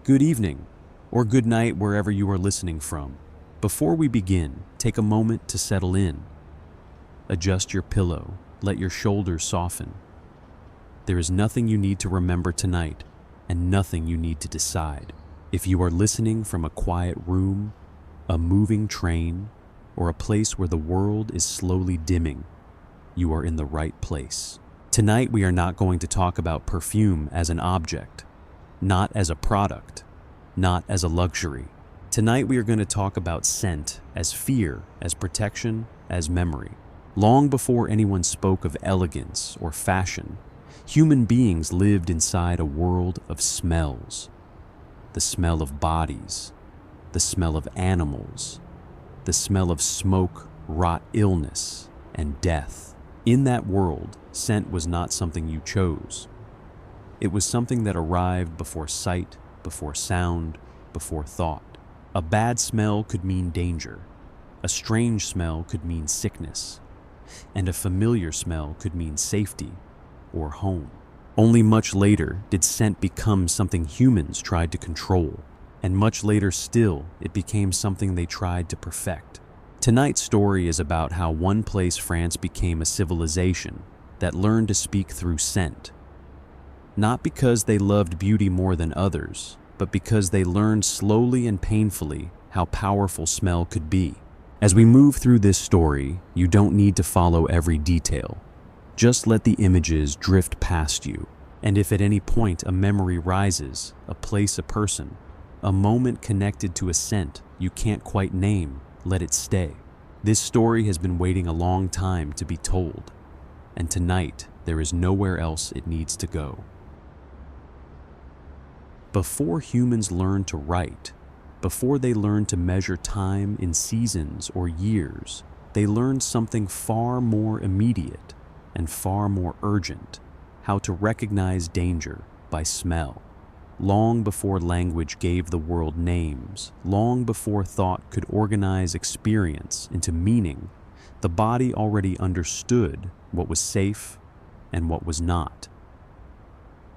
Good evening, or good night wherever you are listening from. Before we begin, take a moment to settle in. Adjust your pillow, let your shoulders soften. There is nothing you need to remember tonight, and nothing you need to decide. If you are listening from a quiet room, a moving train, or a place where the world is slowly dimming, you are in the right place. Tonight we are not going to talk about perfume as an object, not as a product, not as a luxury. Tonight we are going to talk about scent as fear, as protection, as memory. Long before anyone spoke of elegance or fashion, human beings lived inside a world of smells. The smell of bodies, the smell of animals, the smell of smoke, rot, illness, and death. In that world, scent was not something you chose. It was something that arrived before sight, before sound, before thought. A bad smell could mean danger. A strange smell could mean sickness. And a familiar smell could mean safety or home. Only much later did scent become something humans tried to control, and much later still it became something they tried to perfect. Tonight's story is about how one place France became a civilization that learned to speak through scent. Not because they loved beauty more than others, but because they learned slowly and painfully how powerful smell could be. As we move through this story, you don't need to follow every detail. Just let the images drift past you, and if at any point a memory rises, a place, a person, a moment connected to a scent you can't quite name, let it stay. This story has been waiting a long time to be told, and tonight there is nowhere else it needs to go. Before humans learned to write, before they learned to measure time in seasons or years, they learned something far more immediate and far more urgent: how to recognize danger by smell. Long before language gave the world names, long before thought could organize experience into meaning, the body already understood what was safe and what was not.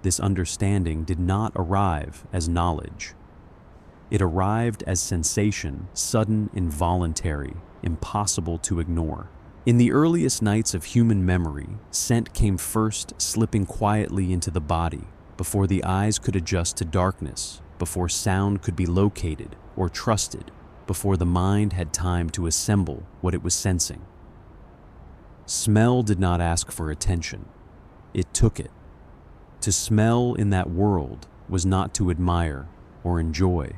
This understanding did not arrive as knowledge. It arrived as sensation, sudden, involuntary, impossible to ignore. In the earliest nights of human memory, scent came first, slipping quietly into the body, before the eyes could adjust to darkness, before sound could be located or trusted, before the mind had time to assemble what it was sensing. Smell did not ask for attention. It took it. To smell in that world was not to admire or enjoy.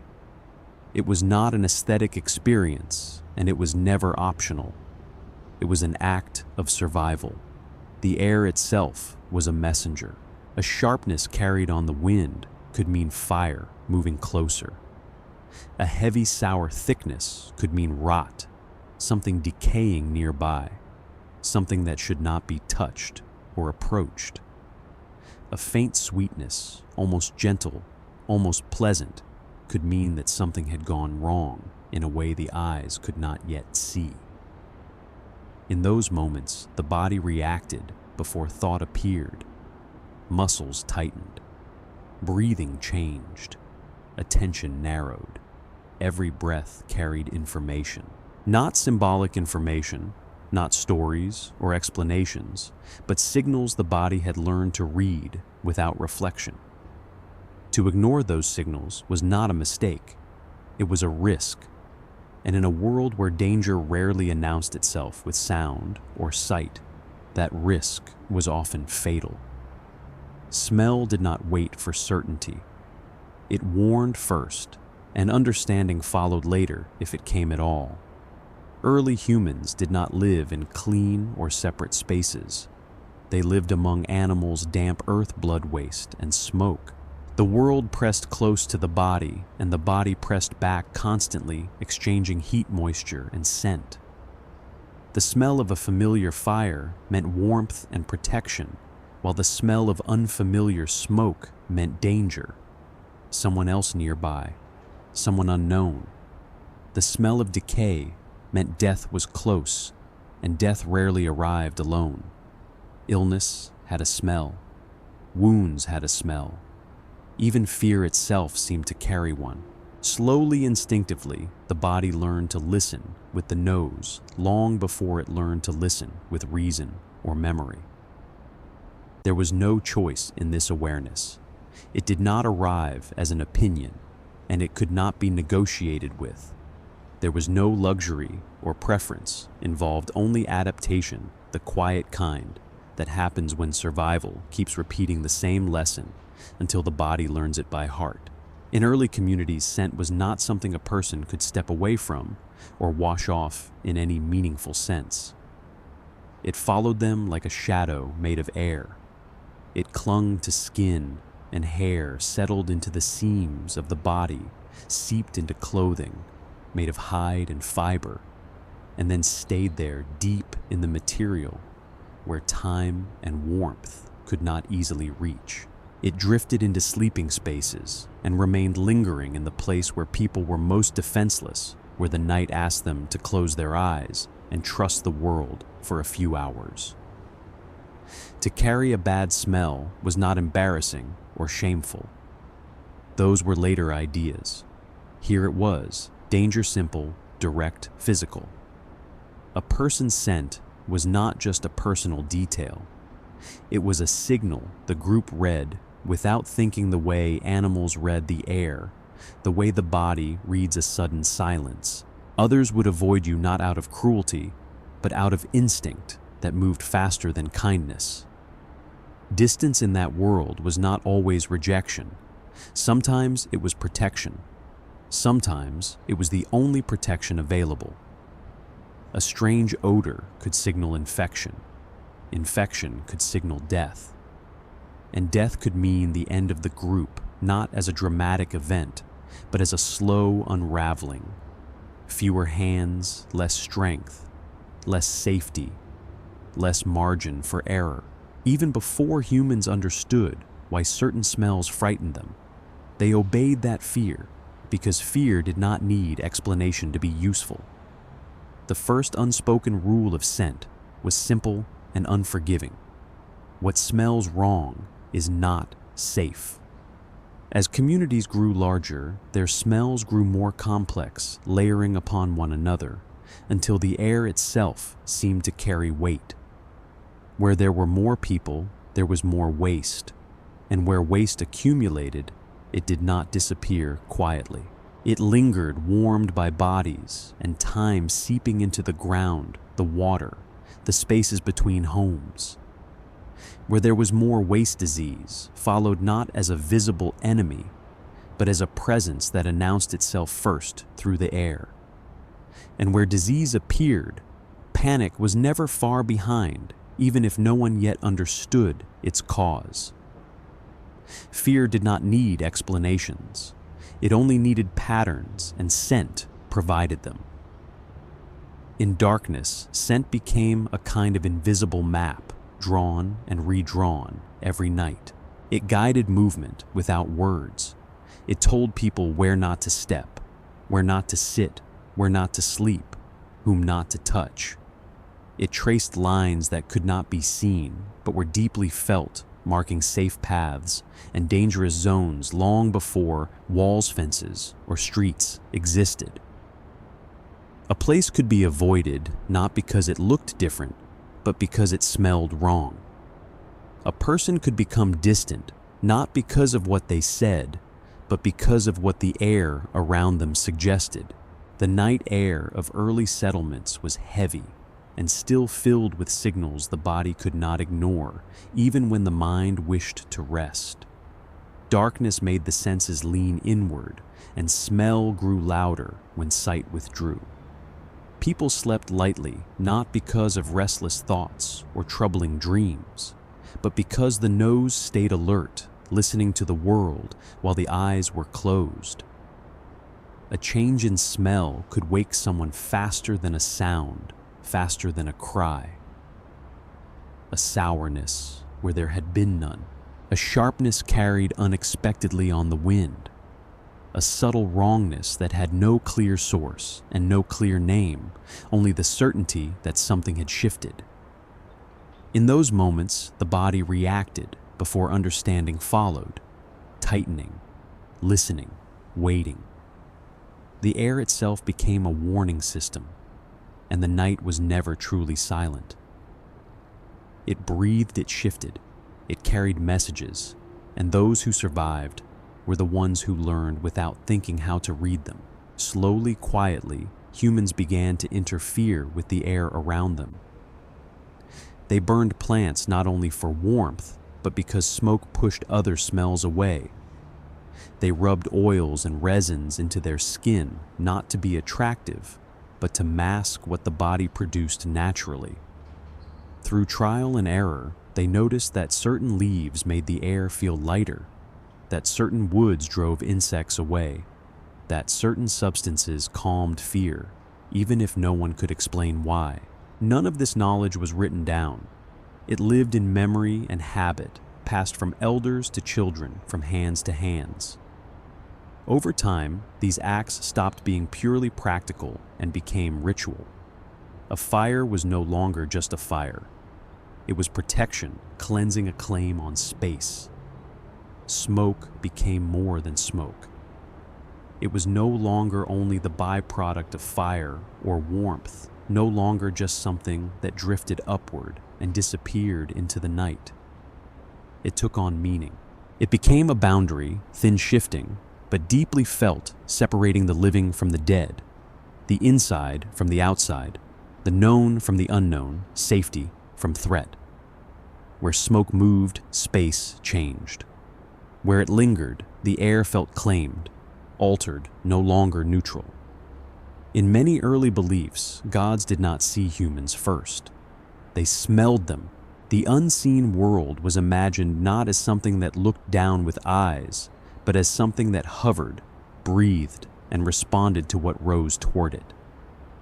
It was not an aesthetic experience, and it was never optional. It was an act of survival. The air itself was a messenger. A sharpness carried on the wind could mean fire moving closer. A heavy, sour thickness could mean rot, something decaying nearby, something that should not be touched or approached. A faint sweetness, almost gentle, almost pleasant, could mean that something had gone wrong in a way the eyes could not yet see. In those moments, the body reacted before thought appeared. Muscles tightened. Breathing changed. Attention narrowed. Every breath carried information. Not symbolic information, not stories or explanations, but signals the body had learned to read without reflection. To ignore those signals was not a mistake. It was a risk. And in a world where danger rarely announced itself with sound or sight, that risk was often fatal. Smell did not wait for certainty. It warned first, and understanding followed later if it came at all. Early humans did not live in clean or separate spaces. They lived among animals, damp earth, blood waste, and smoke. The world pressed close to the body, and the body pressed back constantly, exchanging heat, moisture, and scent. The smell of a familiar fire meant warmth and protection, while the smell of unfamiliar smoke meant danger. Someone else nearby, someone unknown. The smell of decay meant death was close, and death rarely arrived alone. Illness had a smell. Wounds had a smell. Even fear itself seemed to carry one. Slowly, instinctively, the body learned to listen with the nose long before it learned to listen with reason or memory. There was no choice in this awareness. It did not arrive as an opinion, and it could not be negotiated with. There was no luxury or preference involved, only adaptation, the quiet kind that happens when survival keeps repeating the same lesson until the body learns it by heart. In early communities, scent was not something a person could step away from or wash off in any meaningful sense. It followed them like a shadow made of air. It clung to skin and hair, settled into the seams of the body, seeped into clothing made of hide and fiber, and then stayed there deep in the material where time and warmth could not easily reach. It drifted into sleeping spaces and remained lingering in the place where people were most defenseless, where the night asked them to close their eyes and trust the world for a few hours. To carry a bad smell was not embarrassing or shameful. Those were later ideas. Here it was, danger simple, direct, physical. A person's scent was not just a personal detail. It was a signal the group read without thinking, the way animals read the air, the way the body reads a sudden silence. Others would avoid you not out of cruelty, but out of instinct that moved faster than kindness. Distance in that world was not always rejection. Sometimes it was protection. Sometimes it was the only protection available. A strange odor could signal infection. Infection could signal death. And death could mean the end of the group, not as a dramatic event, but as a slow unraveling. Fewer hands, less strength, less safety, less margin for error. Even before humans understood why certain smells frightened them, they obeyed that fear because fear did not need explanation to be useful. The first unspoken rule of scent was simple and unforgiving. What smells wrong is not safe. As communities grew larger, their smells grew more complex, layering upon one another, until the air itself seemed to carry weight. Where there were more people, there was more waste, and where waste accumulated, it did not disappear quietly. It lingered, warmed by bodies and time seeping into the ground, the water, the spaces between homes. Where there was more waste, disease followed not as a visible enemy, but as a presence that announced itself first through the air. And where disease appeared, panic was never far behind, even if no one yet understood its cause. Fear did not need explanations. It only needed patterns, and scent provided them. In darkness, scent became a kind of invisible map, drawn and redrawn every night. It guided movement without words. It told people where not to step, where not to sit, where not to sleep, whom not to touch. It traced lines that could not be seen, but were deeply felt, marking safe paths and dangerous zones long before walls, fences, or streets existed. A place could be avoided not because it looked different, but because it smelled wrong. A person could become distant not because of what they said, but because of what the air around them suggested. The night air of early settlements was heavy and still filled with signals the body could not ignore, even when the mind wished to rest. Darkness made the senses lean inward, and smell grew louder when sight withdrew. People slept lightly, not because of restless thoughts or troubling dreams, but because the nose stayed alert, listening to the world while the eyes were closed. A change in smell could wake someone faster than a sound, faster than a cry. A sourness where there had been none. A sharpness carried unexpectedly on the wind. A subtle wrongness that had no clear source and no clear name, only the certainty that something had shifted. In those moments, the body reacted before understanding followed. tightening, listening, waiting. The air itself became a warning system, and the night was never truly silent. It breathed, it shifted, it carried messages, and those who survived were the ones who learned without thinking how to read them. Slowly, quietly, humans began to interfere with the air around them. They burned plants not only for warmth, but because smoke pushed other smells away. They rubbed oils and resins into their skin, not to be attractive, but to mask what the body produced naturally. Through trial and error, they noticed that certain leaves made the air feel lighter, that certain woods drove insects away, that certain substances calmed fear, even if no one could explain why. None of this knowledge was written down. It lived in memory and habit, passed from elders to children, from hands to hands. Over time, these acts stopped being purely practical and became ritual. A fire was no longer just a fire. It was protection, cleansing a claim on space. Smoke became more than smoke. It was no longer only the byproduct of fire or warmth, no longer just something that drifted upward and disappeared into the night. It took on meaning. It became a boundary, thin shifting, but deeply felt, separating the living from the dead, the inside from the outside, the known from the unknown, safety from threat. Where smoke moved, space changed. Where it lingered, the air felt claimed, altered, no longer neutral. In many early beliefs, gods did not see humans first. They smelled them. The unseen world was imagined not as something that looked down with eyes, but as something that hovered, breathed, and responded to what rose toward it.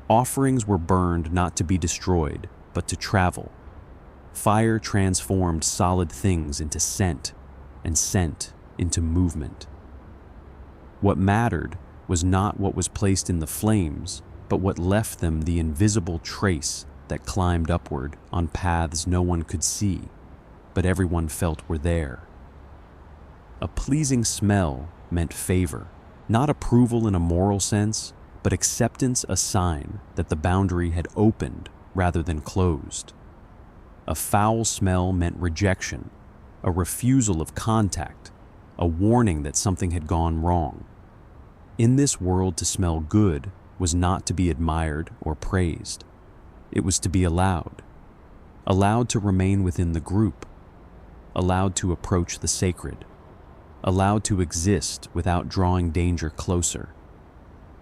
Offerings were burned not to be destroyed, but to travel. Fire transformed solid things into scent, and scent into movement. What mattered was not what was placed in the flames, but what left them, the invisible trace that climbed upward on paths no one could see, but everyone felt were there. A pleasing smell meant favor, not approval in a moral sense, but acceptance, a sign that the boundary had opened rather than closed. A foul smell meant rejection, a refusal of contact, a warning that something had gone wrong. In this world, to smell good was not to be admired or praised. It was to be allowed to remain within the group, allowed to approach the sacred, allowed to exist without drawing danger closer.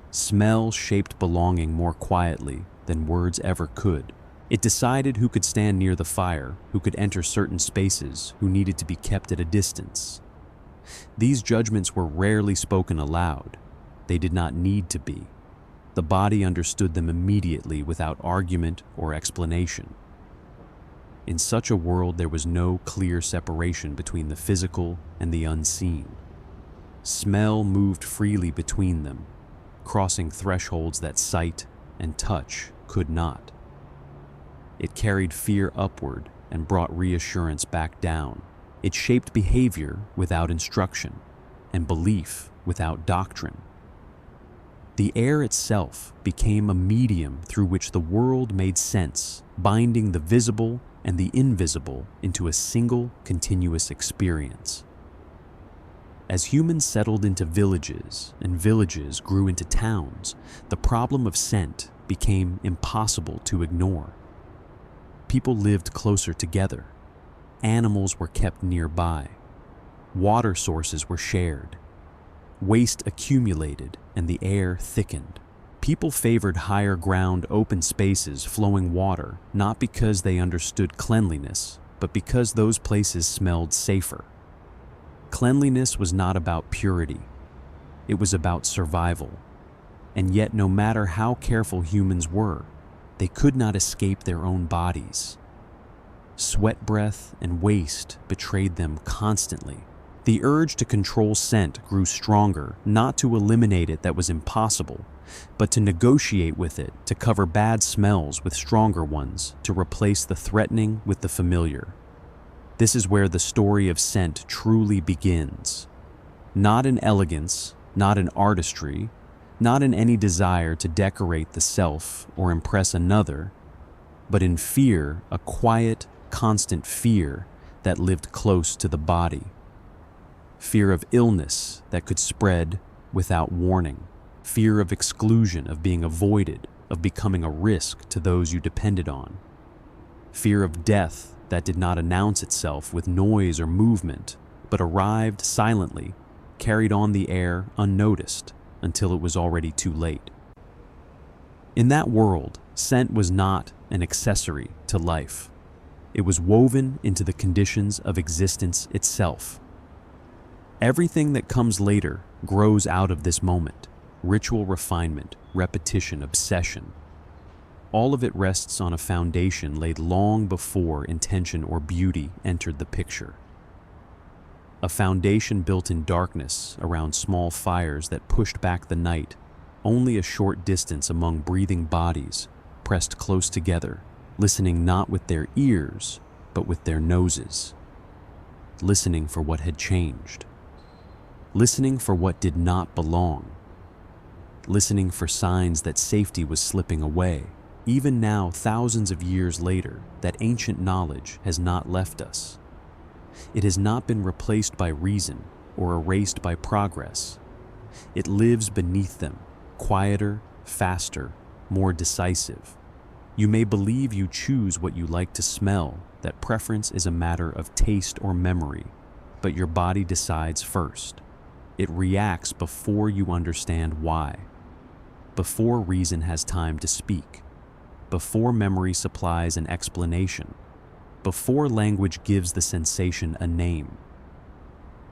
Smell shaped belonging more quietly than words ever could. It decided who could stand near the fire, who could enter certain spaces, who needed to be kept at a distance. These judgments were rarely spoken aloud. They did not need to be. The body understood them immediately without argument or explanation. In such a world, there was no clear separation between the physical and the unseen. Smell moved freely between them, crossing thresholds that sight and touch could not. It carried fear upward and brought reassurance back down. It shaped behavior without instruction and belief without doctrine. The air itself became a medium through which the world made sense, binding the visible and the invisible into a single continuous experience. As humans settled into villages and villages grew into towns, the problem of scent became impossible to ignore. People lived closer together. Animals were kept nearby. Water sources were shared. Waste accumulated and the air thickened. People favored higher ground, open spaces, flowing water, not because they understood cleanliness, but because those places smelled safer. Cleanliness was not about purity. It was about survival. And yet, no matter how careful humans were, they could not escape their own bodies. Sweat breath and waste betrayed them constantly. The urge to control scent grew stronger, not to eliminate it, that was impossible, but to negotiate with it, to cover bad smells with stronger ones, to replace the threatening with the familiar. This is where the story of scent truly begins. not in elegance, not in artistry, not in any desire to decorate the self or impress another, but in fear, a quiet, constant fear that lived close to the body. Fear of illness that could spread without warning. Fear of exclusion, of being avoided, of becoming a risk to those you depended on. Fear of death that did not announce itself with noise or movement, but arrived silently, carried on the air unnoticed until it was already too late. In that world, scent was not an accessory to life. It was woven into the conditions of existence itself. Everything that comes later grows out of this moment: ritual refinement, repetition, obsession. All of it rests on a foundation laid long before intention or beauty entered the picture. A foundation built in darkness around small fires that pushed back the night, only a short distance among breathing bodies, pressed close together, listening not with their ears, but with their noses. Listening for what had changed. Listening for what did not belong. Listening for signs that safety was slipping away. Even now, thousands of years later, that ancient knowledge has not left us. It has not been replaced by reason or erased by progress. It lives beneath them, quieter, faster, more decisive. You may believe you choose what you like to smell, that preference is a matter of taste or memory, but your body decides first. It reacts before you understand why, before reason has time to speak, before memory supplies an explanation, before language gives the sensation a name.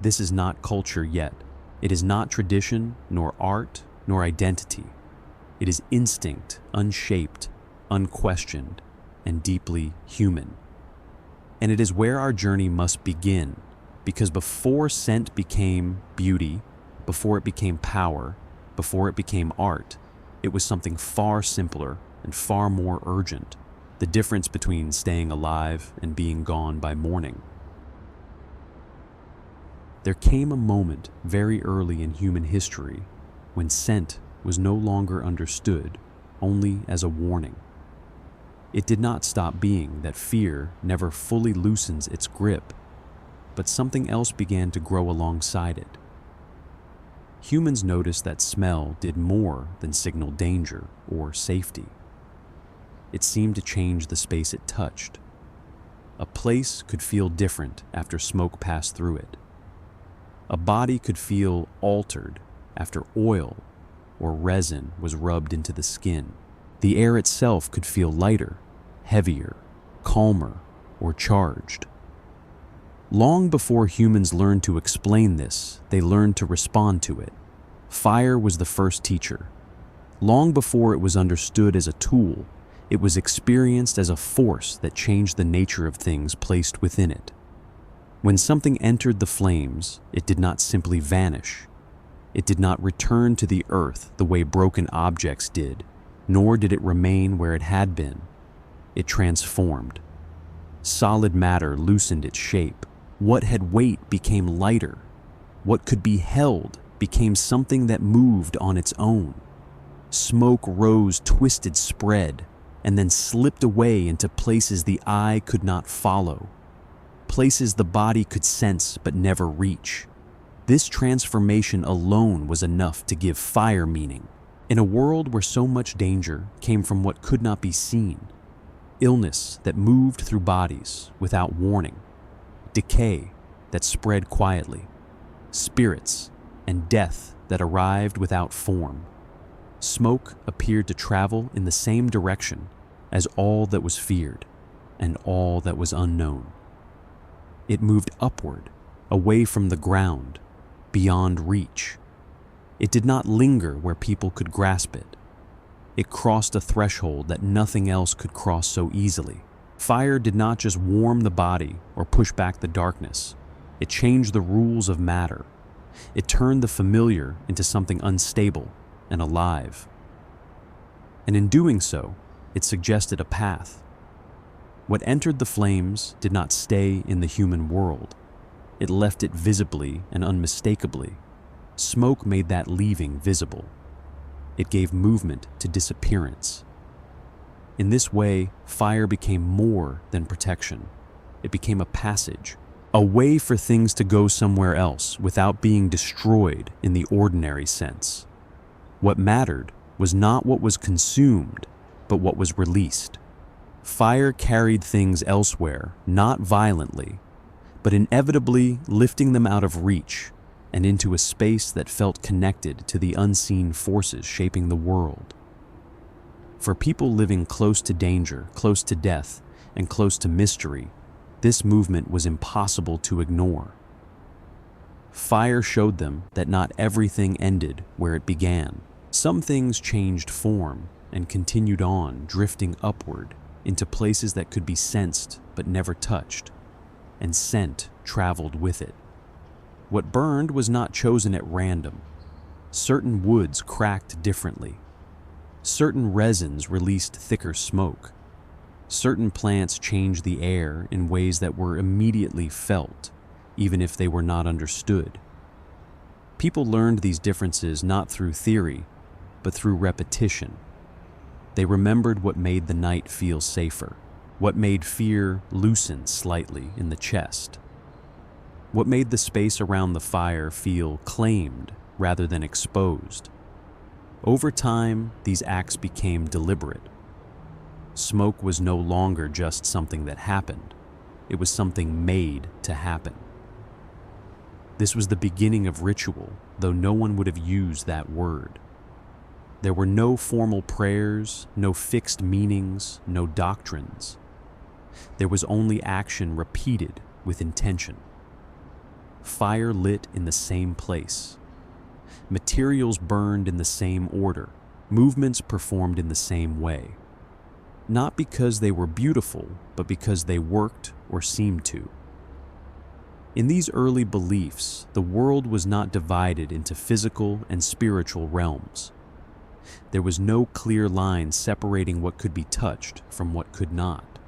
This is not culture yet. It is not tradition, nor art, nor identity. It is instinct, unshaped, unquestioned, and deeply human. And it is where our journey must begin, because before scent became beauty, before it became power, before it became art, it was something far simpler and far more urgent: the difference between staying alive and being gone by morning. There came a moment very early in human history when scent was no longer understood only as a warning. It did not stop being that fear never fully loosens its grip, but something else began to grow alongside it. Humans noticed that smell did more than signal danger or safety. It seemed to change the space it touched. A place could feel different after smoke passed through it. A body could feel altered after oil or resin was rubbed into the skin. The air itself could feel lighter, heavier, calmer, or charged. Long before humans learned to explain this, they learned to respond to it. Fire was the first teacher. Long before it was understood as a tool, it was experienced as a force that changed the nature of things placed within it. When something entered the flames, it did not simply vanish. It did not return to the earth the way broken objects did, nor did it remain where it had been. It transformed. Solid matter loosened its shape. What had weight became lighter. What could be held became something that moved on its own. Smoke rose, twisted, spread, and then slipped away into places the eye could not follow, places the body could sense but never reach. This transformation alone was enough to give fire meaning. In a world where so much danger came from what could not be seen, illness that moved through bodies without warning, decay that spread quietly, spirits and death that arrived without form, smoke appeared to travel in the same direction as all that was feared and all that was unknown. It moved upward, away from the ground, beyond reach. It did not linger where people could grasp it. It crossed a threshold that nothing else could cross so easily. Fire did not just warm the body or push back the darkness. It changed the rules of matter. It turned the familiar into something unstable and alive. And in doing so, it suggested a path. What entered the flames did not stay in the human world. It left it visibly and unmistakably, Smoke made that leaving visible. It gave movement to disappearance. In this way, fire became more than protection. It became a passage, a way for things to go somewhere else without being destroyed in the ordinary sense. What mattered was not what was consumed, but what was released. Fire carried things elsewhere, not violently, but inevitably lifting them out of reach and into a space that felt connected to the unseen forces shaping the world. For people living close to danger, close to death, and close to mystery, this movement was impossible to ignore. Fire showed them that not everything ended where it began. Some things changed form and continued on, drifting upward into places that could be sensed but never touched, and scent traveled with it. What burned was not chosen at random. Certain woods cracked differently. Certain resins released thicker smoke. Certain plants changed the air in ways that were immediately felt, even if they were not understood. People learned these differences not through theory, but through repetition. They remembered what made the night feel safer, what made fear loosen slightly in the chest, what made the space around the fire feel claimed rather than exposed. Over time, these acts became deliberate. Smoke was no longer just something that happened. It was something made to happen. This was the beginning of ritual, though no one would have used that word. There were no formal prayers, no fixed meanings, no doctrines. There was only action repeated with intention. Fire lit in the same place. Materials burned in the same order. Movements performed in the same way. Not because they were beautiful, but because they worked or seemed to. In these early beliefs, the world was not divided into physical and spiritual realms. There was no clear line separating what could be touched from what could not.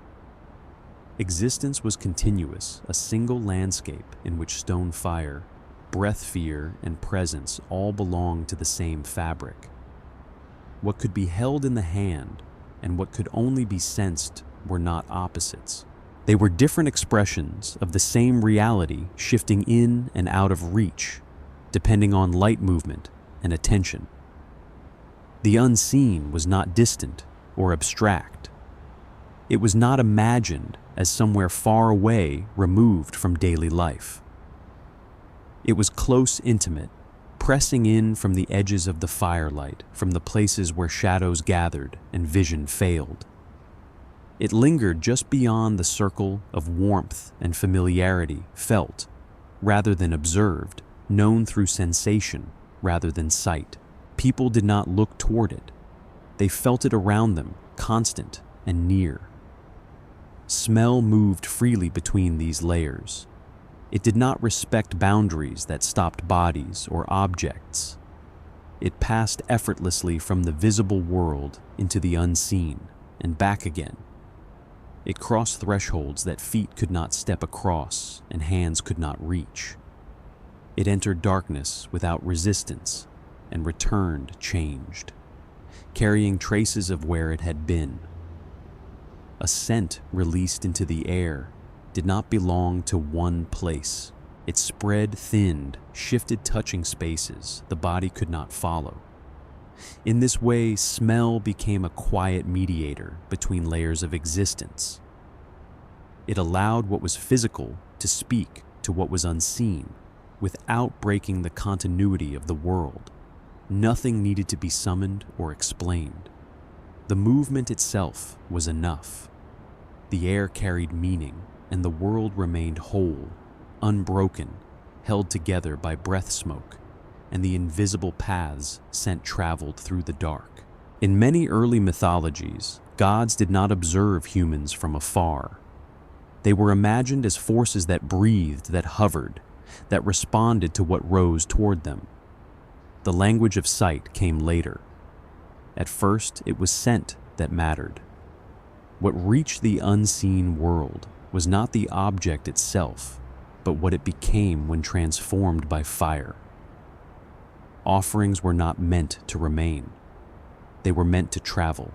Existence was continuous, a single landscape in which stone fire, breath fear, and presence all belonged to the same fabric. What could be held in the hand and what could only be sensed were not opposites. They were different expressions of the same reality, shifting in and out of reach, depending on light movement and attention. The unseen was not distant or abstract. It was not imagined as somewhere far away, removed from daily life. It was close, intimate, pressing in from the edges of the firelight, from the places where shadows gathered and vision failed. It lingered just beyond the circle of warmth and familiarity, felt rather than observed, known through sensation rather than sight. People did not look toward it. They felt it around them, constant and near. Smell moved freely between these layers. It did not respect boundaries that stopped bodies or objects. It passed effortlessly from the visible world into the unseen and back again. It crossed thresholds that feet could not step across and hands could not reach. It entered darkness without resistance and returned changed, carrying traces of where it had been. A scent released into the air did not belong to one place. It spread, thinned, shifted, touching spaces the body could not follow. In this way, smell became a quiet mediator between layers of existence. It allowed what was physical to speak to what was unseen, without breaking the continuity of the world. Nothing needed to be summoned or explained. The movement itself was enough. The air carried meaning, and the world remained whole, unbroken, held together by breath smoke, and the invisible paths scent traveled through the dark. In many early mythologies, gods did not observe humans from afar. They were imagined as forces that breathed, that hovered, that responded to what rose toward them. The language of sight came later. At first, it was scent that mattered. What reached the unseen world was not the object itself, but what it became when transformed by fire. Offerings were not meant to remain. They were meant to travel.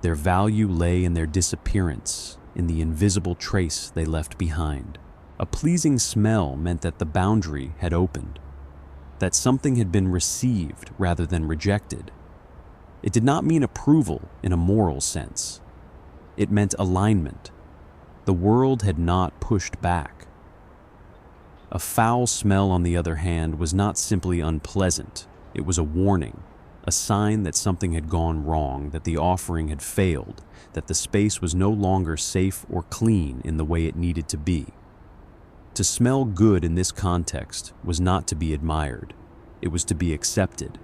Their value lay in their disappearance, in the invisible trace they left behind. A pleasing smell meant that the boundary had opened, that something had been received rather than rejected. It did not mean approval in a moral sense. It meant alignment. The world had not pushed back. A foul smell, on the other hand, was not simply unpleasant. It was a warning, a sign that something had gone wrong, that the offering had failed, that the space was no longer safe or clean in the way it needed to be. To smell good in this context was not to be admired. It was to be accepted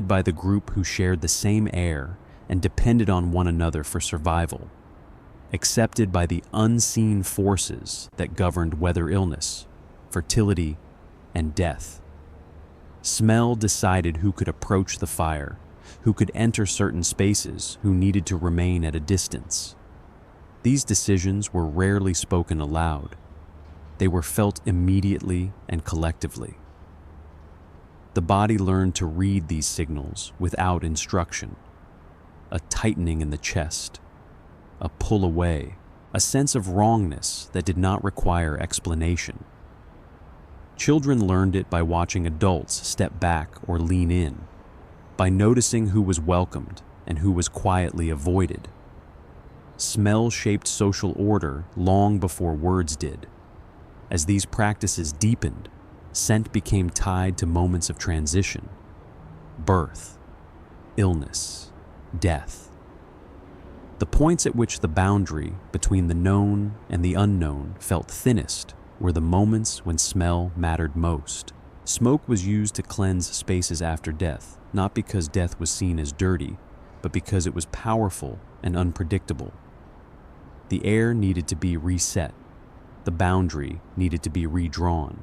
by the group who shared the same air and depended on one another for survival. Accepted by the unseen forces that governed weather, illness, fertility, and death. Smell decided who could approach the fire, who could enter certain spaces, who needed to remain at a distance. These decisions were rarely spoken aloud. They were felt immediately and collectively. The body learned to read these signals without instruction. A tightening in the chest, a pull away, a sense of wrongness that did not require explanation. Children learned it by watching adults step back or lean in, by noticing who was welcomed and who was quietly avoided. Smell shaped social order long before words did. As these practices deepened, scent became tied to moments of transition: birth, illness, death. The points at which the boundary between the known and the unknown felt thinnest were the moments when smell mattered most. Smoke was used to cleanse spaces after death, not because death was seen as dirty, but because it was powerful and unpredictable. The air needed to be reset. The boundary needed to be redrawn.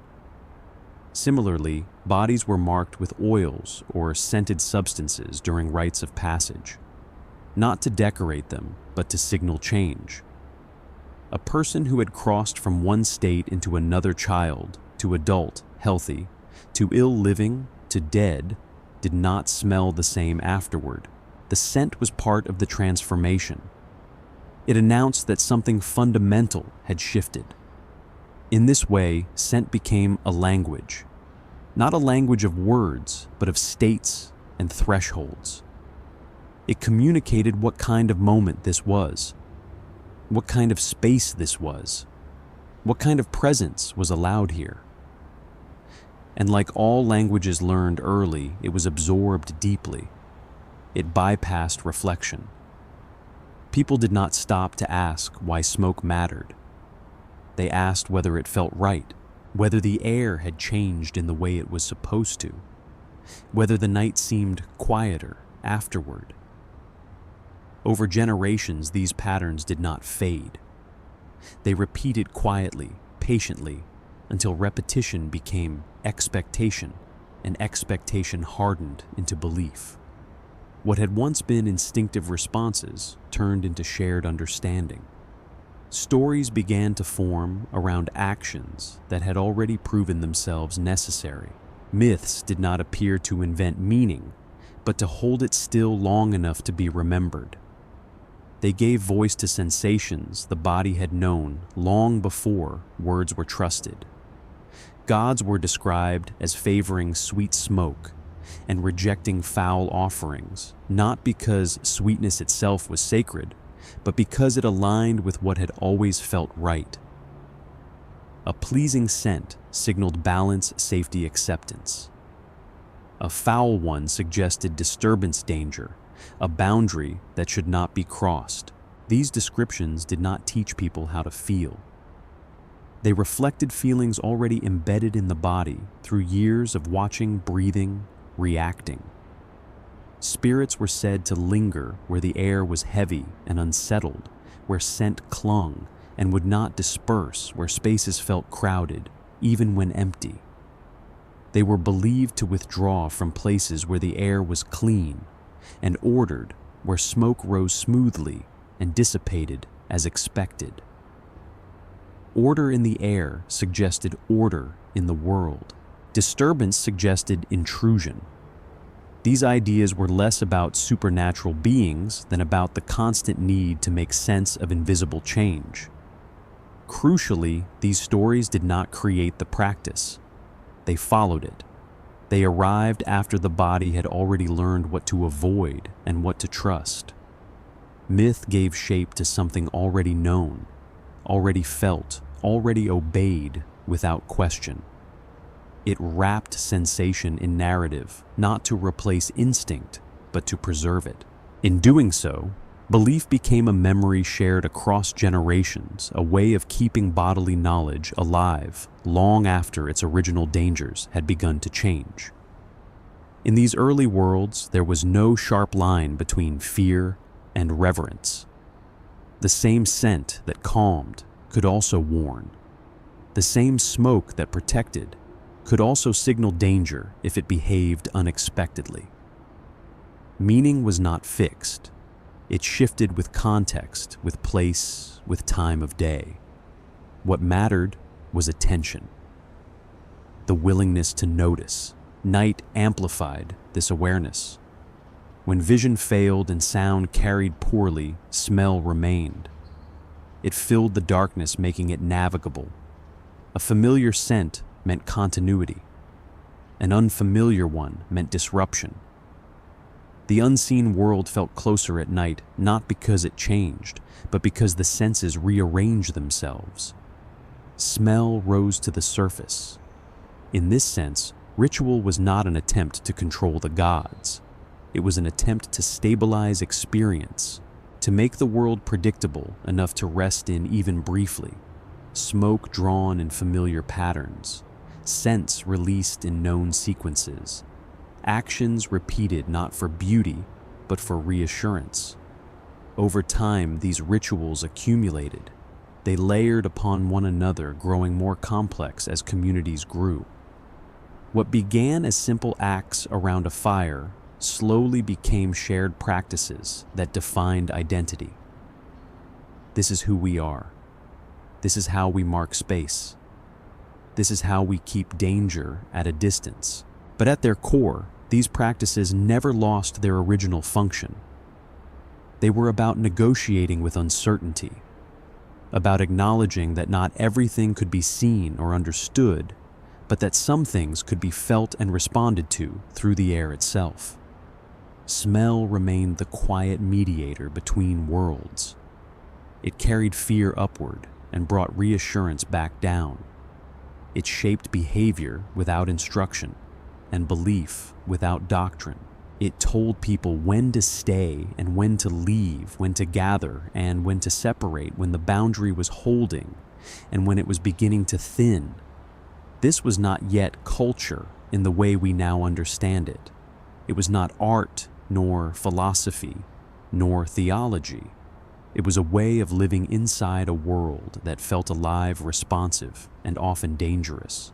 Similarly, bodies were marked with oils or scented substances during rites of passage, not to decorate them, but to signal change. A person who had crossed from one state into another, child to adult, healthy, to ill living, to dead, did not smell the same afterward. The scent was part of the transformation. It announced that something fundamental had shifted. In this way, scent became a language, not a language of words, but of states and thresholds. It communicated what kind of moment this was, what kind of space this was, what kind of presence was allowed here. And like all languages learned early, it was absorbed deeply. It bypassed reflection. People did not stop to ask why smoke mattered. They asked whether it felt right, whether the air had changed in the way it was supposed to, whether the night seemed quieter afterward. Over generations, these patterns did not fade. They repeated quietly, patiently, until repetition became expectation, and expectation hardened into belief. What had once been instinctive responses turned into shared understanding. Stories began to form around actions that had already proven themselves necessary. Myths did not appear to invent meaning, but to hold it still long enough to be remembered. They gave voice to sensations the body had known long before words were trusted. Gods were described as favoring sweet smoke and rejecting foul offerings, not because sweetness itself was sacred, but because it aligned with what had always felt right. A pleasing scent signaled balance, safety, acceptance. A foul one suggested disturbance, danger, a boundary that should not be crossed. These descriptions did not teach people how to feel. They reflected feelings already embedded in the body through years of watching, breathing, reacting. Spirits were said to linger where the air was heavy and unsettled, where scent clung and would not disperse, where spaces felt crowded, even when empty. They were believed to withdraw from places where the air was clean, and ordered where smoke rose smoothly and dissipated as expected. Order in the air suggested order in the world. Disturbance suggested intrusion. These ideas were less about supernatural beings than about the constant need to make sense of invisible change. Crucially, these stories did not create the practice. They followed it. They arrived after the body had already learned what to avoid and what to trust. Myth gave shape to something already known, already felt, already obeyed without question. It wrapped sensation in narrative, not to replace instinct, but to preserve it. In doing so, belief became a memory shared across generations, a way of keeping bodily knowledge alive long after its original dangers had begun to change. In these early worlds, there was no sharp line between fear and reverence. The same scent that calmed could also warn. The same smoke that protected could also signal danger if it behaved unexpectedly. Meaning was not fixed. It shifted with context, with place, with time of day. What mattered was attention. The willingness to notice. Night amplified this awareness. When vision failed and sound carried poorly, smell remained. It filled the darkness, making it navigable. A familiar scent meant continuity. An unfamiliar one meant disruption. The unseen world felt closer at night, not because it changed, but because the senses rearranged themselves. Smell rose to the surface. In this sense, ritual was not an attempt to control the gods. It was an attempt to stabilize experience, to make the world predictable enough to rest in even briefly. Smoke drawn in familiar patterns, scents released in known sequences, actions repeated not for beauty, but for reassurance. Over time, these rituals accumulated. They layered upon one another, growing more complex as communities grew. What began as simple acts around a fire slowly became shared practices that defined identity. This is who we are. This is how we mark space. This is how we keep danger at a distance. But at their core, these practices never lost their original function. They were about negotiating with uncertainty, about acknowledging that not everything could be seen or understood, but that some things could be felt and responded to through the air itself. Smell remained the quiet mediator between worlds. It carried fear upward and brought reassurance back down. It shaped behavior without instruction and belief without doctrine. It told people when to stay and when to leave, when to gather and when to separate, when the boundary was holding and when it was beginning to thin. This was not yet culture in the way we now understand it. It was not art, nor philosophy, nor theology. It was a way of living inside a world that felt alive, responsive, and often dangerous.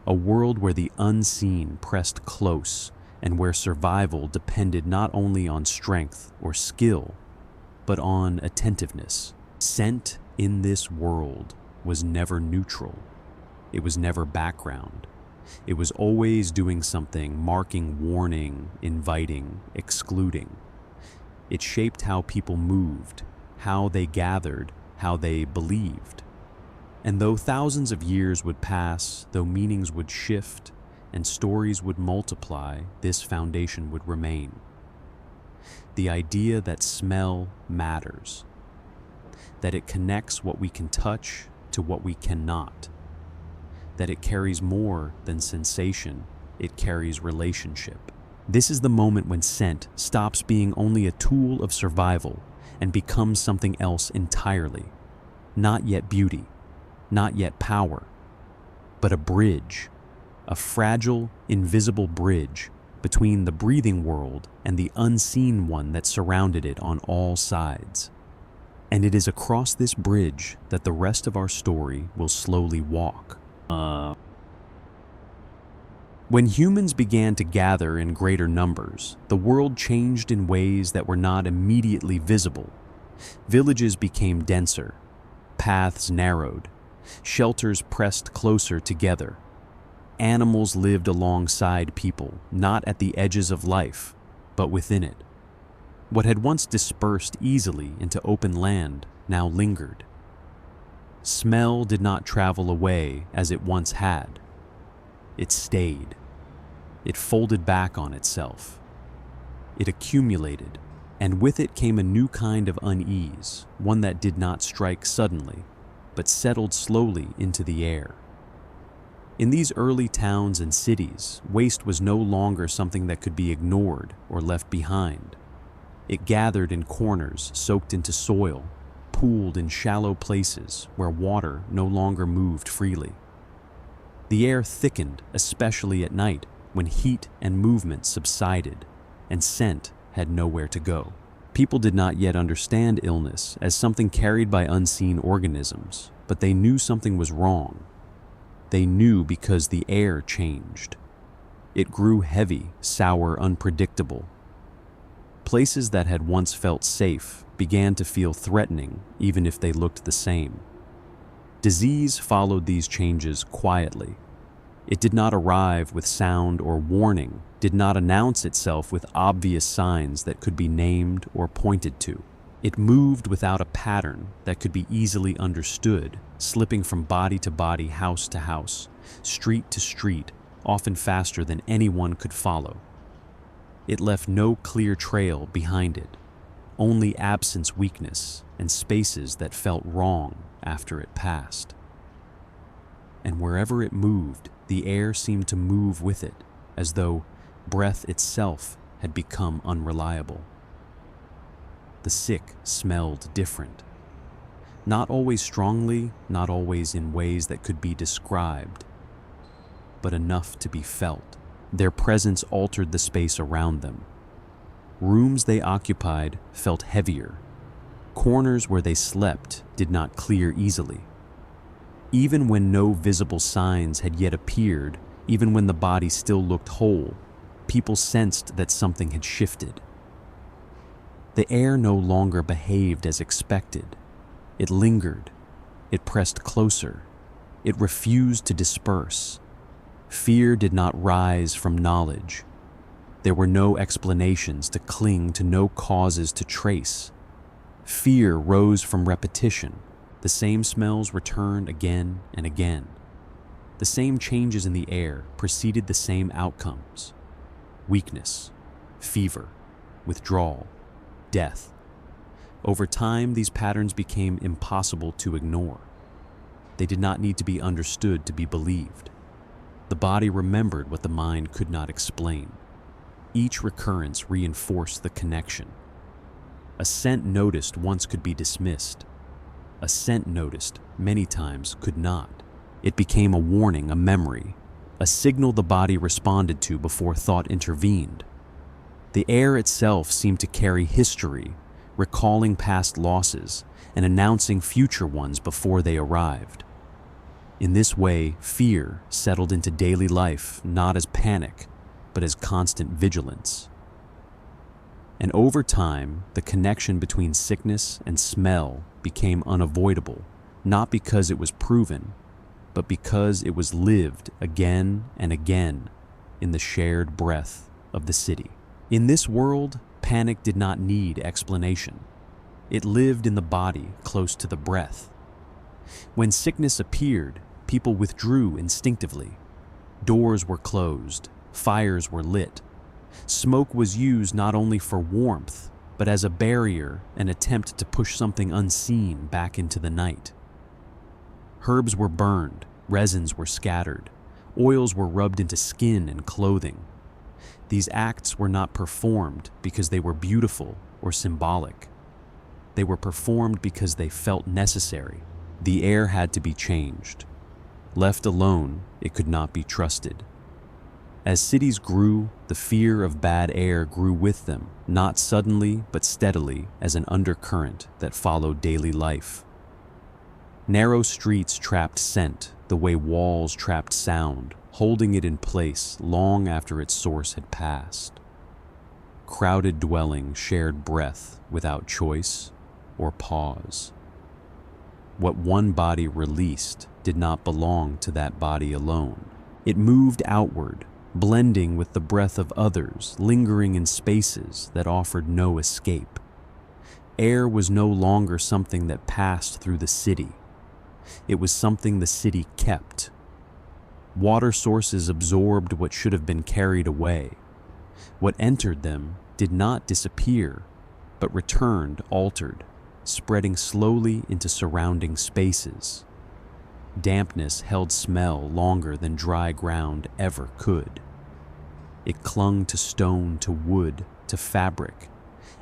A world where the unseen pressed close and where survival depended not only on strength or skill, but on attentiveness. Scent in this world was never neutral. It was never background. It was always doing something, marking, warning, inviting, excluding. It shaped how people moved, how they gathered, how they believed. And though thousands of years would pass, though meanings would shift, and stories would multiply, this foundation would remain. The idea that smell matters, that it connects what we can touch to what we cannot, that it carries more than sensation, it carries relationship. This is the moment when scent stops being only a tool of survival and becomes something else entirely. Not yet beauty, not yet power, but a bridge, a fragile, invisible bridge between the breathing world and the unseen one that surrounded it on all sides. And it is across this bridge that the rest of our story will slowly walk. When humans began to gather in greater numbers, the world changed in ways that were not immediately visible. Villages became denser, paths narrowed, shelters pressed closer together. Animals lived alongside people, not at the edges of life, but within it. What had once dispersed easily into open land now lingered. Smell did not travel away as it once had. It stayed. It folded back on itself. It accumulated, and with it came a new kind of unease, one that did not strike suddenly, but settled slowly into the air. In these early towns and cities, waste was no longer something that could be ignored or left behind. It gathered in corners soaked into soil, pooled in shallow places where water no longer moved freely. The air thickened, especially at night, when heat and movement subsided, and scent had nowhere to go. People did not yet understand illness as something carried by unseen organisms, but they knew something was wrong. They knew because the air changed. It grew heavy, sour, unpredictable. Places that had once felt safe began to feel threatening, even if they looked the same. Disease followed these changes quietly. It did not arrive with sound or warning, did not announce itself with obvious signs that could be named or pointed to. It moved without a pattern that could be easily understood, slipping from body to body, house to house, street to street, often faster than anyone could follow. It left no clear trail behind it, only absence, weakness, and spaces that felt wrong after it passed. And wherever it moved, the air seemed to move with it, as though breath itself had become unreliable. The sick smelled different. Not always strongly, not always in ways that could be described, but enough to be felt. Their presence altered the space around them. Rooms they occupied felt heavier. Corners where they slept did not clear easily. Even when no visible signs had yet appeared, even when the body still looked whole, people sensed that something had shifted. The air no longer behaved as expected. It lingered. It pressed closer. It refused to disperse. Fear did not rise from knowledge. There were no explanations to cling to, no causes to trace. Fear rose from repetition. The same smells returned again and again. The same changes in the air preceded the same outcomes: weakness, fever, withdrawal, death. Over time, these patterns became impossible to ignore. They did not need to be understood to be believed. The body remembered what the mind could not explain. Each recurrence reinforced the connection. A scent noticed once could be dismissed. A scent noticed many times could not. It became a warning, a memory, a signal the body responded to before thought intervened. The air itself seemed to carry history, recalling past losses and announcing future ones before they arrived. In this way, fear settled into daily life not as panic, but as constant vigilance. And over time, the connection between sickness and smell became unavoidable, not because it was proven, but because it was lived again and again in the shared breath of the city. In this world, panic did not need explanation. It lived in the body, close to the breath. When sickness appeared, people withdrew instinctively. Doors were closed, fires were lit. Smoke was used not only for warmth, but as a barrier, an attempt to push something unseen back into the night. Herbs were burned, resins were scattered, oils were rubbed into skin and clothing. These acts were not performed because they were beautiful or symbolic. They were performed because they felt necessary. The air had to be changed. Left alone, it could not be trusted. As cities grew, the fear of bad air grew with them, not suddenly but steadily, as an undercurrent that followed daily life. Narrow streets trapped scent the way walls trapped sound, holding it in place long after its source had passed. Crowded dwellings shared breath without choice or pause. What one body released did not belong to that body alone. It moved outward, blending with the breath of others, lingering in spaces that offered no escape. Air was no longer something that passed through the city. It was something the city kept. Water sources absorbed what should have been carried away. What entered them did not disappear, but returned altered, spreading slowly into surrounding spaces. Dampness held smell longer than dry ground ever could. It clung to stone, to wood, to fabric,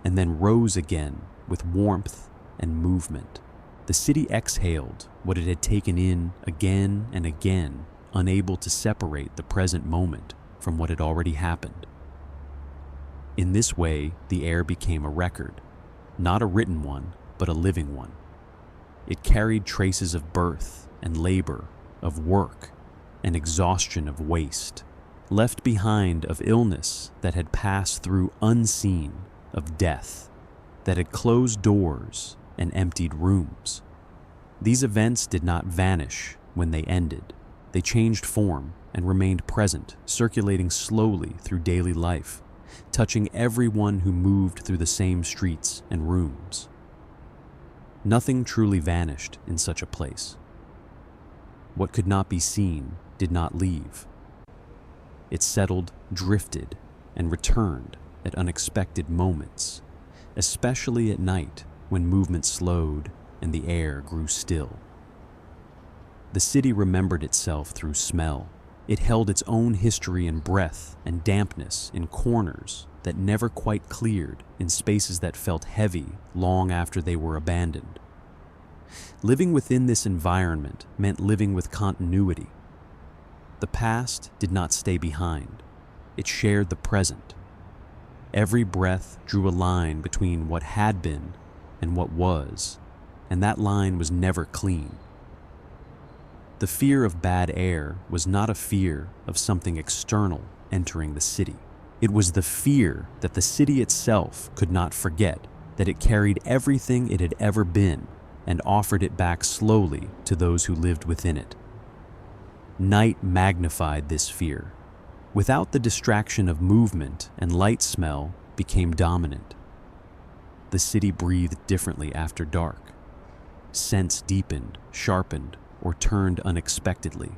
and then rose again with warmth and movement. The city exhaled what it had taken in again and again, unable to separate the present moment from what had already happened. In this way, the air became a record, not a written one, but a living one. It carried traces of birth and labor, of work and exhaustion, of waste, left behind, of illness that had passed through unseen, of death that had closed doors and emptied rooms. These events did not vanish when they ended. They changed form and remained present, circulating slowly through daily life, touching everyone who moved through the same streets and rooms. Nothing truly vanished in such a place. What could not be seen did not leave. It settled, drifted, and returned at unexpected moments, especially at night when movement slowed and the air grew still. The city remembered itself through smell. It held its own history in breath and dampness, in corners that never quite cleared, in spaces that felt heavy long after they were abandoned. Living within this environment meant living with continuity. The past did not stay behind. It shared the present. Every breath drew a line between what had been and what was, and that line was never clean. The fear of bad air was not a fear of something external entering the city. It was the fear that the city itself could not forget that it carried everything it had ever been and offered it back slowly to those who lived within it. Night magnified this fear. Without the distraction of movement, and light smell became dominant. The city breathed differently after dark. Scents deepened, sharpened, or turned unexpectedly.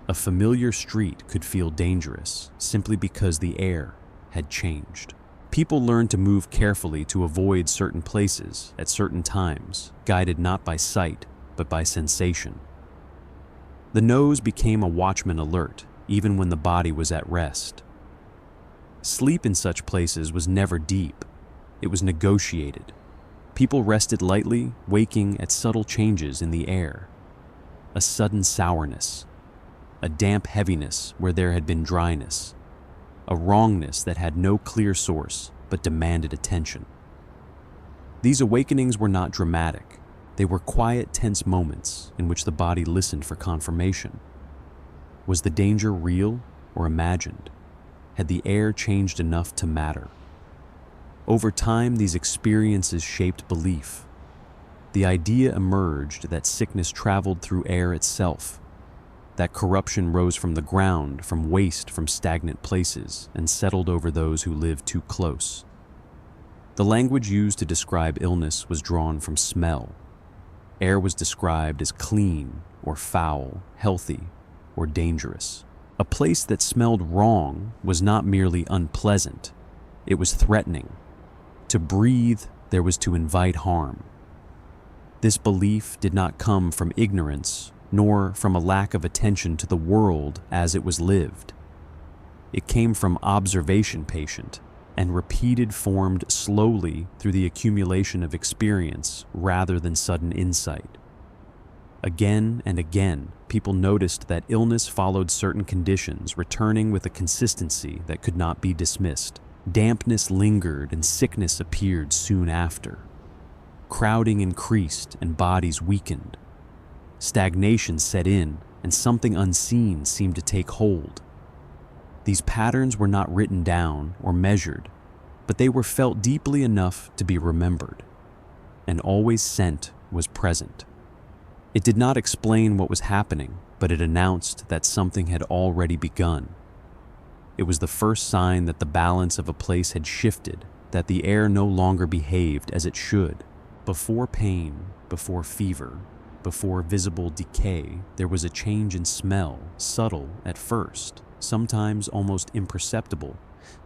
A familiar street could feel dangerous simply because the air had changed. People learned to move carefully to avoid certain places at certain times, guided not by sight, but by sensation. The nose became a watchman alert, even when the body was at rest. Sleep in such places was never deep. It was negotiated. People rested lightly, waking at subtle changes in the air. A sudden sourness, a damp heaviness where there had been dryness, a wrongness that had no clear source but demanded attention. These awakenings were not dramatic. They were quiet, tense moments in which the body listened for confirmation. Was the danger real or imagined? Had the air changed enough to matter? Over time, these experiences shaped belief. The idea emerged that sickness traveled through air itself, that corruption rose from the ground, from waste, from stagnant places, and settled over those who lived too close. The language used to describe illness was drawn from smell. Air was described as clean or foul, healthy or dangerous. A place that smelled wrong was not merely unpleasant, it was threatening. To breathe, there was to invite harm. This belief did not come from ignorance, nor from a lack of attention to the world as it was lived. It came from observation patient and repeated, formed slowly through the accumulation of experience rather than sudden insight. Again and again, people noticed that illness followed certain conditions, returning with a consistency that could not be dismissed. Dampness lingered and sickness appeared soon after. Crowding increased and bodies weakened. Stagnation set in and something unseen seemed to take hold. These patterns were not written down or measured, but they were felt deeply enough to be remembered. And always scent was present. It did not explain what was happening, but it announced that something had already begun. It was the first sign that the balance of a place had shifted, that the air no longer behaved as it should. Before pain, before fever, before visible decay, there was a change in smell, subtle at first, sometimes almost imperceptible,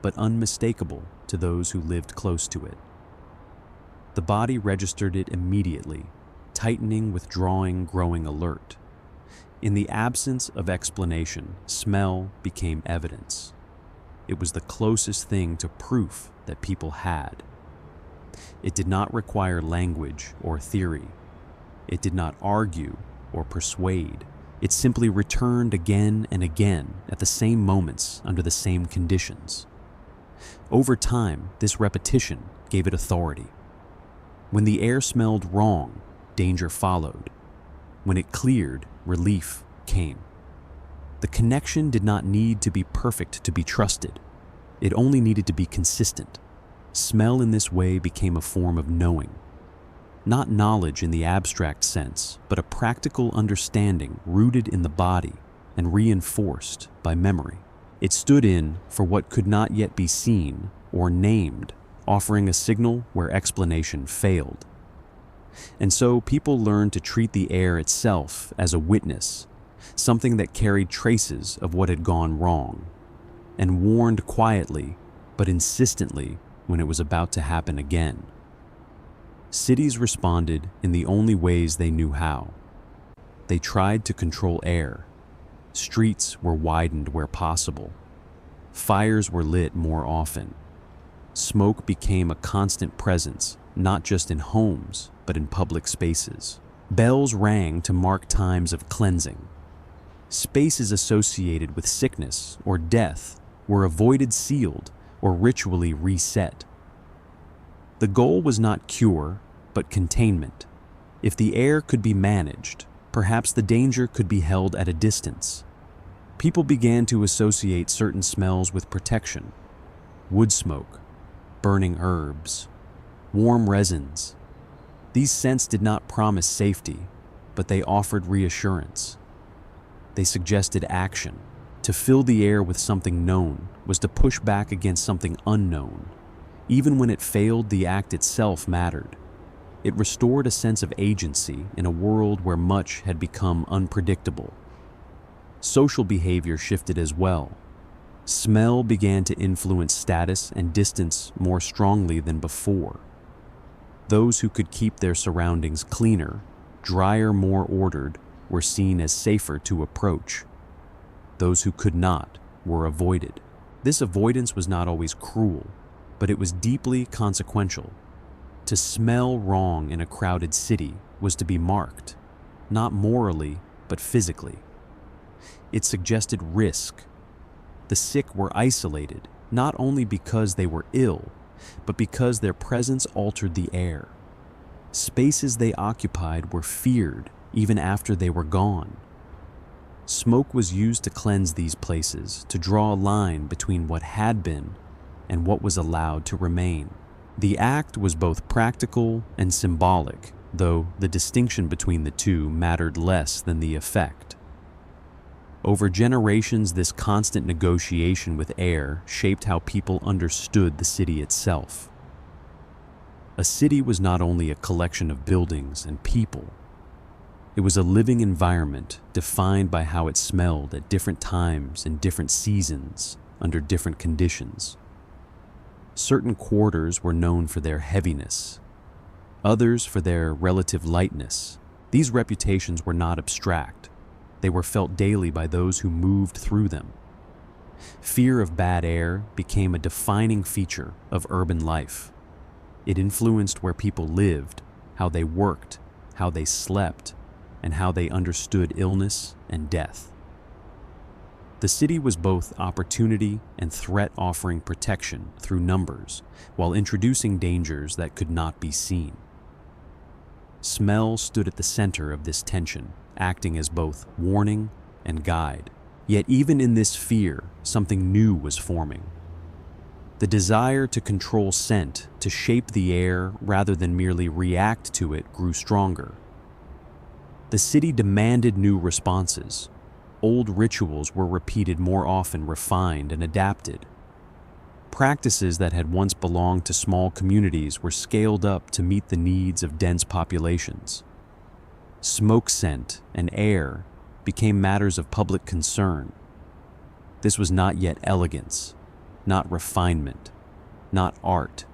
but unmistakable to those who lived close to it. The body registered it immediately, tightening, withdrawing, growing alert. In the absence of explanation, smell became evidence. It was the closest thing to proof that people had. It did not require language or theory. It did not argue or persuade. It simply returned again and again at the same moments under the same conditions. Over time, this repetition gave it authority. When the air smelled wrong, danger followed. When it cleared, relief came. The connection did not need to be perfect to be trusted. It only needed to be consistent. Smell in this way became a form of knowing. Not knowledge in the abstract sense, but a practical understanding rooted in the body and reinforced by memory. It stood in for what could not yet be seen or named, offering a signal where explanation failed. And so people learned to treat the air itself as a witness, something that carried traces of what had gone wrong, and warned quietly but insistently when it was about to happen again. Cities responded in the only ways they knew how. They tried to control air. Streets were widened where possible. Fires were lit more often. Smoke became a constant presence, not just in homes, but in public spaces. Bells rang to mark times of cleansing. Spaces associated with sickness or death were avoided, sealed, or ritually reset. The goal was not cure, but containment. If the air could be managed, perhaps the danger could be held at a distance. People began to associate certain smells with protection: wood smoke, burning herbs, warm resins. These scents did not promise safety, but they offered reassurance. They suggested action. To fill the air with something known was to push back against something unknown. Even when it failed, the act itself mattered. It restored a sense of agency in a world where much had become unpredictable. Social behavior shifted as well. Smell began to influence status and distance more strongly than before. Those who could keep their surroundings cleaner, drier, more ordered, were seen as safer to approach. Those who could not were avoided. This avoidance was not always cruel, but it was deeply consequential. To smell wrong in a crowded city was to be marked, not morally, but physically. It suggested risk. The sick were isolated, not only because they were ill, but because their presence altered the air. Spaces they occupied were feared even after they were gone. Smoke was used to cleanse these places, to draw a line between what had been and what was allowed to remain. The act was both practical and symbolic, though the distinction between the two mattered less than the effect. Over generations, this constant negotiation with air shaped how people understood the city itself. A city was not only a collection of buildings and people. It was a living environment defined by how it smelled at different times and different seasons under different conditions. Certain quarters were known for their heaviness, others for their relative lightness. These reputations were not abstract. They were felt daily by those who moved through them. Fear of bad air became a defining feature of urban life. It influenced where people lived, how they worked, how they slept, and how they understood illness and death. The city was both opportunity and threat, offering protection through numbers while introducing dangers that could not be seen. Smell stood at the center of this tension, acting as both warning and guide. Yet even in this fear, something new was forming. The desire to control scent, to shape the air rather than merely react to it, grew stronger. The city demanded new responses. Old rituals were repeated more often, refined and adapted. Practices that had once belonged to small communities were scaled up to meet the needs of dense populations. Smoke scent and air became matters of public concern. This was not yet elegance, not refinement, not art.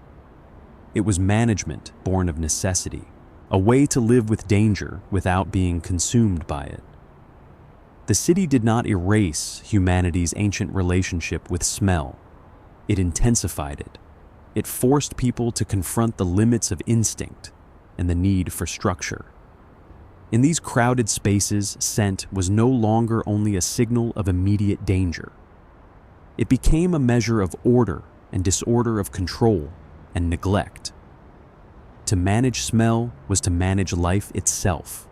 It was management born of necessity, a way to live with danger without being consumed by it. The city did not erase humanity's ancient relationship with smell. It intensified it. It forced people to confront the limits of instinct and the need for structure. In these crowded spaces, scent was no longer only a signal of immediate danger. It became a measure of order and disorder, of control and neglect. To manage smell was to manage life itself.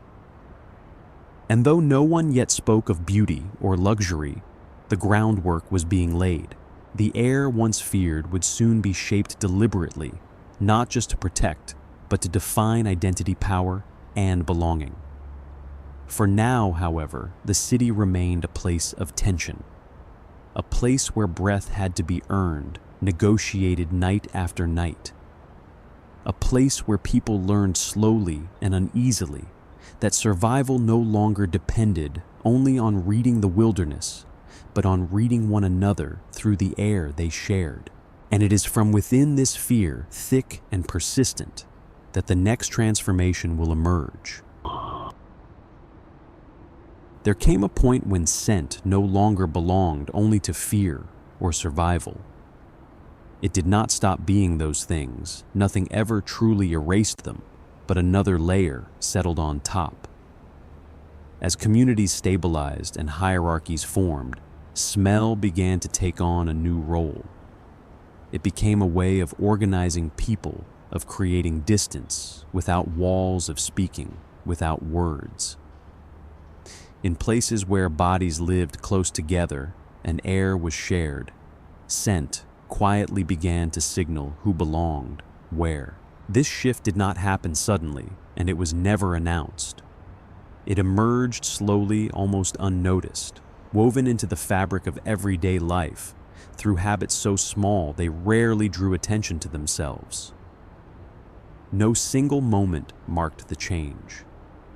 And though no one yet spoke of beauty or luxury, the groundwork was being laid. The air once feared would soon be shaped deliberately, not just to protect, but to define identity, power, and belonging. For now, however, the city remained a place of tension, a place where breath had to be earned, negotiated night after night, a place where people learned slowly and uneasily that survival no longer depended only on reading the wilderness, but on reading one another through the air they shared. And it is from within this fear, thick and persistent, that the next transformation will emerge. There came a point when scent no longer belonged only to fear or survival. It did not stop being those things. Nothing ever truly erased them, but another layer settled on top. As communities stabilized and hierarchies formed, smell began to take on a new role. It became a way of organizing people, of creating distance without walls, of speaking without words. In places where bodies lived close together and air was shared, scent quietly began to signal who belonged where. This shift did not happen suddenly, and it was never announced. It emerged slowly, almost unnoticed, woven into the fabric of everyday life, through habits so small they rarely drew attention to themselves. No single moment marked the change.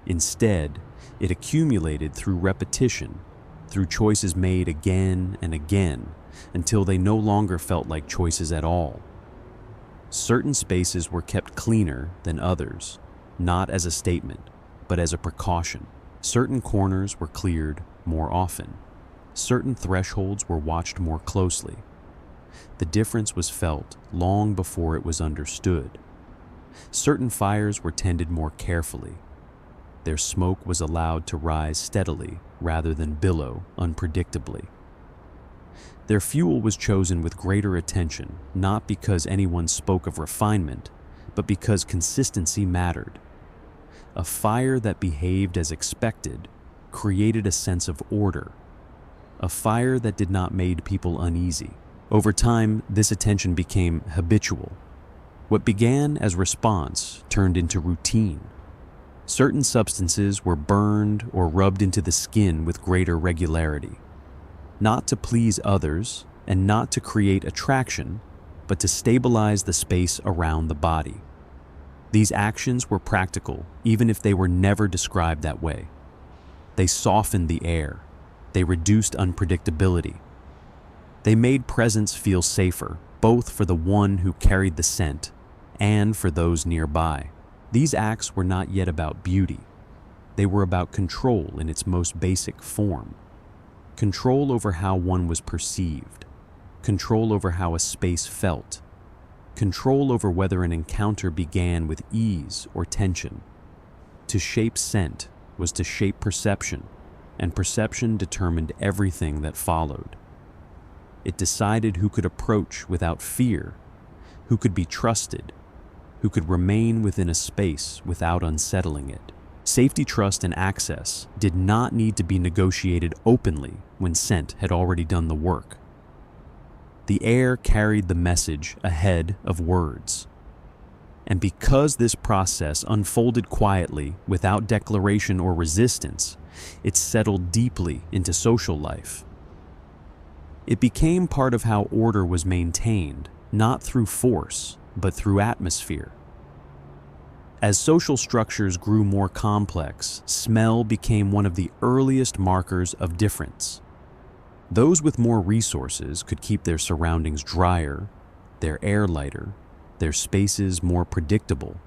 Instead, it accumulated through repetition, through choices made again and again, until they no longer felt like choices at all. Certain spaces were kept cleaner than others, not as a statement, but as a precaution. Certain corners were cleared more often. Certain thresholds were watched more closely. The difference was felt long before it was understood. Certain fires were tended more carefully. Their smoke was allowed to rise steadily rather than billow unpredictably. Their fuel was chosen with greater attention, not because anyone spoke of refinement, but because consistency mattered. A fire that behaved as expected created a sense of order. A fire that did not make people uneasy. Over time, this attention became habitual. What began as response turned into routine. Certain substances were burned or rubbed into the skin with greater regularity, not to please others and not to create attraction, but to stabilize the space around the body. These actions were practical, even if they were never described that way. They softened the air. They reduced unpredictability. They made presence feel safer, both for the one who carried the scent and for those nearby. These acts were not yet about beauty. They were about control in its most basic form. Control over how one was perceived. Control over how a space felt. Control over whether an encounter began with ease or tension. To shape scent was to shape perception, and perception determined everything that followed. It decided who could approach without fear, who could be trusted, who could remain within a space without unsettling it. Safety, trust, and access did not need to be negotiated openly when scent had already done the work. The air carried the message ahead of words. And because this process unfolded quietly, without declaration or resistance, it settled deeply into social life. It became part of how order was maintained, not through force, but through atmosphere. As social structures grew more complex, smell became one of the earliest markers of difference. Those with more resources could keep their surroundings drier, their air lighter, their spaces more predictable.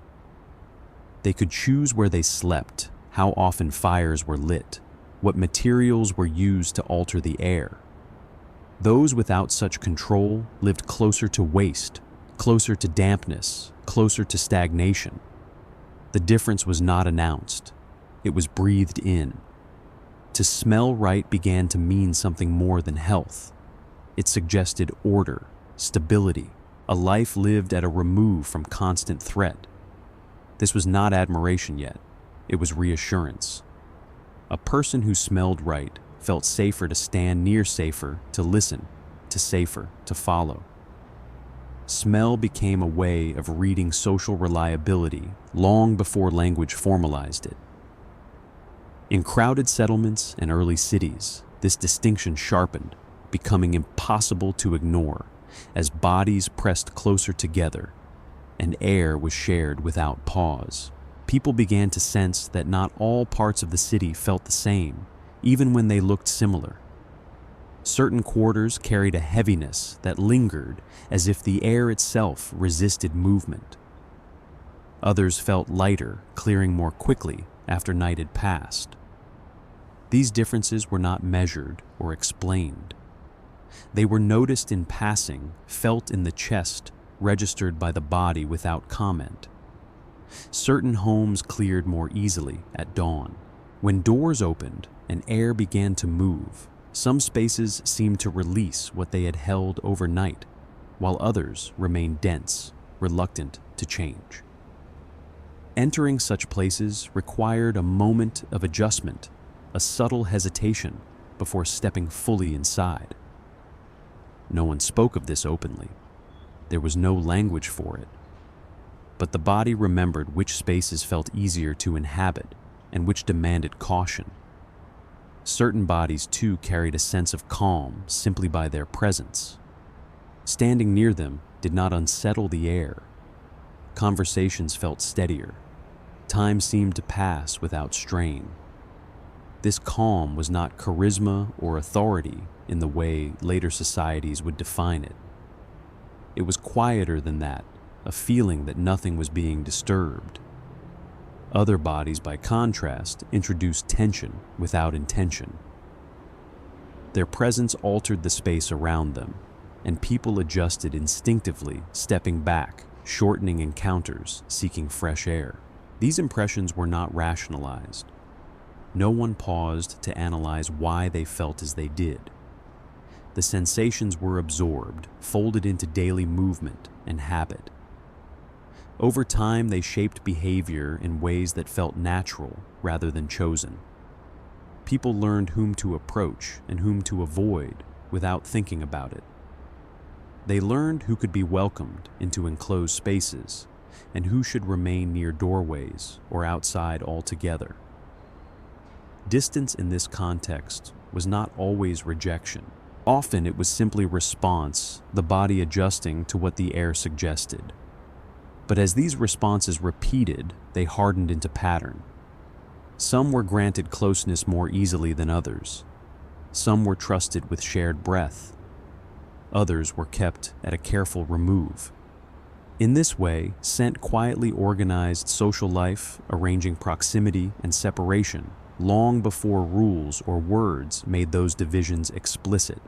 They could choose where they slept, how often fires were lit, what materials were used to alter the air. Those without such control lived closer to waste, closer to dampness, closer to stagnation. The difference was not announced. It was breathed in. To smell right began to mean something more than health. It suggested order, stability, a life lived at a remove from constant threat. This was not admiration yet. It was reassurance. A person who smelled right felt safer to stand near, safer to listen, to safer to follow. Smell became a way of reading social reliability long before language formalized it. In crowded settlements and early cities, this distinction sharpened, becoming impossible to ignore as bodies pressed closer together and air was shared without pause. People began to sense that not all parts of the city felt the same, even when they looked similar. Certain quarters carried a heaviness that lingered as if the air itself resisted movement. Others felt lighter, clearing more quickly after night had passed. These differences were not measured or explained. They were noticed in passing, felt in the chest, registered by the body without comment. Certain homes cleared more easily at dawn. When doors opened and air began to move, some spaces seemed to release what they had held overnight, while others remained dense, reluctant to change. Entering such places required a moment of adjustment, a subtle hesitation before stepping fully inside. No one spoke of this openly. There was no language for it. But the body remembered which spaces felt easier to inhabit and which demanded caution. Certain bodies too carried a sense of calm simply by their presence. Standing near them did not unsettle the air. Conversations felt steadier. Time seemed to pass without strain. This calm was not charisma or authority in the way later societies would define it. It was quieter than that, a feeling that nothing was being disturbed. Other bodies, by contrast, introduced tension without intention. Their presence altered the space around them, and people adjusted instinctively, stepping back, shortening encounters, seeking fresh air. These impressions were not rationalized. No one paused to analyze why they felt as they did. The sensations were absorbed, folded into daily movement and habit. Over time, they shaped behavior in ways that felt natural rather than chosen. People learned whom to approach and whom to avoid without thinking about it. They learned who could be welcomed into enclosed spaces and who should remain near doorways or outside altogether. Distance in this context was not always rejection. Often it was simply response, the body adjusting to what the air suggested. But as these responses repeated, they hardened into pattern. Some were granted closeness more easily than others. Some were trusted with shared breath. Others were kept at a careful remove. In this way, scent quietly organized social life, arranging proximity and separation long before rules or words made those divisions explicit.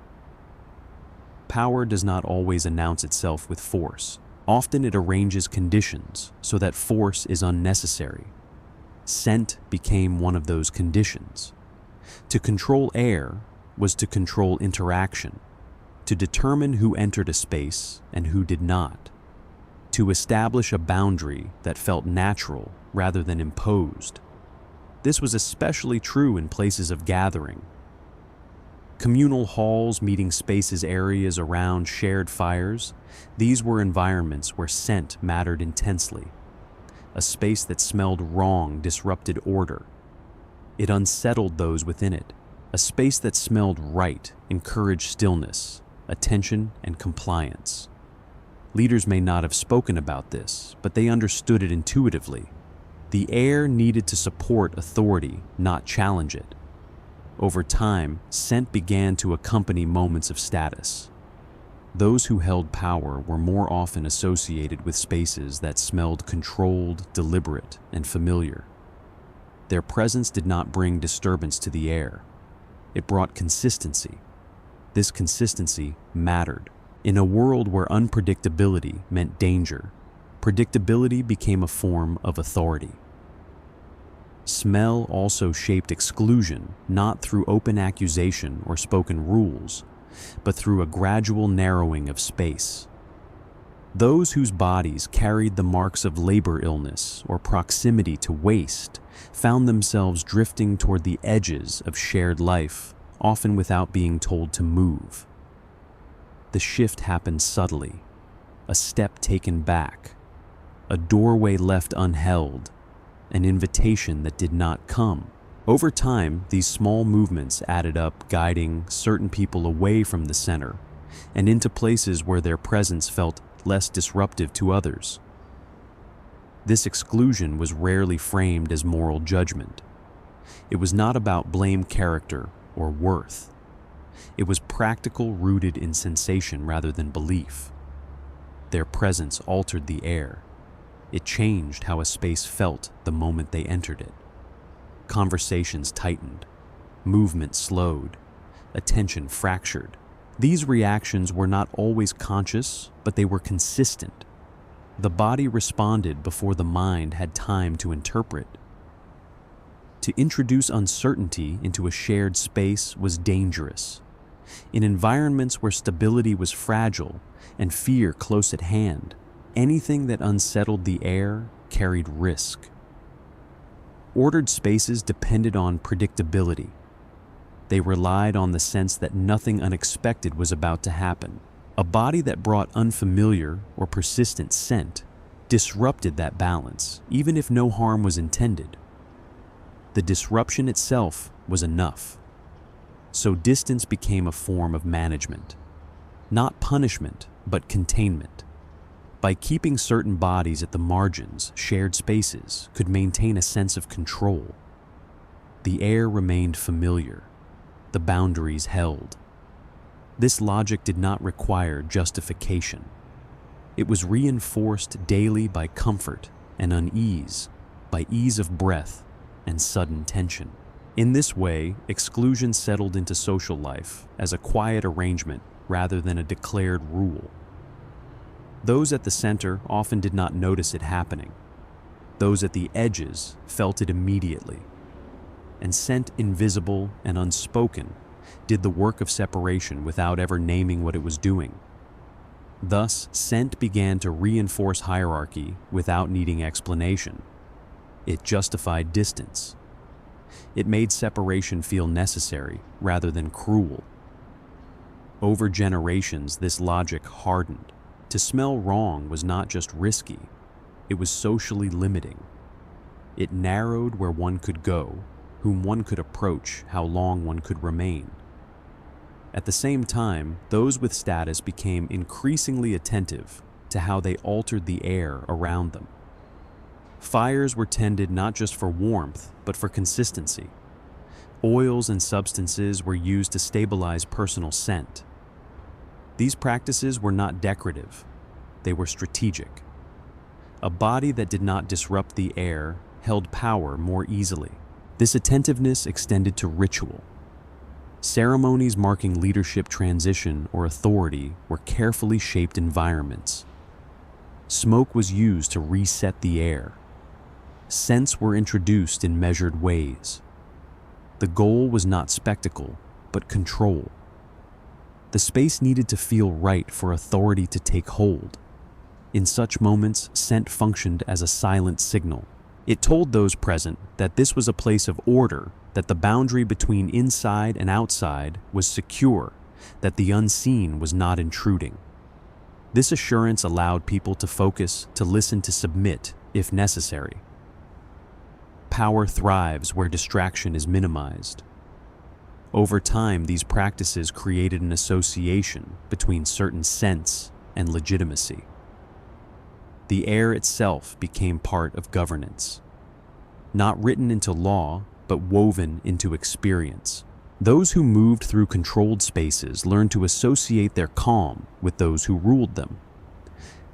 Power does not always announce itself with force. Often it arranges conditions so that force is unnecessary. Scent became one of those conditions. To control air was to control interaction, to determine who entered a space and who did not, to establish a boundary that felt natural rather than imposed. This was especially true in places of gathering. Communal halls, meeting spaces, areas around shared fires, these were environments where scent mattered intensely. A space that smelled wrong disrupted order. It unsettled those within it. A space that smelled right encouraged stillness, attention, and compliance. Leaders may not have spoken about this, but they understood it intuitively. The air needed to support authority, not challenge it. Over time, scent began to accompany moments of status. Those who held power were more often associated with spaces that smelled controlled, deliberate, and familiar. Their presence did not bring disturbance to the air. It brought consistency. This consistency mattered. In a world where unpredictability meant danger, predictability became a form of authority. Smell also shaped exclusion, not through open accusation or spoken rules, but through a gradual narrowing of space. Those whose bodies carried the marks of labor illness or proximity to waste found themselves drifting toward the edges of shared life, often without being told to move. The shift happened subtly, a step taken back, a doorway left unheld, an invitation that did not come. Over time, these small movements added up, guiding certain people away from the center and into places where their presence felt less disruptive to others. This exclusion was rarely framed as moral judgment. It was not about blame, character, or worth. It was practical, rooted in sensation rather than belief. Their presence altered the air. It changed how a space felt the moment they entered it. Conversations tightened, movement slowed, attention fractured. These reactions were not always conscious, but they were consistent. The body responded before the mind had time to interpret. To introduce uncertainty into a shared space was dangerous. In environments where stability was fragile and fear close at hand, anything that unsettled the air carried risk. Ordered spaces depended on predictability. They relied on the sense that nothing unexpected was about to happen. A body that brought unfamiliar or persistent scent disrupted that balance, even if no harm was intended. The disruption itself was enough. So distance became a form of management. Not punishment, but containment. By keeping certain bodies at the margins, shared spaces could maintain a sense of control. The air remained familiar. The boundaries held. This logic did not require justification. It was reinforced daily by comfort and unease, by ease of breath and sudden tension. In this way, exclusion settled into social life as a quiet arrangement rather than a declared rule. Those at the center often did not notice it happening. Those at the edges felt it immediately. And scent, invisible and unspoken, did the work of separation without ever naming what it was doing. Thus, scent began to reinforce hierarchy without needing explanation. It justified distance. It made separation feel necessary rather than cruel. Over generations, this logic hardened. To smell wrong was not just risky, it was socially limiting. It narrowed where one could go, whom one could approach, how long one could remain. At the same time, those with status became increasingly attentive to how they altered the air around them. Fires were tended not just for warmth, but for consistency. Oils and substances were used to stabilize personal scent. These practices were not decorative, they were strategic. A body that did not disrupt the air held power more easily. This attentiveness extended to ritual. Ceremonies marking leadership transition or authority were carefully shaped environments. Smoke was used to reset the air. Scents were introduced in measured ways. The goal was not spectacle, but control. The space needed to feel right for authority to take hold. In such moments, scent functioned as a silent signal. It told those present that this was a place of order, that the boundary between inside and outside was secure, that the unseen was not intruding. This assurance allowed people to focus, to listen, to submit, if necessary. Power thrives where distraction is minimized. Over time, these practices created an association between certain sense and legitimacy. The air itself became part of governance, not written into law, but woven into experience. Those who moved through controlled spaces learned to associate their calm with those who ruled them.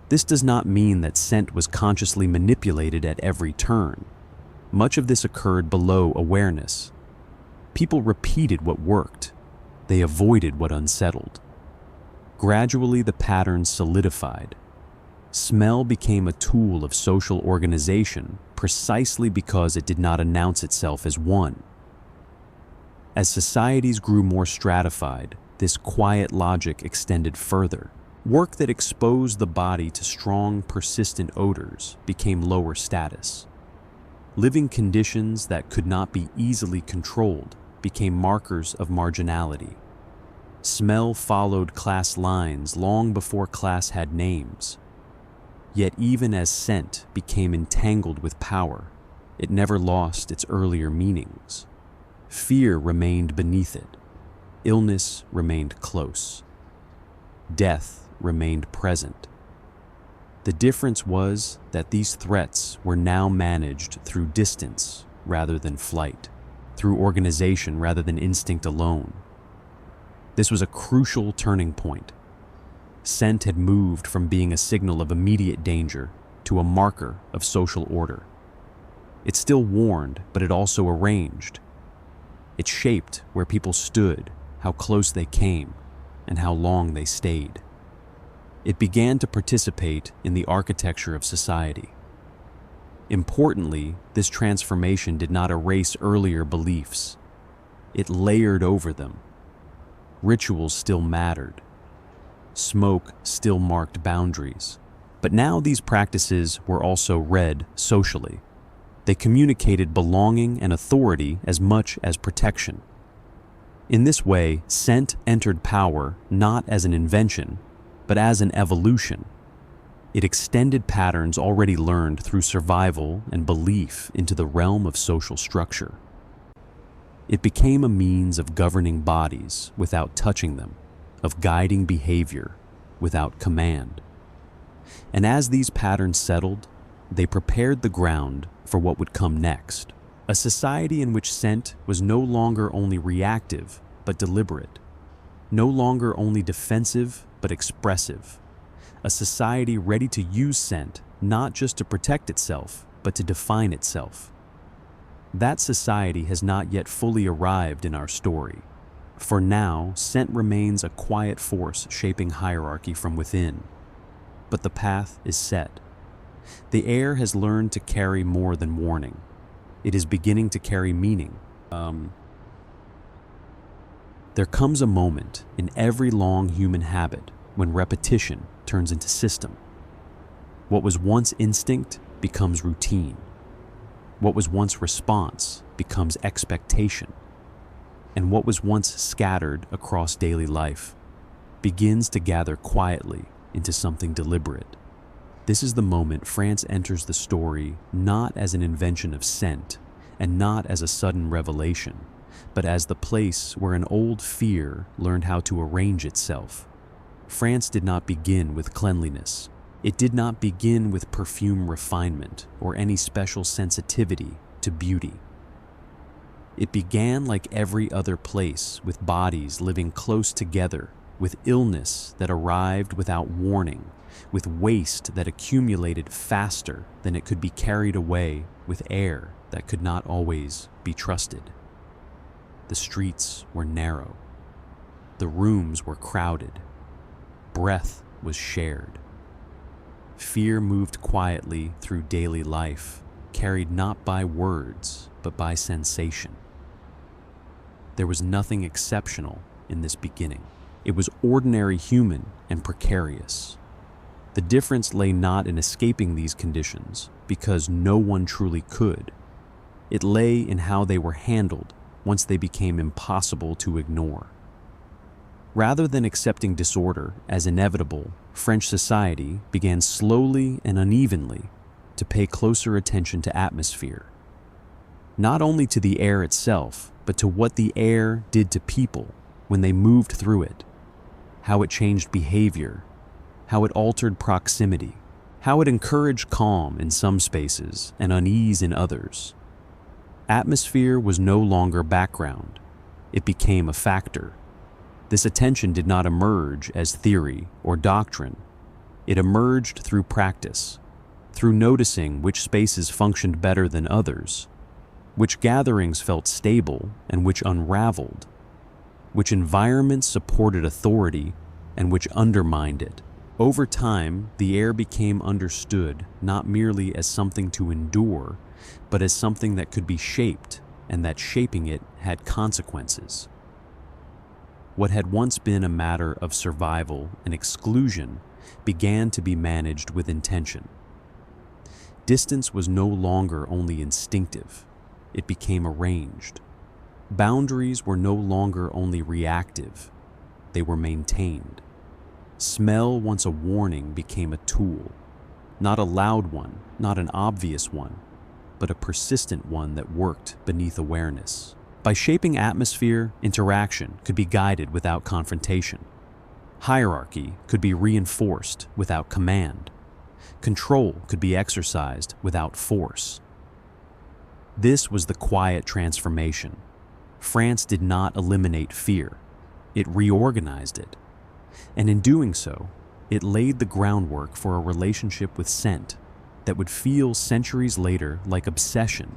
This does not mean that scent was consciously manipulated at every turn. Much of this occurred below awareness. People repeated what worked. They avoided what unsettled. Gradually, the patterns solidified. Smell became a tool of social organization precisely because it did not announce itself as one. As societies grew more stratified, this quiet logic extended further. Work that exposed the body to strong, persistent odors became lower status. Living conditions that could not be easily controlled became markers of marginality. Smell followed class lines long before class had names. Yet even as scent became entangled with power, it never lost its earlier meanings. Fear remained beneath it. Illness remained close. Death remained present. The difference was that these threats were now managed through distance rather than flight, through organization rather than instinct alone. This was a crucial turning point. Scent had moved from being a signal of immediate danger to a marker of social order. It still warned, but it also arranged. It shaped where people stood, how close they came, and how long they stayed. It began to participate in the architecture of society. Importantly, this transformation did not erase earlier beliefs. It layered over them. Rituals still mattered. Smoke still marked boundaries. But now these practices were also read socially. They communicated belonging and authority as much as protection. In this way, scent entered power not as an invention, but as an evolution. It extended patterns already learned through survival and belief into the realm of social structure. It became a means of governing bodies without touching them, of guiding behavior without command. And as these patterns settled, they prepared the ground for what would come next. A society in which scent was no longer only reactive, but deliberate. No longer only defensive, but expressive. A society ready to use scent not just to protect itself, but to define itself. That society has not yet fully arrived in our story. For now, scent remains a quiet force shaping hierarchy from within. But the path is set. The air has learned to carry more than warning. It is beginning to carry meaning. There comes a moment in every long human habit when repetition turns into system. What was once instinct becomes routine. What was once response becomes expectation. And what was once scattered across daily life begins to gather quietly into something deliberate. This is the moment France enters the story not as an invention of scent and not as a sudden revelation, but as the place where an old fear learned how to arrange itself. France did not begin with cleanliness. It did not begin with perfume refinement or any special sensitivity to beauty. It began like every other place, with bodies living close together, with illness that arrived without warning, with waste that accumulated faster than it could be carried away, with air that could not always be trusted. The streets were narrow. The rooms were crowded. Breath was shared. Fear moved quietly through daily life, carried not by words, but by sensation. There was nothing exceptional in this beginning. It was ordinary human and precarious. The difference lay not in escaping these conditions, because no one truly could. It lay in how they were handled once they became impossible to ignore. Rather than accepting disorder as inevitable, French society began slowly and unevenly, to pay closer attention to atmosphere. Not only to the air itself, but to what the air did to people when they moved through it, how it changed behavior, how it altered proximity, how it encouraged calm in some spaces and unease in others. Atmosphere was no longer background. It became a factor. This attention did not emerge as theory or doctrine. It emerged through practice, through noticing which spaces functioned better than others, which gatherings felt stable and which unraveled, which environments supported authority and which undermined it. Over time, the air became understood not merely as something to endure, but as something that could be shaped, and that shaping it had consequences. What had once been a matter of survival and exclusion began to be managed with intention. Distance was no longer only instinctive, it became arranged. Boundaries were no longer only reactive, they were maintained. Smell, once a warning, became a tool, not a loud one, not an obvious one, but a persistent one that worked beneath awareness. By shaping atmosphere, interaction could be guided without confrontation. Hierarchy could be reinforced without command. Control could be exercised without force. This was the quiet transformation. France did not eliminate fear. It reorganized it. And in doing so, it laid the groundwork for a relationship with scent that would feel centuries later like obsession,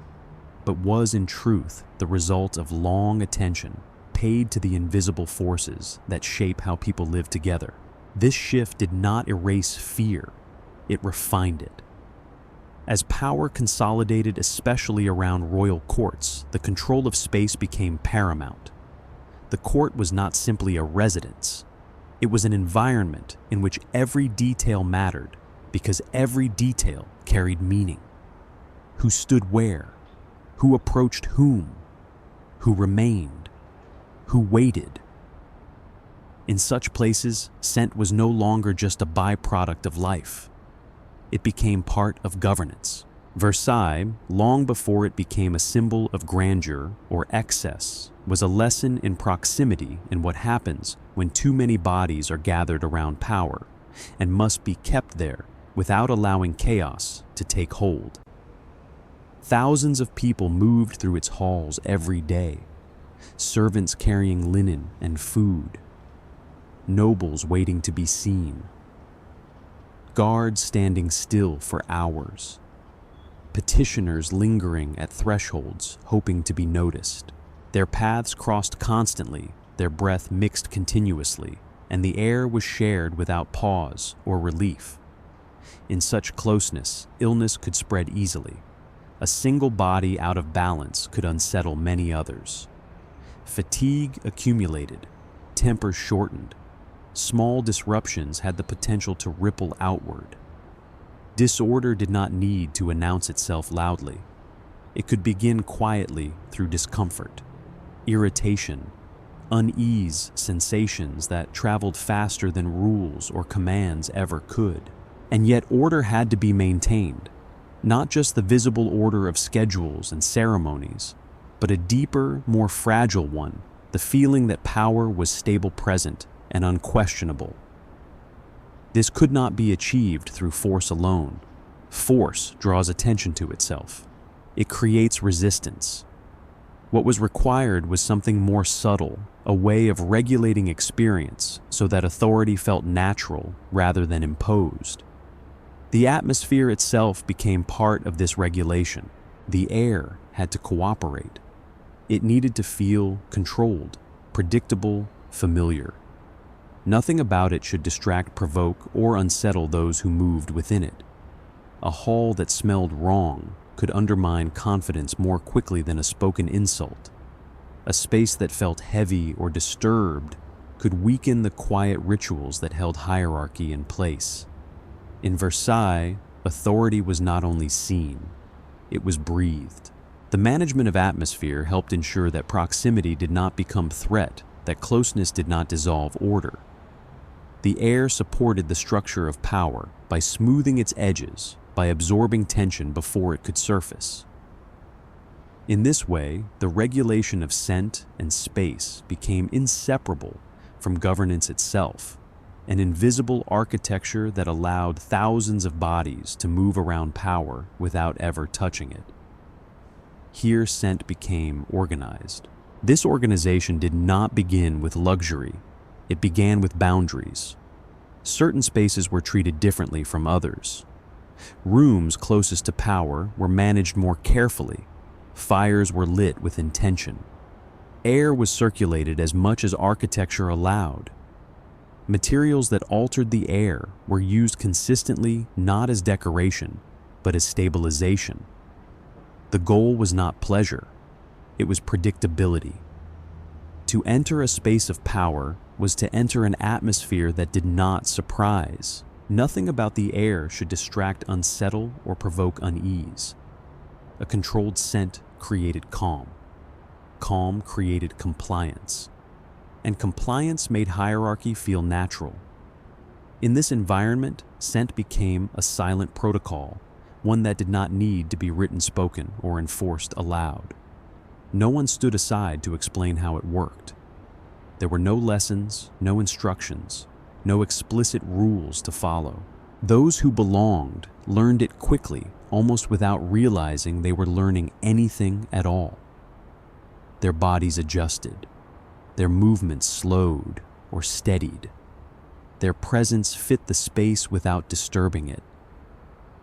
but was in truth the result of long attention paid to the invisible forces that shape how people live together. This shift did not erase fear, it refined it. As power consolidated, especially around royal courts, the control of space became paramount. The court was not simply a residence. It was an environment in which every detail mattered, because every detail carried meaning. Who stood where? Who approached whom? Who remained? Who waited? In such places, scent was no longer just a byproduct of life. It became part of governance. Versailles, long before it became a symbol of grandeur or excess, was a lesson in proximity in what happens when too many bodies are gathered around power and must be kept there without allowing chaos to take hold. Thousands of people moved through its halls every day, servants carrying linen and food, nobles waiting to be seen, guards standing still for hours, petitioners lingering at thresholds hoping to be noticed. Their paths crossed constantly, their breath mixed continuously, and the air was shared without pause or relief. In such closeness, illness could spread easily. A single body out of balance could unsettle many others. Fatigue accumulated, tempers shortened. Small disruptions had the potential to ripple outward. Disorder did not need to announce itself loudly. It could begin quietly through discomfort, irritation, unease sensations that traveled faster than rules or commands ever could. And yet order had to be maintained, not just the visible order of schedules and ceremonies, but a deeper, more fragile one, the feeling that power was stable, present, and unquestionable. This could not be achieved through force alone. Force draws attention to itself. It creates resistance. What was required was something more subtle, a way of regulating experience so that authority felt natural rather than imposed. The atmosphere itself became part of this regulation. The air had to cooperate. It needed to feel controlled, predictable, familiar. Nothing about it should distract, provoke, or unsettle those who moved within it. A hall that smelled wrong could undermine confidence more quickly than a spoken insult. A space that felt heavy or disturbed could weaken the quiet rituals that held hierarchy in place. In Versailles, authority was not only seen, it was breathed. The management of atmosphere helped ensure that proximity did not become threat, that closeness did not dissolve order. The air supported the structure of power by smoothing its edges, by absorbing tension before it could surface. In this way, the regulation of scent and space became inseparable from governance itself, an invisible architecture that allowed thousands of bodies to move around power without ever touching it. Here, scent became organized. This organization did not begin with luxury. It began with boundaries. Certain spaces were treated differently from others. Rooms closest to power were managed more carefully. Fires were lit with intention. Air was circulated as much as architecture allowed. Materials that altered the air were used consistently, not as decoration, but as stabilization. The goal was not pleasure, it was predictability. To enter a space of power was to enter an atmosphere that did not surprise. Nothing about the air should distract, unsettle, or provoke unease. A controlled scent created calm. Calm created compliance. And compliance made hierarchy feel natural. In this environment, scent became a silent protocol, one that did not need to be written, spoken, or enforced aloud. No one stood aside to explain how it worked. There were no lessons, no instructions, no explicit rules to follow. Those who belonged learned it quickly, almost without realizing they were learning anything at all. Their bodies adjusted. Their movements slowed or steadied. Their presence fit the space without disturbing it.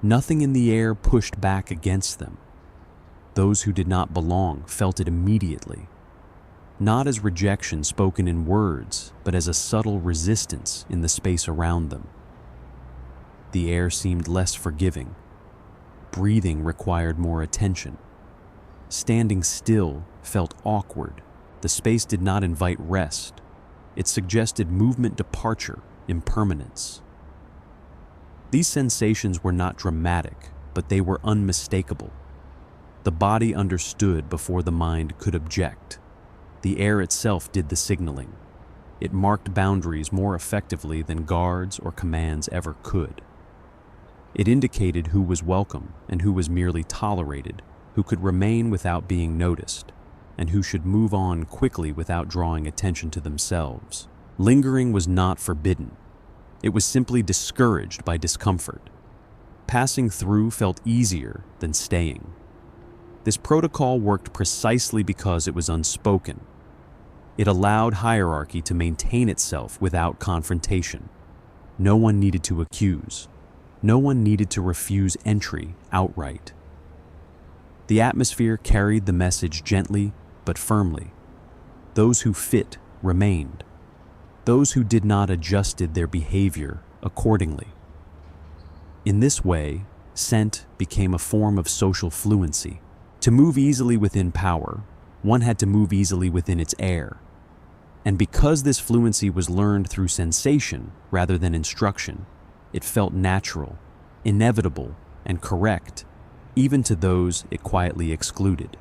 Nothing in the air pushed back against them. Those who did not belong felt it immediately, not as rejection spoken in words, but as a subtle resistance in the space around them. The air seemed less forgiving. Breathing required more attention. Standing still felt awkward. The space did not invite rest. It suggested movement, departure, impermanence. These sensations were not dramatic, but they were unmistakable. The body understood before the mind could object. The air itself did the signaling. It marked boundaries more effectively than guards or commands ever could. It indicated who was welcome and who was merely tolerated, who could remain without being noticed, and who should move on quickly without drawing attention to themselves. Lingering was not forbidden. It was simply discouraged by discomfort. Passing through felt easier than staying. This protocol worked precisely because it was unspoken. It allowed hierarchy to maintain itself without confrontation. No one needed to accuse. No one needed to refuse entry outright. The atmosphere carried the message gently but firmly. Those who fit remained. Those who did not adjusted their behavior accordingly. In this way, scent became a form of social fluency. To move easily within power, one had to move easily within its air. And because this fluency was learned through sensation rather than instruction, it felt natural, inevitable, and correct, even to those it quietly excluded.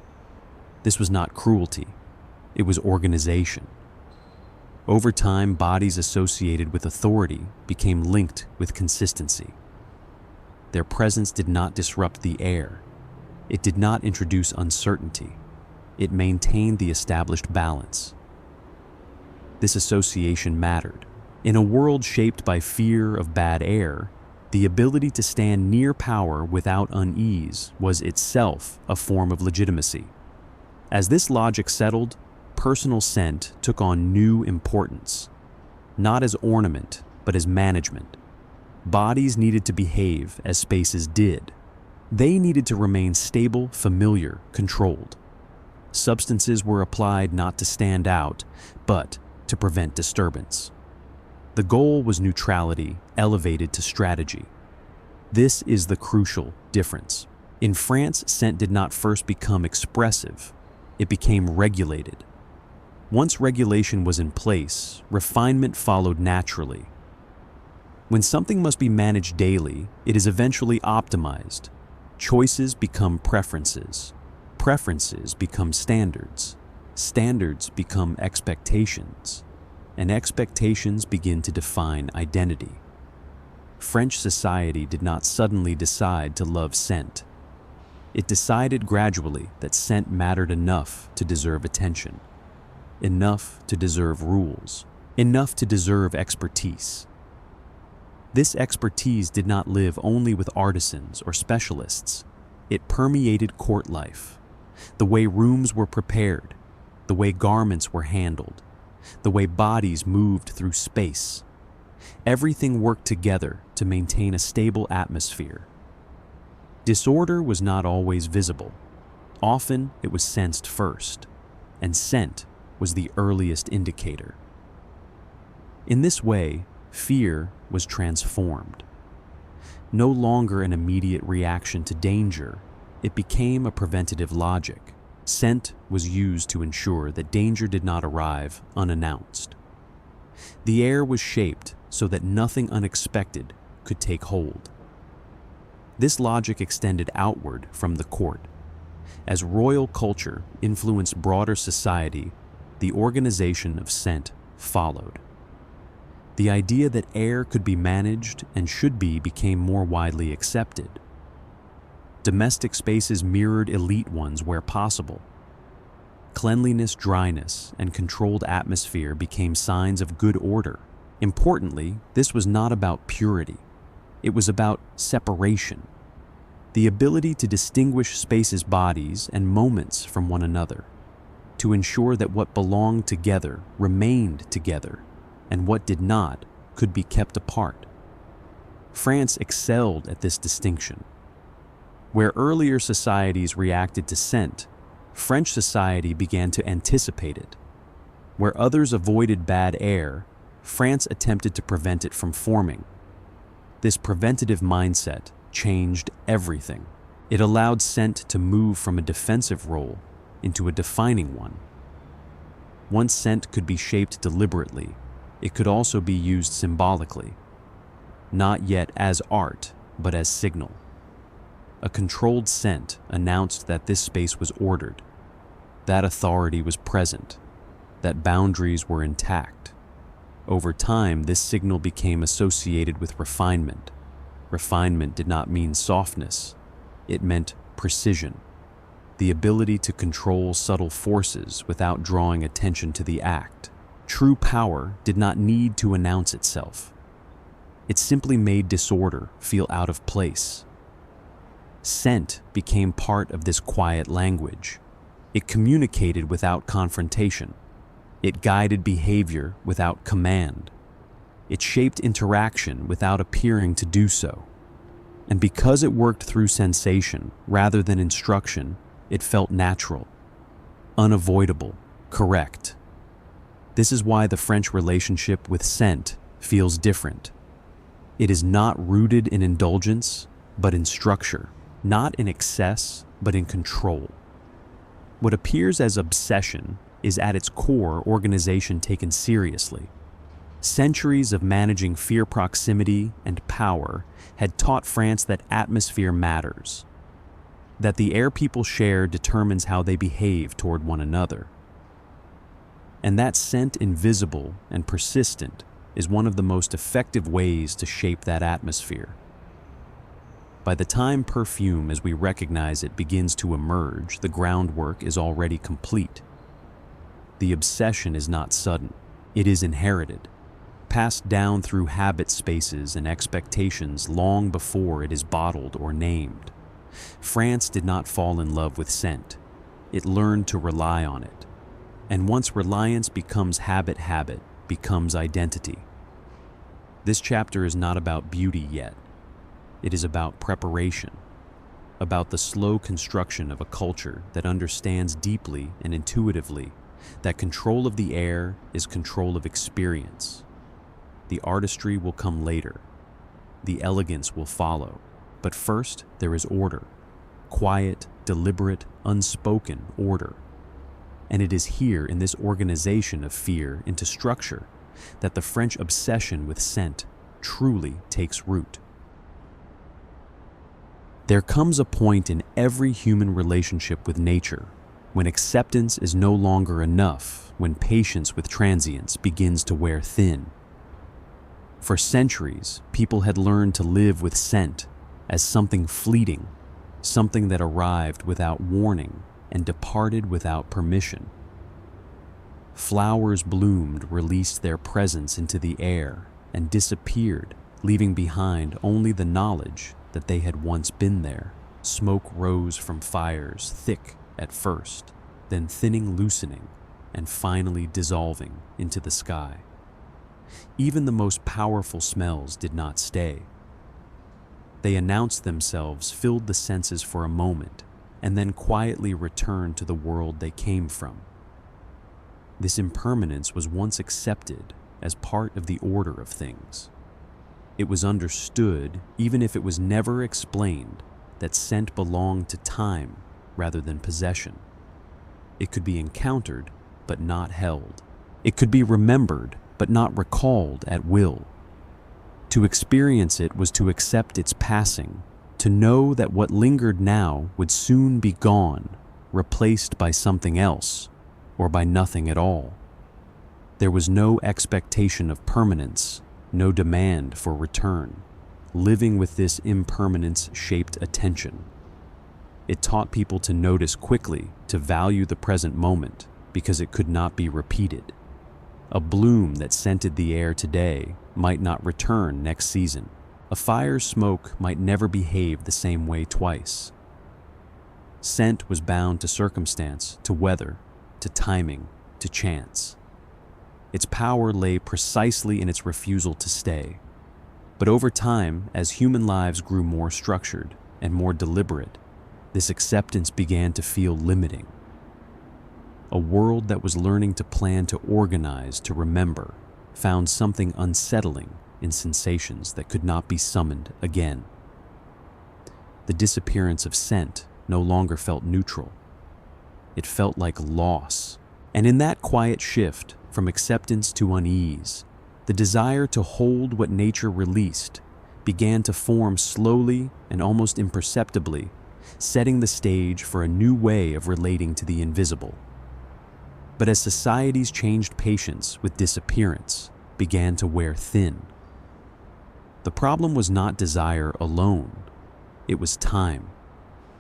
This was not cruelty, it was organization. Over time, bodies associated with authority became linked with consistency. Their presence did not disrupt the air. It did not introduce uncertainty. It maintained the established balance. This association mattered. In a world shaped by fear of bad air, the ability to stand near power without unease was itself a form of legitimacy. As this logic settled, personal scent took on new importance, not as ornament, but as management. Bodies needed to behave as spaces did. They needed to remain stable, familiar, controlled. Substances were applied not to stand out, but to prevent disturbance. The goal was neutrality, elevated to strategy. This is the crucial difference. In France, scent did not first become expressive. It became regulated. Once regulation was in place, refinement followed naturally. When something must be managed daily, it is eventually optimized. Choices become preferences. Preferences become standards. Standards become expectations. And expectations begin to define identity. French society did not suddenly decide to love scent. It decided gradually that scent mattered enough to deserve attention, enough to deserve rules, enough to deserve expertise. This expertise did not live only with artisans or specialists. It permeated court life, the way rooms were prepared, the way garments were handled, the way bodies moved through space. Everything worked together to maintain a stable atmosphere. Disorder was not always visible. Often it was sensed first, and scent was the earliest indicator. In this way, fear was transformed. No longer an immediate reaction to danger, it became a preventative logic. Scent was used to ensure that danger did not arrive unannounced. The air was shaped so that nothing unexpected could take hold. This logic extended outward from the court. As royal culture influenced broader society, the organization of scent followed. The idea that air could be managed and should be became more widely accepted. Domestic spaces mirrored elite ones where possible. Cleanliness, dryness, and controlled atmosphere became signs of good order. Importantly, this was not about purity. It was about separation, the ability to distinguish spaces, bodies, and moments from one another, to ensure that what belonged together remained together, and what did not could be kept apart. France excelled at this distinction. Where earlier societies reacted to scent, French society began to anticipate it. Where others avoided bad air, France attempted to prevent it from forming. This preventative mindset changed everything. It allowed scent to move from a defensive role into a defining one. Once scent could be shaped deliberately, it could also be used symbolically, not yet as art, but as signal. A controlled scent announced that this space was ordered, that authority was present, that boundaries were intact. Over time, this signal became associated with refinement. Refinement did not mean softness, it meant precision, the ability to control subtle forces without drawing attention to the act. True power did not need to announce itself. It simply made disorder feel out of place. Scent became part of this quiet language. It communicated without confrontation. It guided behavior without command. It shaped interaction without appearing to do so. And because it worked through sensation rather than instruction, it felt natural, unavoidable, correct. This is why the French relationship with scent feels different. It is not rooted in indulgence, but in structure, not in excess, but in control. What appears as obsession is at its core organization taken seriously. Centuries of managing fear, proximity, and power had taught France that atmosphere matters, that the air people share determines how they behave toward one another. And that scent, invisible and persistent, is one of the most effective ways to shape that atmosphere. By the time perfume, as we recognize it, begins to emerge, the groundwork is already complete. The obsession is not sudden. It is inherited, passed down through habit spaces and expectations long before it is bottled or named. France did not fall in love with scent. It learned to rely on it. And once reliance becomes habit, habit becomes identity. This chapter is not about beauty yet. It is about preparation, about the slow construction of a culture that understands deeply and intuitively that control of the air is control of experience. The artistry will come later. The elegance will follow. But first, there is order. Quiet, deliberate, unspoken order. And it is here in this organization of fear into structure that the French obsession with scent truly takes root. There comes a point in every human relationship with nature when acceptance is no longer enough, when patience with transience begins to wear thin. For centuries, people had learned to live with scent as something fleeting, something that arrived without warning and departed without permission. Flowers bloomed, released their presence into the air, and disappeared, leaving behind only the knowledge that they had once been there. Smoke rose from fires, thick at first, then thinning, loosening, and finally dissolving into the sky. Even the most powerful smells did not stay. They announced themselves, filled the senses for a moment, and then quietly returned to the world they came from. This impermanence was once accepted as part of the order of things. It was understood, even if it was never explained, that scent belonged to time rather than possession. It could be encountered, but not held. It could be remembered, but not recalled at will. To experience it was to accept its passing, to know that what lingered now would soon be gone, replaced by something else, or by nothing at all. There was no expectation of permanence, no demand for return. Living with this impermanence shaped attention. It taught people to notice quickly, to value the present moment, because it could not be repeated. A bloom that scented the air today might not return next season. A fire's smoke might never behave the same way twice. Scent was bound to circumstance, to weather, to timing, to chance. Its power lay precisely in its refusal to stay. But over time, as human lives grew more structured and more deliberate, this acceptance began to feel limiting. A world that was learning to plan, to organize, to remember, found something unsettling in sensations that could not be summoned again. The disappearance of scent no longer felt neutral. It felt like loss. And in that quiet shift from acceptance to unease, the desire to hold what nature released began to form slowly and almost imperceptibly, setting the stage for a new way of relating to the invisible. But as societies changed, patience with disappearance began to wear thin. The problem was not desire alone, it was time.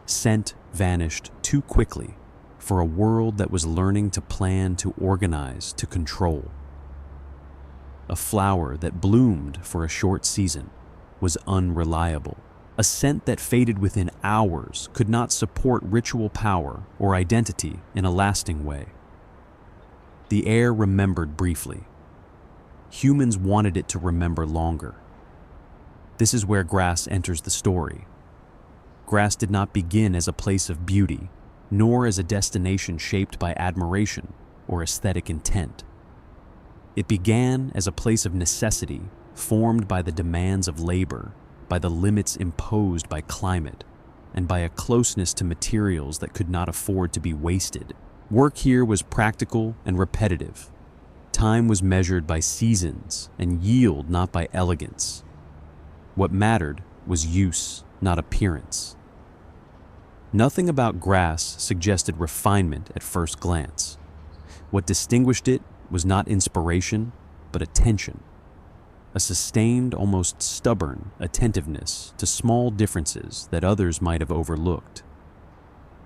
Scent vanished too quickly for a world that was learning to plan, to organize, to control. A flower that bloomed for a short season was unreliable. A scent that faded within hours could not support ritual power or identity in a lasting way. The air remembered briefly. Humans wanted it to remember longer. This is where grass enters the story. Grass did not begin as a place of beauty, nor as a destination shaped by admiration or aesthetic intent. It began as a place of necessity, formed by the demands of labor, by the limits imposed by climate, and by a closeness to materials that could not afford to be wasted. Work here was practical and repetitive. Time was measured by seasons and yield not by elegance. What mattered was use, not appearance. Nothing about grass suggested refinement at first glance. What distinguished it was not inspiration, but attention. A sustained, almost stubborn attentiveness to small differences that others might have overlooked.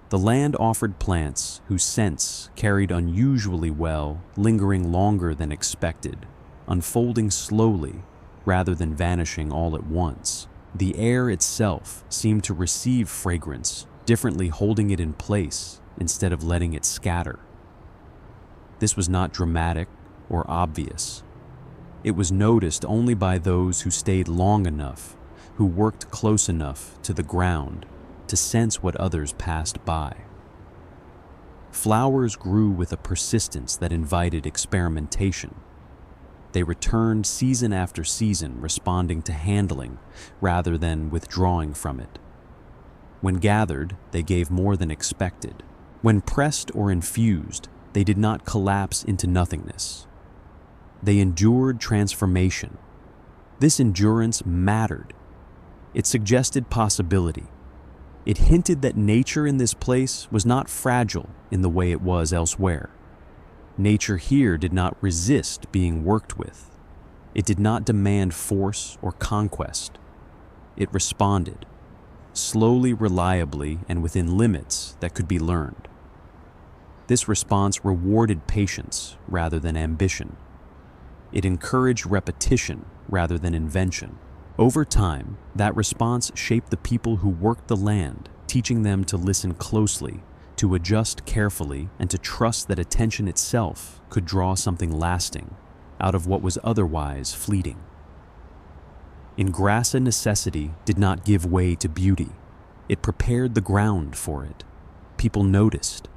The land offered plants whose scents carried unusually well, lingering longer than expected, unfolding slowly rather than vanishing all at once. The air itself seemed to receive fragrance, differently holding it in place instead of letting it scatter. This was not dramatic or obvious. It was noticed only by those who stayed long enough, who worked close enough to the ground to sense what others passed by. Flowers grew with a persistence that invited experimentation. They returned season after season, responding to handling rather than withdrawing from it. When gathered, they gave more than expected. When pressed or infused, they did not collapse into nothingness. They endured transformation. This endurance mattered. It suggested possibility. It hinted that nature in this place was not fragile in the way it was elsewhere. Nature here did not resist being worked with. It did not demand force or conquest. It responded, slowly, reliably, and within limits that could be learned. This response rewarded patience rather than ambition. It encouraged repetition rather than invention. Over time, that response shaped the people who worked the land, teaching them to listen closely, to adjust carefully, and to trust that attention itself could draw something lasting out of what was otherwise fleeting. In grass, a necessity did not give way to beauty. It prepared the ground for it. People noticed.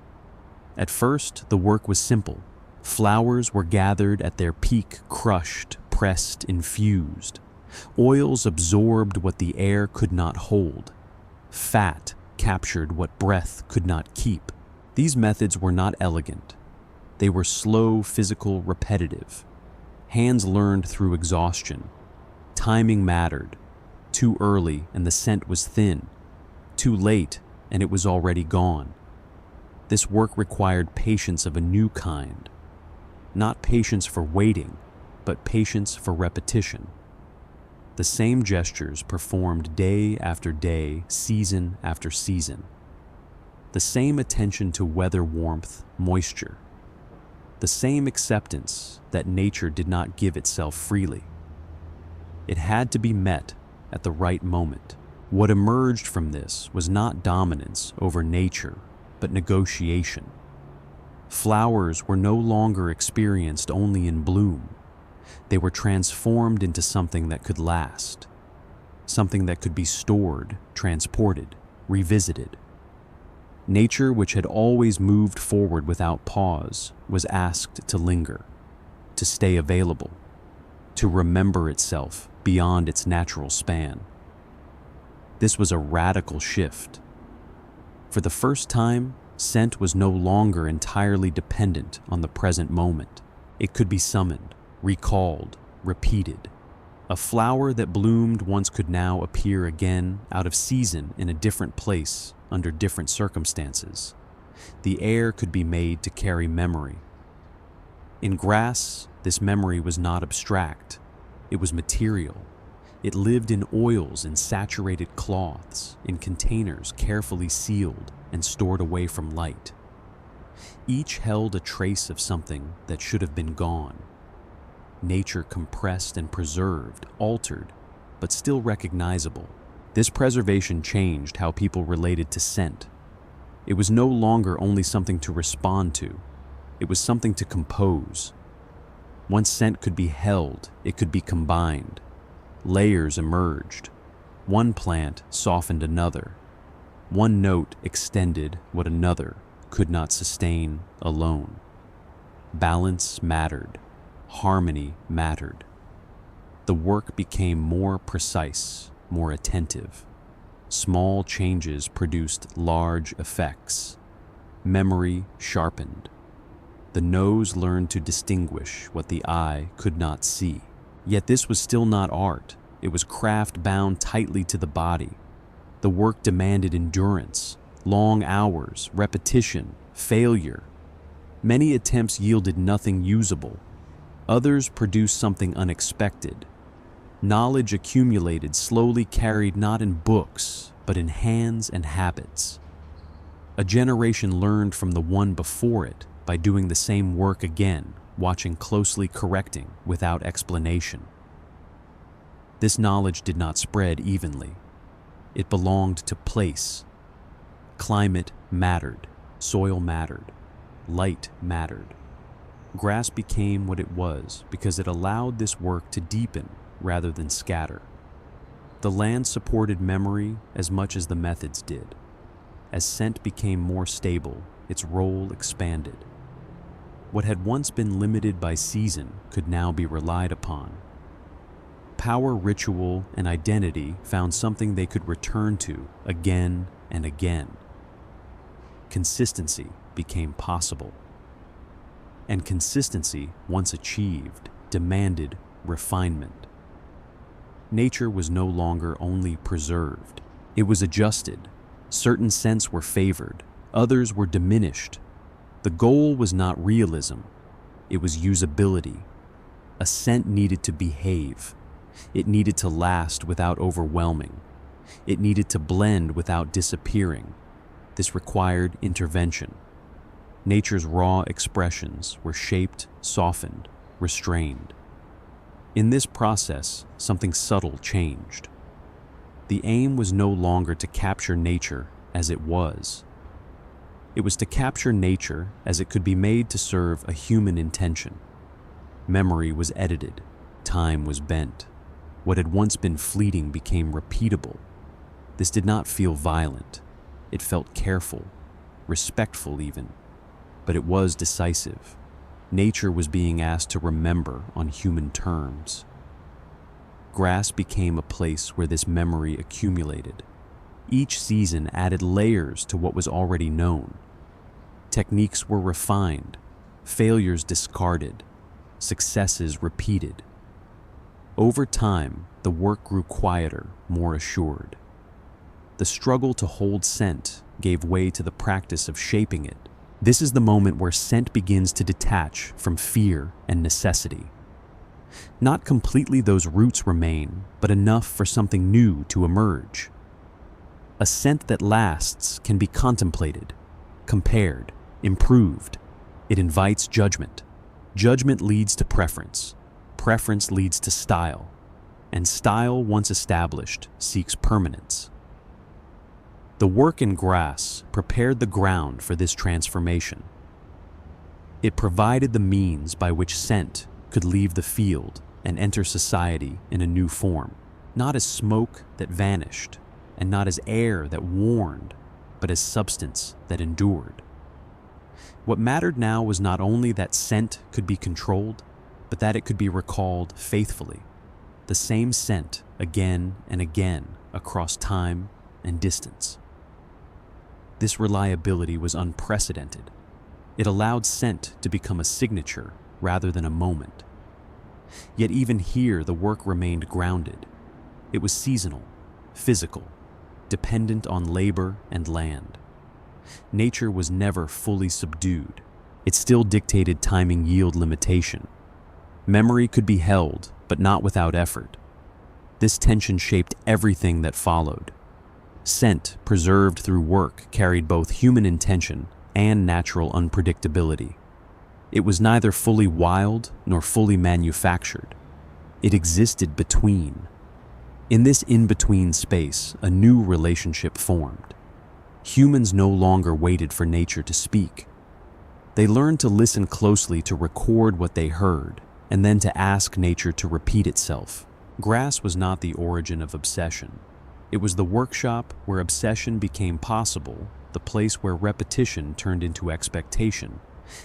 At first, the work was simple. Flowers were gathered at their peak, crushed, pressed, infused. Oils absorbed what the air could not hold. Fat captured what breath could not keep. These methods were not elegant. They were slow, physical, repetitive. Hands learned through exhaustion. Timing mattered. Too early and the scent was thin. Too late and it was already gone. This work required patience of a new kind. Not patience for waiting, but patience for repetition. The same gestures performed day after day, season after season. The same attention to weather, warmth, moisture. The same acceptance that nature did not give itself freely. It had to be met at the right moment. What emerged from this was not dominance over nature, but negotiation. Flowers were no longer experienced only in bloom. They were transformed into something that could last, something that could be stored, transported, revisited. Nature, which had always moved forward without pause, was asked to linger, to stay available, to remember itself beyond its natural span. This was a radical shift. For the first time, scent was no longer entirely dependent on the present moment. It could be summoned, recalled, repeated. A flower that bloomed once could now appear again, out of season, in a different place, under different circumstances. The air could be made to carry memory. In grass, this memory was not abstract. It was material. It lived in oils and saturated cloths, in containers carefully sealed and stored away from light. Each held a trace of something that should have been gone. Nature compressed and preserved, altered, but still recognizable. This preservation changed how people related to scent. It was no longer only something to respond to. It was something to compose. Once scent could be held, it could be combined. Layers emerged. One plant softened another. One note extended what another could not sustain alone. Balance mattered. Harmony mattered. The work became more precise, more attentive. Small changes produced large effects. Memory sharpened. The nose learned to distinguish what the eye could not see. Yet this was still not art. It was craft bound tightly to the body. The work demanded endurance, long hours, repetition, failure. Many attempts yielded nothing usable. Others produced something unexpected. Knowledge accumulated, slowly carried not in books, but in hands and habits. A generation learned from the one before it by doing the same work again, watching closely, correcting without explanation. This knowledge did not spread evenly. It belonged to place. Climate mattered, soil mattered, light mattered. Grass became what it was because it allowed this work to deepen rather than scatter. The land supported memory as much as the methods did. As scent became more stable, its role expanded. What had once been limited by season could now be relied upon. Power, ritual, and identity found something they could return to again and again. Consistency became possible. And consistency, once achieved, demanded refinement. Nature was no longer only preserved. It was adjusted. Certain scents were favored, others were diminished. The goal was not realism, it was usability. A scent needed to behave. It needed to last without overwhelming. It needed to blend without disappearing. This required intervention. Nature's raw expressions were shaped, softened, restrained. In this process, something subtle changed. The aim was no longer to capture nature as it was. It was to capture nature as it could be made to serve a human intention. Memory was edited, time was bent. What had once been fleeting became repeatable. This did not feel violent. It felt careful, respectful even, but it was decisive. Nature was being asked to remember on human terms. Grass became a place where this memory accumulated. Each season added layers to what was already known. Techniques were refined, failures discarded, successes repeated. Over time, the work grew quieter, more assured. The struggle to hold scent gave way to the practice of shaping it. This is the moment where scent begins to detach from fear and necessity. Not completely, those roots remain, but enough for something new to emerge. A scent that lasts can be contemplated, compared, improved. It invites judgment. Judgment leads to preference. Preference leads to style. And style, once established, seeks permanence. The work in grass prepared the ground for this transformation. It provided the means by which scent could leave the field and enter society in a new form, not as smoke that vanished, and not as air that warned, but as substance that endured. What mattered now was not only that scent could be controlled, but that it could be recalled faithfully. The same scent again and again across time and distance. This reliability was unprecedented. It allowed scent to become a signature rather than a moment. Yet even here, the work remained grounded. It was seasonal, physical, dependent on labor and land. Nature was never fully subdued. It still dictated timing yield limitation. Memory could be held, but not without effort. This tension shaped everything that followed. Scent, preserved through work, carried both human intention and natural unpredictability. It was neither fully wild nor fully manufactured. It existed between. In this in-between space, a new relationship formed. Humans no longer waited for nature to speak. They learned to listen closely, to record what they heard, and then to ask nature to repeat itself. Grass was not the origin of obsession. It was the workshop where obsession became possible, the place where repetition turned into expectation,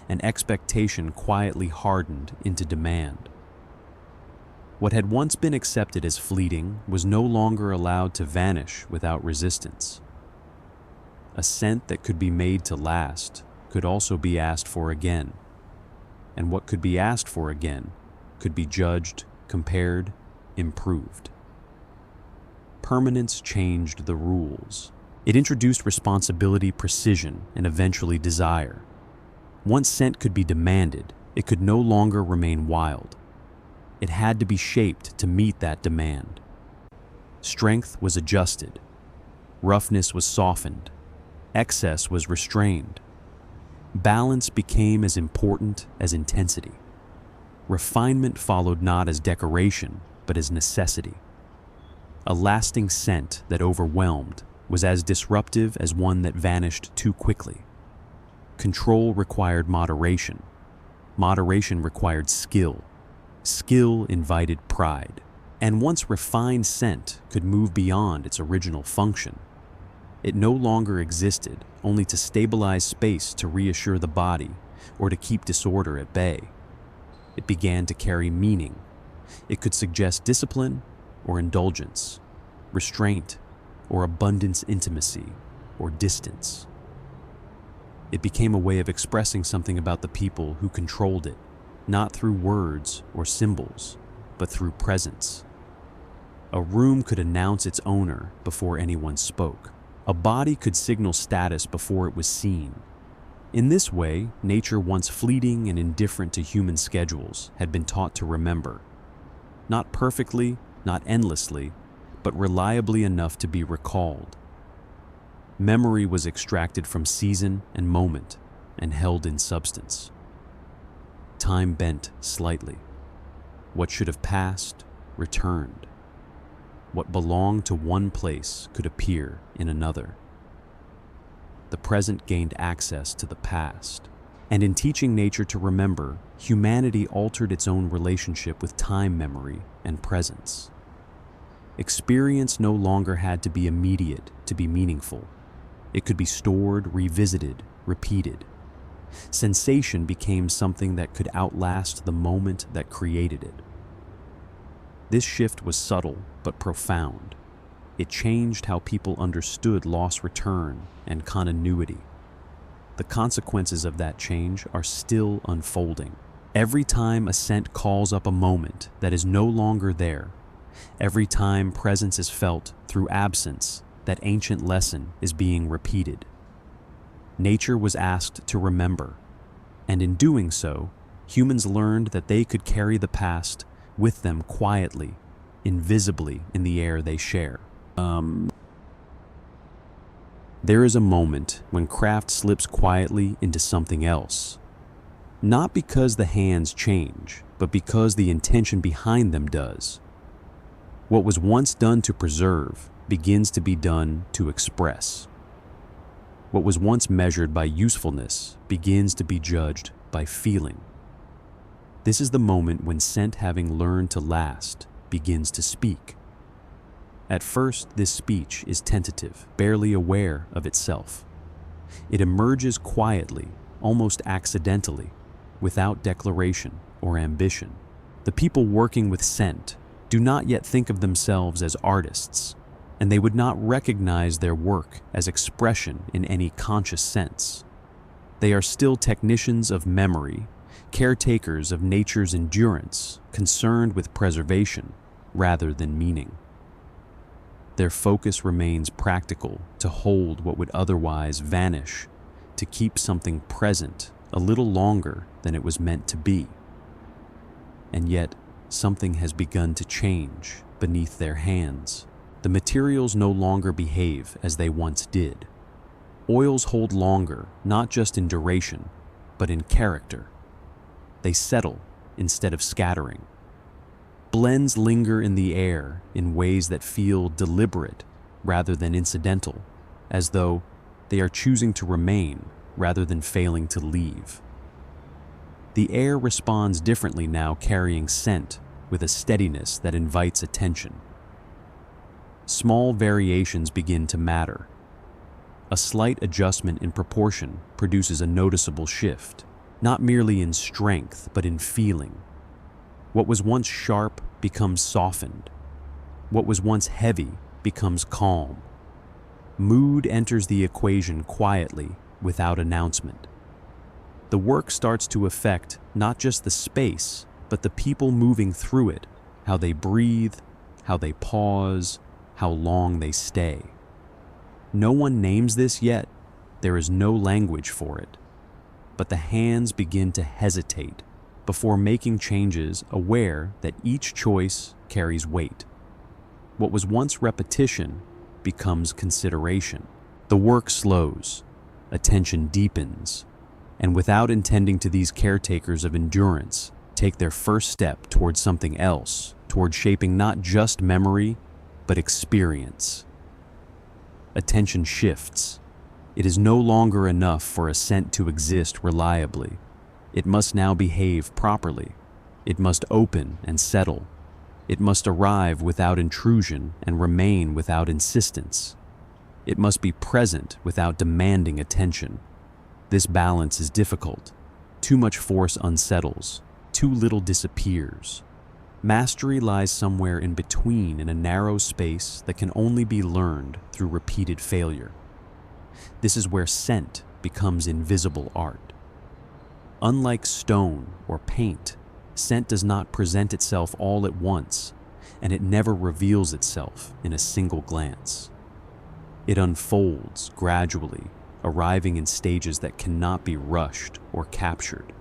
and expectation quietly hardened into demand. What had once been accepted as fleeting was no longer allowed to vanish without resistance. A scent that could be made to last could also be asked for again, and what could be asked for again could be judged, compared, improved. Permanence changed the rules. It introduced responsibility, precision, and eventually desire. Once scent could be demanded, it could no longer remain wild. It had to be shaped to meet that demand. Strength was adjusted. Roughness was softened. Excess was restrained. Balance became as important as intensity. Refinement followed not as decoration, but as necessity. A lasting scent that overwhelmed was as disruptive as one that vanished too quickly. Control required moderation. Moderation required skill. Skill invited pride. And once refined scent could move beyond its original function, it no longer existed only to stabilize space, to reassure the body, or to keep disorder at bay. It began to carry meaning. It could suggest discipline or indulgence, restraint or abundance, intimacy or distance. It became a way of expressing something about the people who controlled it, not through words or symbols, but through presence. A room could announce its owner before anyone spoke. A body could signal status before it was seen. In this way, nature, once fleeting and indifferent to human schedules, had been taught to remember. Not perfectly, not endlessly, but reliably enough to be recalled. Memory was extracted from season and moment and held in substance. Time bent slightly. What should have passed returned. What belonged to one place could appear in another. The present gained access to the past. And in teaching nature to remember, humanity altered its own relationship with time, memory, and presence. Experience no longer had to be immediate to be meaningful. It could be stored, revisited, repeated. Sensation became something that could outlast the moment that created it. This shift was subtle but profound. It changed how people understood loss, return, and continuity. The consequences of that change are still unfolding. Every time a scent calls up a moment that is no longer there, every time presence is felt through absence, that ancient lesson is being repeated. Nature was asked to remember, and in doing so, humans learned that they could carry the past with them quietly, invisibly in the air they share. There is a moment when craft slips quietly into something else. Not because the hands change, but because the intention behind them does. What was once done to preserve begins to be done to express. What was once measured by usefulness begins to be judged by feeling. This is the moment when scent, having learned to last, begins to speak. At first, this speech is tentative, barely aware of itself. It emerges quietly, almost accidentally, without declaration or ambition. The people working with scent do not yet think of themselves as artists, and they would not recognize their work as expression in any conscious sense. They are still technicians of memory, caretakers of nature's endurance, concerned with preservation rather than meaning. Their focus remains practical, to hold what would otherwise vanish, to keep something present a little longer than it was meant to be. And yet, something has begun to change beneath their hands. The materials no longer behave as they once did. Oils hold longer, not just in duration, but in character. They settle instead of scattering. Blends linger in the air in ways that feel deliberate rather than incidental, as though they are choosing to remain rather than failing to leave. The air responds differently now, carrying scent with a steadiness that invites attention. Small variations begin to matter. A slight adjustment in proportion produces a noticeable shift, not merely in strength but in feeling. What was once sharp becomes softened. What was once heavy becomes calm. Mood enters the equation quietly, without announcement. The work starts to affect not just the space, but the people moving through it, how they breathe, how they pause, how long they stay. No one names this yet. There is no language for it. But the hands begin to hesitate before making changes, aware that each choice carries weight. What was once repetition becomes consideration. The work slows, attention deepens, and without intending to, these caretakers of endurance take their first step towards something else, toward shaping not just memory, but experience. Attention shifts. It is no longer enough for a scent to exist reliably. It must now behave properly. It must open and settle. It must arrive without intrusion and remain without insistence. It must be present without demanding attention. This balance is difficult. Too much force unsettles. Too little disappears. Mastery lies somewhere in between, in a narrow space that can only be learned through repeated failure. This is where scent becomes invisible art. Unlike stone or paint, scent does not present itself all at once, and it never reveals itself in a single glance. It unfolds gradually, arriving in stages that cannot be rushed or captured.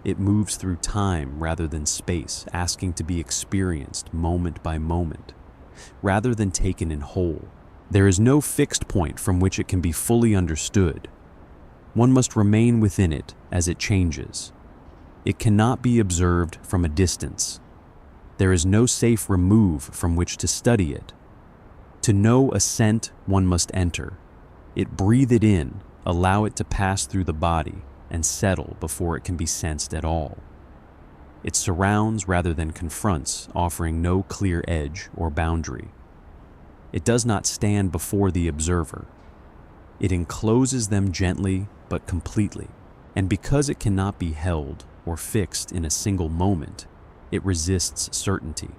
It moves through time rather than space, asking to be experienced moment by moment, rather than taken in whole. There is no fixed point from which it can be fully understood. One must remain within it as it changes. It cannot be observed from a distance. There is no safe remove from which to study it. To know a scent, one must enter it, breathe it in, allow it to pass through the body, and settle before it can be sensed at all. It surrounds rather than confronts, offering no clear edge or boundary. It does not stand before the observer. It encloses them gently but completely, and because it cannot be held or fixed in a single moment, it resists certainty.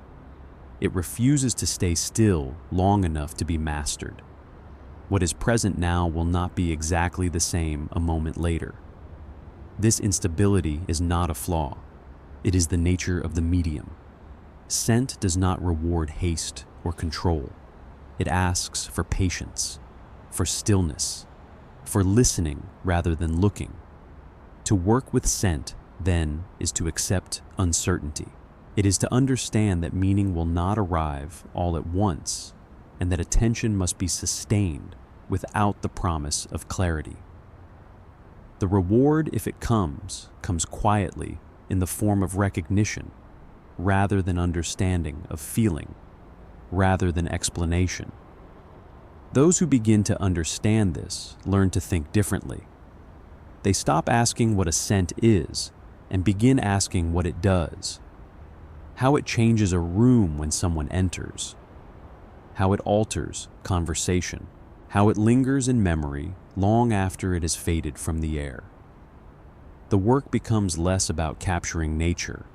It refuses to stay still long enough to be mastered. What is present now will not be exactly the same a moment later. This instability is not a flaw. It is the nature of the medium. Scent does not reward haste or control. It asks for patience, for stillness, for listening rather than looking. To work with scent, then, is to accept uncertainty. It is to understand that meaning will not arrive all at once, and that attention must be sustained without the promise of clarity. The reward, if it comes quietly in the form of recognition, rather than understanding, of feeling, rather than explanation. Those who begin to understand this learn to think differently. They stop asking what a scent is and begin asking what it does. How it changes a room when someone enters. How it alters conversation. How it lingers in memory long after it has faded from the air. The work becomes less about capturing nature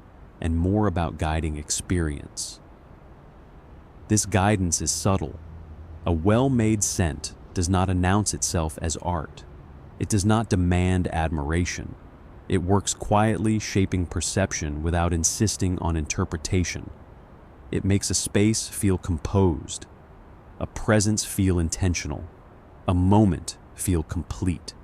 and more about guiding experience. This guidance is subtle. A well-made scent does not announce itself as art. It does not demand admiration. It works quietly, shaping perception without insisting on interpretation. It makes a space feel composed, a presence feel intentional, a moment feel complete.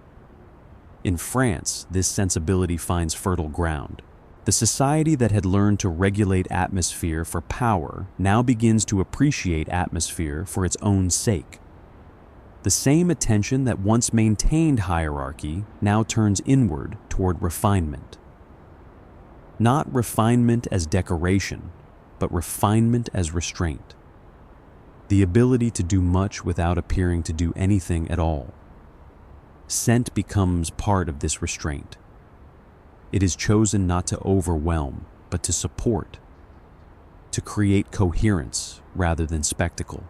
In France, this sensibility finds fertile ground. The society that had learned to regulate atmosphere for power now begins to appreciate atmosphere for its own sake. The same attention that once maintained hierarchy now turns inward toward refinement. Not refinement as decoration, but refinement as restraint. The ability to do much without appearing to do anything at all. Scent becomes part of this restraint. It is chosen not to overwhelm, but to support, to create coherence rather than spectacle,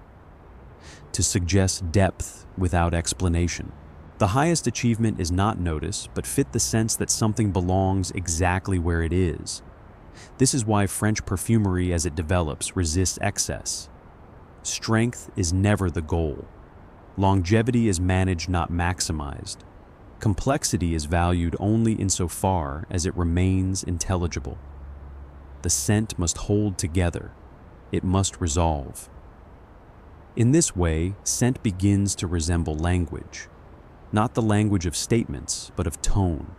to suggest depth without explanation. The highest achievement is not notice, but fit the sense that something belongs exactly where it is. This is why French perfumery, as it develops, resists excess. Strength is never the goal. Longevity is managed, not maximized. Complexity is valued only insofar as it remains intelligible. The scent must hold together. It must resolve. In this way, scent begins to resemble language. Not the language of statements, but of tone.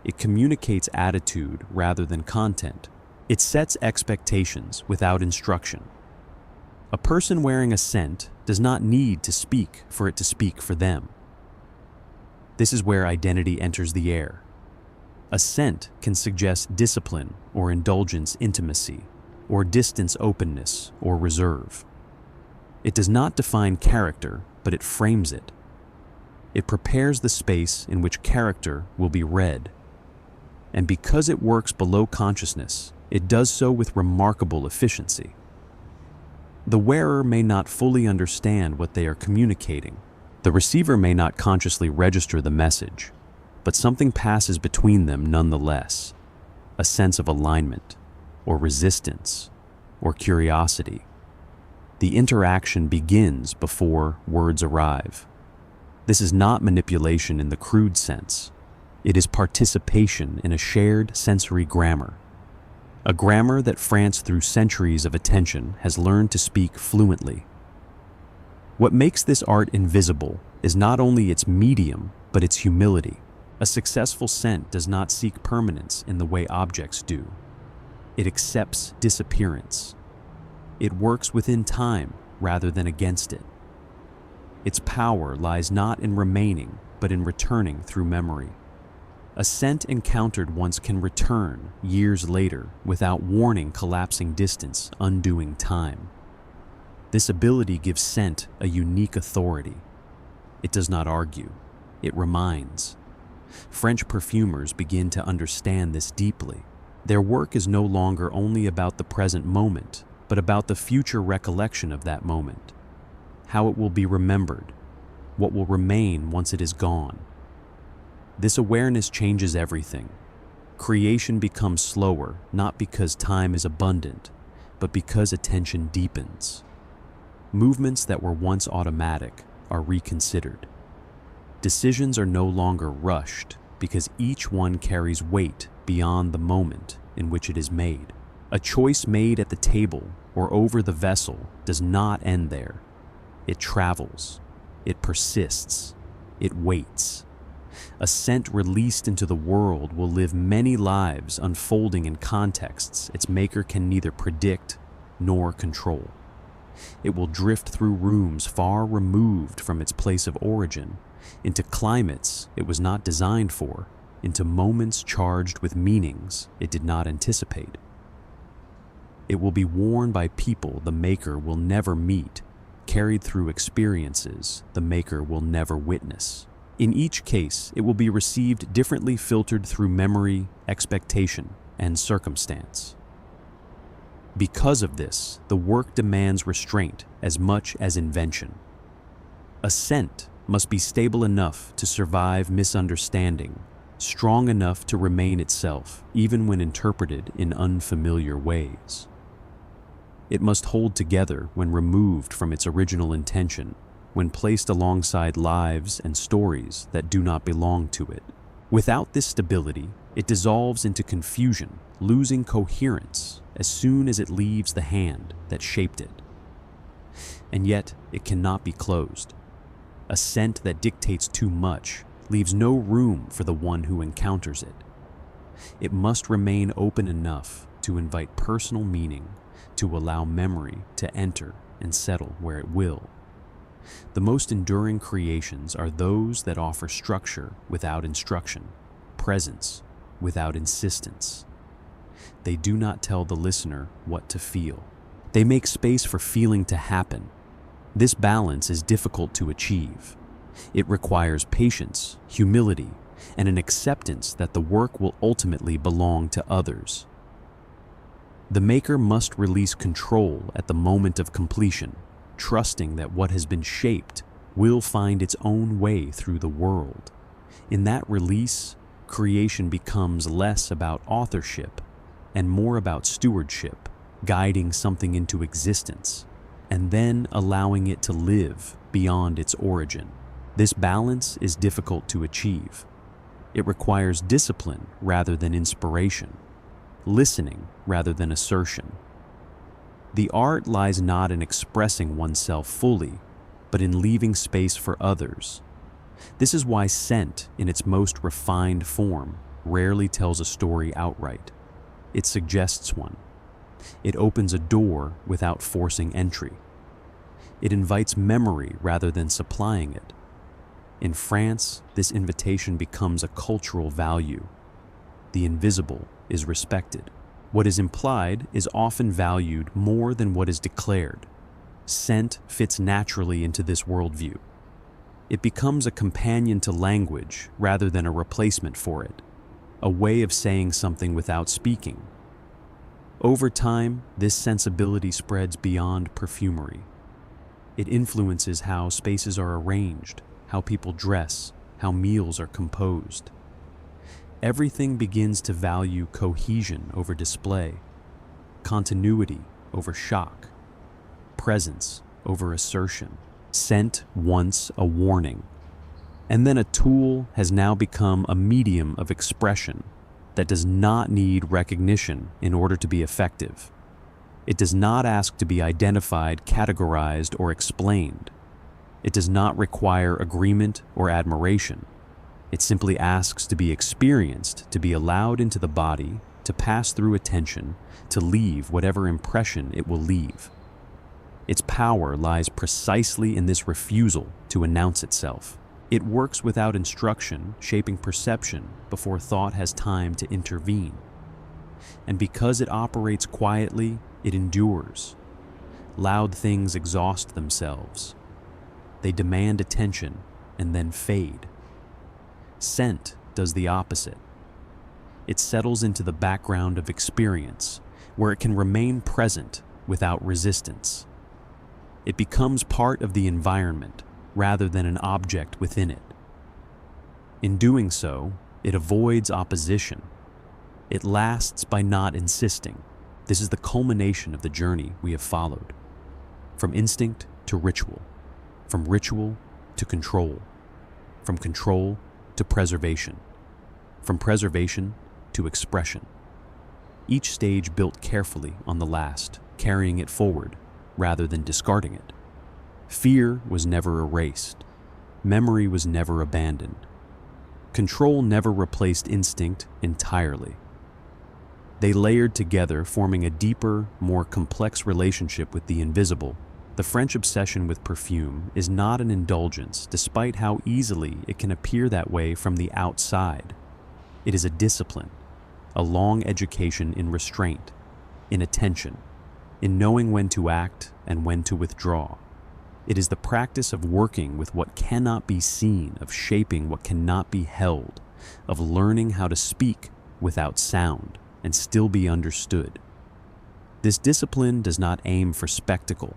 It communicates attitude rather than content. It sets expectations without instruction. A person wearing a scent does not need to speak for it to speak for them. This is where identity enters the air. A scent can suggest discipline or indulgence, intimacy, or distance, openness, or reserve. It does not define character, but it frames it. It prepares the space in which character will be read. And because it works below consciousness, it does so with remarkable efficiency. The wearer may not fully understand what they are communicating. The receiver may not consciously register the message, but something passes between them nonetheless. A sense of alignment, or resistance, or curiosity. The interaction begins before words arrive. This is not manipulation in the crude sense. It is participation in a shared sensory grammar. A grammar that France, through centuries of attention, has learned to speak fluently. What makes this art invisible is not only its medium, but its humility. A successful scent does not seek permanence in the way objects do. It accepts disappearance. It works within time rather than against it. Its power lies not in remaining, but in returning through memory. A scent encountered once can return years later without warning, collapsing distance, undoing time. This ability gives scent a unique authority. It does not argue, it reminds. French perfumers begin to understand this deeply. Their work is no longer only about the present moment, but about the future recollection of that moment. How it will be remembered, what will remain once it is gone. This awareness changes everything. Creation becomes slower, not because time is abundant, but because attention deepens. Movements that were once automatic are reconsidered. Decisions are no longer rushed because each one carries weight beyond the moment in which it is made. A choice made at the table or over the vessel does not end there. It travels, it persists, it waits. A scent released into the world will live many lives, unfolding in contexts its maker can neither predict nor control. It will drift through rooms far removed from its place of origin, into climates it was not designed for, into moments charged with meanings it did not anticipate. It will be worn by people the maker will never meet, carried through experiences the maker will never witness. In each case, it will be received differently, filtered through memory, expectation, and circumstance. Because of this, the work demands restraint as much as invention. A scent must be stable enough to survive misunderstanding, strong enough to remain itself, even when interpreted in unfamiliar ways. It must hold together when removed from its original intention, when placed alongside lives and stories that do not belong to it. Without this stability, it dissolves into confusion, losing coherence as soon as it leaves the hand that shaped it. And yet, it cannot be closed. A scent that dictates too much leaves no room for the one who encounters it. It must remain open enough to invite personal meaning, to allow memory to enter and settle where it will. The most enduring creations are those that offer structure without instruction, presence without insistence. They do not tell the listener what to feel. They make space for feeling to happen. This balance is difficult to achieve. It requires patience, humility, and an acceptance that the work will ultimately belong to others. The maker must release control at the moment of completion, trusting that what has been shaped will find its own way through the world. In that release, creation becomes less about authorship and more about stewardship, guiding something into existence, and then allowing it to live beyond its origin. This balance is difficult to achieve. It requires discipline rather than inspiration, listening rather than assertion. The art lies not in expressing oneself fully, but in leaving space for others. This is why scent, in its most refined form, rarely tells a story outright. It suggests one. It opens a door without forcing entry. It invites memory rather than supplying it. In France, this invitation becomes a cultural value. The invisible is respected. What is implied is often valued more than what is declared. Scent fits naturally into this worldview. It becomes a companion to language rather than a replacement for it, a way of saying something without speaking. Over time, this sensibility spreads beyond perfumery. It influences how spaces are arranged, how people dress, how meals are composed. Everything begins to value cohesion over display, continuity over shock, presence over assertion. Scent once a warning, and then a tool has now become a medium of expression that does not need recognition in order to be effective. It does not ask to be identified, categorized, or explained. It does not require agreement or admiration. It simply asks to be experienced, to be allowed into the body, to pass through attention, to leave whatever impression it will leave. Its power lies precisely in this refusal to announce itself. It works without instruction, shaping perception before thought has time to intervene. And because it operates quietly, it endures. Loud things exhaust themselves. They demand attention and then fade. Scent does the opposite. It settles into the background of experience, where it can remain present without resistance. It becomes part of the environment rather than an object within it. In doing so, it avoids opposition. It lasts by not insisting. This is the culmination of the journey we have followed. From instinct to ritual, from ritual to control, from control to preservation, from preservation to expression. Each stage built carefully on the last, carrying it forward rather than discarding it. Fear was never erased. Memory was never abandoned. Control never replaced instinct entirely. They layered together, forming a deeper, more complex relationship with the invisible. The French obsession with perfume is not an indulgence, despite how easily it can appear that way from the outside. It is a discipline, a long education in restraint, in attention, in knowing when to act and when to withdraw. It is the practice of working with what cannot be seen, of shaping what cannot be held, of learning how to speak without sound and still be understood. This discipline does not aim for spectacle.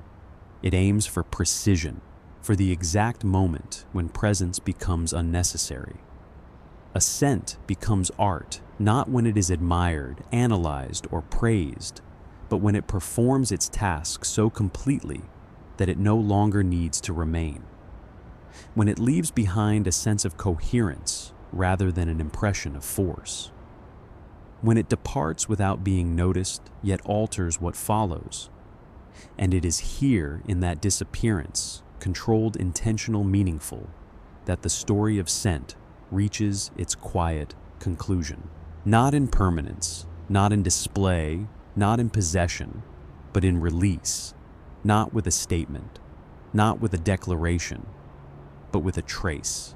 It aims for precision, for the exact moment when presence becomes unnecessary. A scent becomes art, not when it is admired, analyzed, or praised, but when it performs its task so completely that it no longer needs to remain. When it leaves behind a sense of coherence rather than an impression of force. When it departs without being noticed, yet alters what follows. And it is here, in that disappearance, controlled, intentional, meaningful, that the story of scent reaches its quiet conclusion. Not in permanence, not in display, not in possession, but in release. Not with a statement, not with a declaration, but with a trace.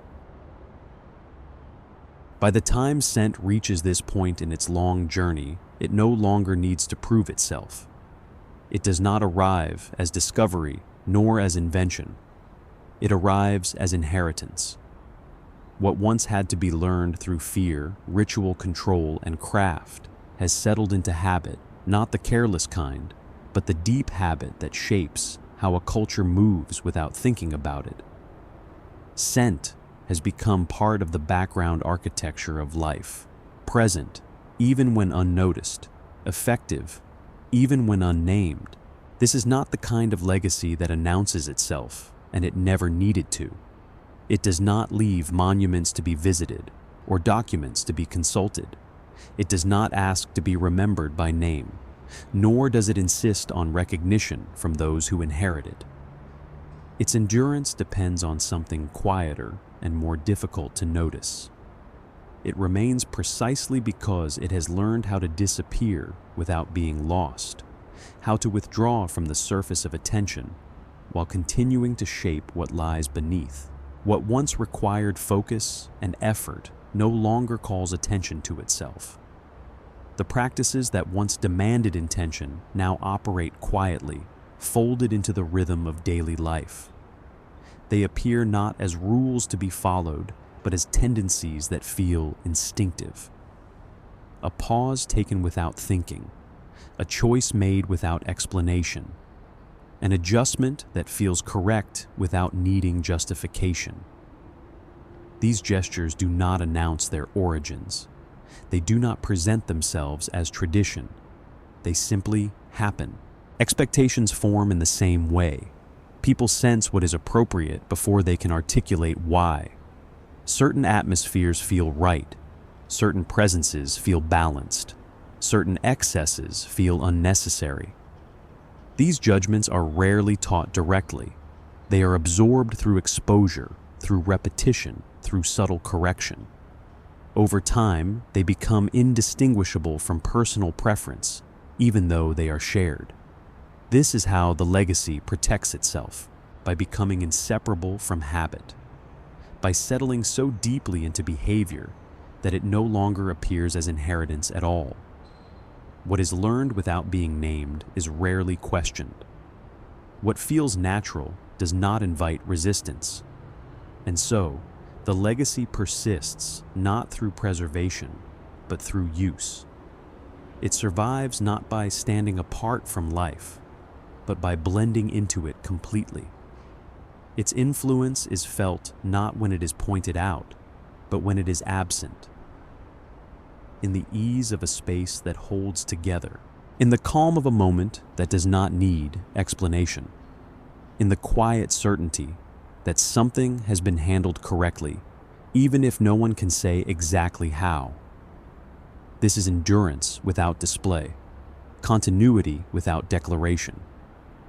By the time scent reaches this point in its long journey, it no longer needs to prove itself. It does not arrive as discovery nor as invention. It arrives as inheritance. What once had to be learned through fear, ritual control, and craft has settled into habit, not the careless kind, but the deep habit that shapes how a culture moves without thinking about it. Scent has become part of the background architecture of life, present even when unnoticed, effective even when unnamed. This is not the kind of legacy that announces itself, and it never needed to. It does not leave monuments to be visited or documents to be consulted. It does not ask to be remembered by name, nor does it insist on recognition from those who inherit it. Its endurance depends on something quieter and more difficult to notice. It remains precisely because it has learned how to disappear without being lost, how to withdraw from the surface of attention while continuing to shape what lies beneath. What once required focus and effort no longer calls attention to itself. The practices that once demanded intention now operate quietly, folded into the rhythm of daily life. They appear not as rules to be followed, but as tendencies that feel instinctive. A pause taken without thinking, a choice made without explanation, an adjustment that feels correct without needing justification. These gestures do not announce their origins. They do not present themselves as tradition. They simply happen. Expectations form in the same way. People sense what is appropriate before they can articulate why. Certain atmospheres feel right. Certain presences feel balanced. Certain excesses feel unnecessary. These judgments are rarely taught directly. They are absorbed through exposure, through repetition, through subtle correction. Over time, they become indistinguishable from personal preference, even though they are shared. This is how the legacy protects itself, by becoming inseparable from habit, by settling so deeply into behavior that it no longer appears as inheritance at all. What is learned without being named is rarely questioned. What feels natural does not invite resistance. And so, the legacy persists not through preservation, but through use. It survives not by standing apart from life, but by blending into it completely. Its influence is felt not when it is pointed out, but when it is absent. In the ease of a space that holds together, in the calm of a moment that does not need explanation, in the quiet certainty that something has been handled correctly, even if no one can say exactly how. This is endurance without display, continuity without declaration,